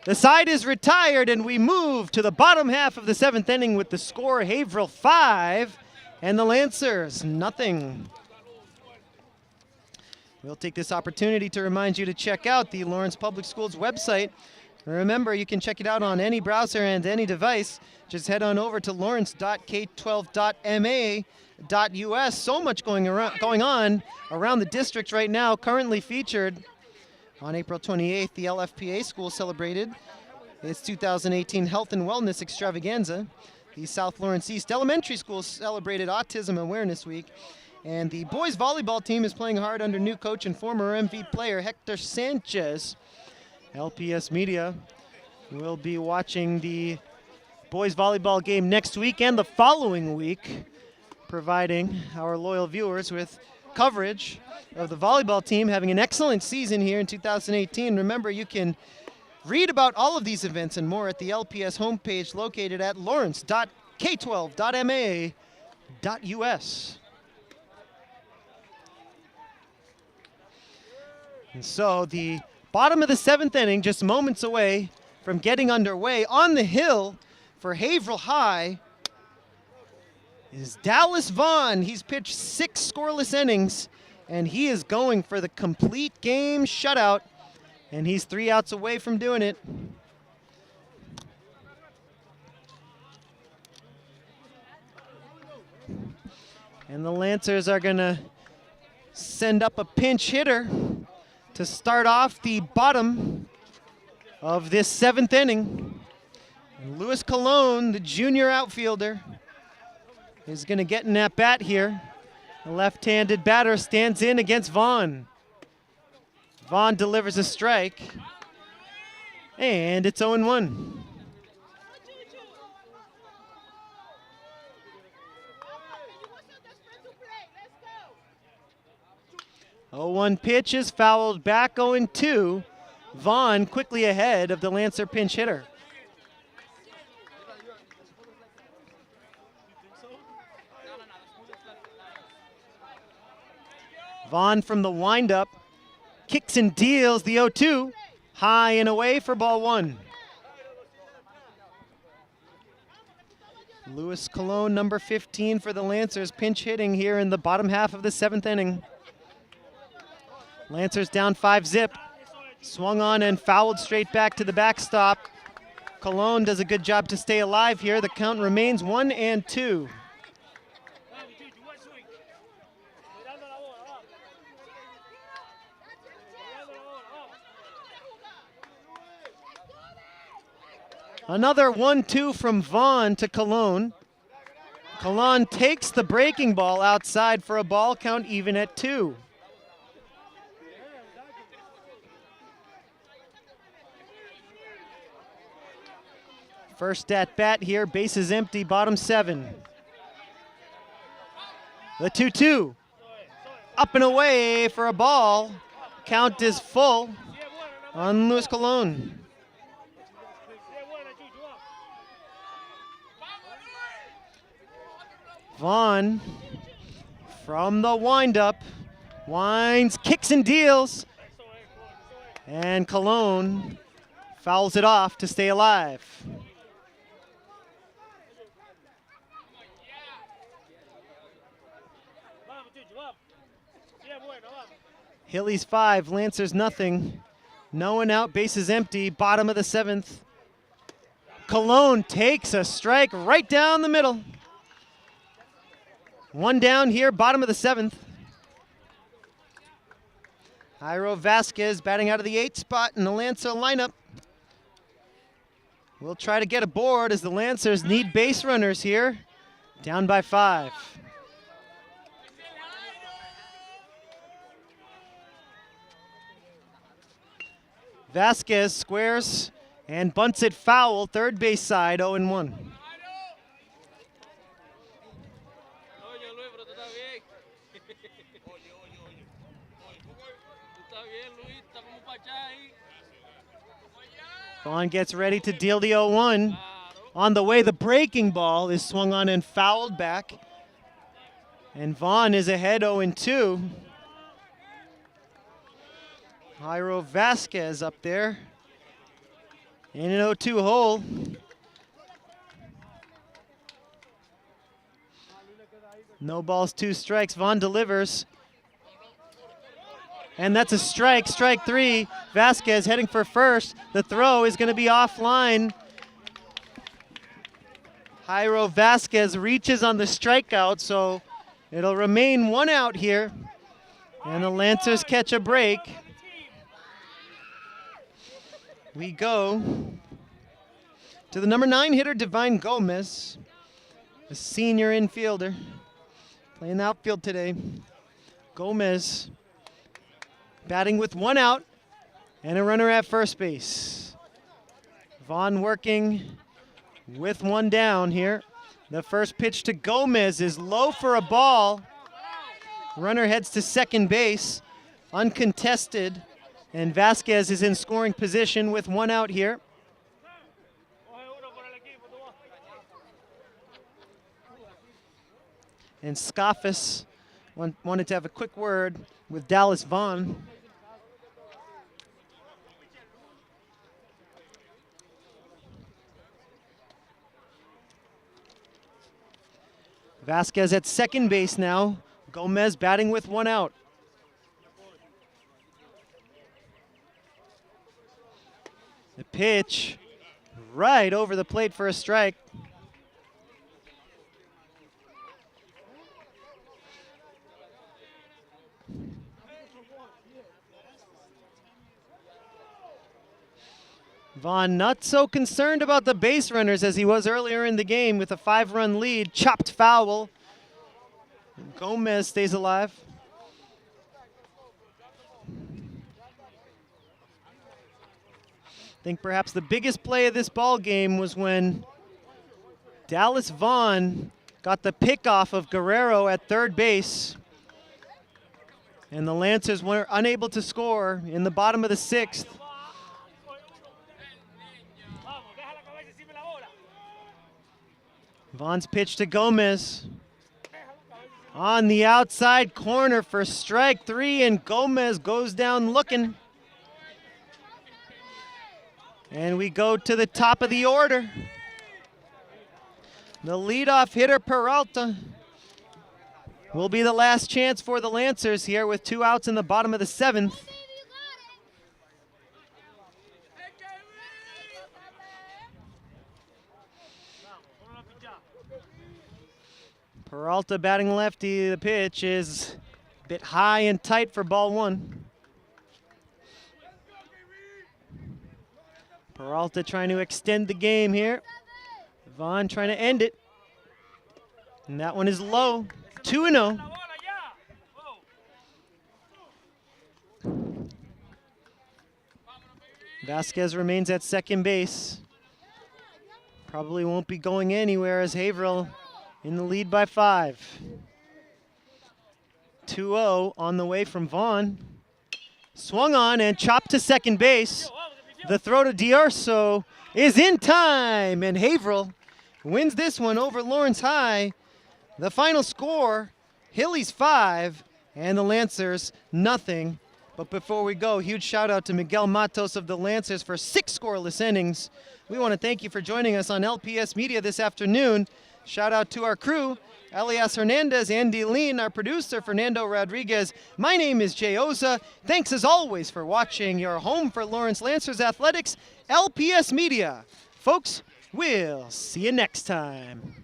The side is retired, and we move to the bottom half of the 7th inning with the score Haverhill 5 and the Lancers 0. We'll take this opportunity to remind you to check out the Lawrence Public Schools website. Remember, you can check it out on any browser and any device. Just head on over to lawrence.k12.ma.us. So much going on around the district right now. Currently featured on April 28th, the LFPA school celebrated its 2018 Health and Wellness Extravaganza. The South Lawrence East Elementary School celebrated Autism Awareness Week. And the boys volleyball team is playing hard under new coach and former MV player Hector Sanchez. LPS Media will be watching the boys volleyball game next week and the following week. providing our loyal viewers with coverage of the volleyball team having an excellent season here in 2018. Remember, you can read about all of these events and more at the LPS homepage located at lawrence.k12.ma.us. And so the bottom of the 7th inning, just moments away from getting underway on the hill for Haverhill High, is Dallas Vaughn. He's pitched 6 scoreless innings, and he is going for the complete game shutout, and he's 3 outs away from doing it. And the Lancers are going to send up a pinch hitter to start off the bottom of this 7th inning. And Luis Colon, the junior outfielder, is going to get an at-bat here. The left-handed batter stands in against Vaughn. Vaughn delivers a strike, and it's 0-1. 0-1 pitch is fouled back, 0-2. Vaughn quickly ahead of the Lancer pinch hitter. Vaughn from the windup kicks and deals the 0-2. High and away for ball 1. Luis Colon, number 15 for the Lancers, pinch hitting here in the bottom half of the 7th inning. Lancers down 5-zip. Swung on and fouled straight back to the backstop. Colon does a good job to stay alive here. The count remains 1-2. Another 1-2 from Vaughn to Colon. Colon takes the breaking ball outside for a ball count even at 2. First at bat here, bases empty, bottom 7. The 2-2. Up and away for a ball. Count is full on Luis Colon. Vaughn from the windup. Winds, kicks and deals. And Colon fouls it off to stay alive. Hillies 5, Lancers nothing. No one out, bases empty, bottom of the 7th. Colon takes a strike right down the middle. 1 down here, bottom of the 7th. Jairo Vasquez batting out of the 8th spot in the Lancer lineup. We'll try to get aboard as the Lancers need base runners here. Down by 5. Vasquez squares and bunts it foul, third base side, 0-1. Vaughn gets ready to deal the 0-1. On the way, the breaking ball is swung on and fouled back. And Vaughn is ahead 0-2. Jairo Vasquez up there in an 0-2 hole. No balls, 2 strikes. Vaughn delivers. And that's a strike, strike 3. Vasquez heading for first. The throw is going to be offline. Jairo Vasquez reaches on the strikeout, so it'll remain 1 out here. And the Lancers catch a break. We go to the number 9 hitter, Divine Gomez, a senior infielder, playing the outfield today. Gomez batting with 1 out and a runner at first base. Vaughn working with 1 down here. The first pitch to Gomez is low for a ball. Runner heads to second base, uncontested, and Vasquez is in scoring position with one out here. And Scoffus wanted to have a quick word with Dallas Vaughn. Vasquez at second base now. Gomez batting with one out. The pitch right over the plate for a strike. Vaughn not so concerned about the base runners as he was earlier in the game with a 5-run lead. Chopped foul. Gomez stays alive. I think perhaps the biggest play of this ball game was when Dallas Vaughn got the pickoff of Guerrero at third base. And the Lancers were unable to score in the bottom of the 6th. Vaughn's pitch to Gomez. On the outside corner for strike 3, and Gomez goes down looking. And we go to the top of the order. The leadoff hitter, Peralta, will be the last chance for the Lancers here with 2 outs in the bottom of the 7th. Peralta batting lefty. The pitch is a bit high and tight for ball 1. Peralta trying to extend the game here. Vaughn trying to end it. And that one is low. 2-0. Vasquez remains at second base. Probably won't be going anywhere as Haverhill in the lead by 5. 2-0 on the way from Vaughn. Swung on and chopped to second base. The throw to D'Urso is in time, and Haverhill wins this one over Lawrence High. The final score, Hillies 5 and the Lancers nothing. But before we go, huge shout out to Miguel Matos of the Lancers for 6 scoreless innings. We want to thank you for joining us on LPS Media this afternoon. Shout out to our crew, Elias Hernandez, Andy Lean, our producer, Fernando Rodriguez. My name is Jay Oza. Thanks as always for watching your home for Lawrence Lancers Athletics, LPS Media. Folks, we'll see you next time.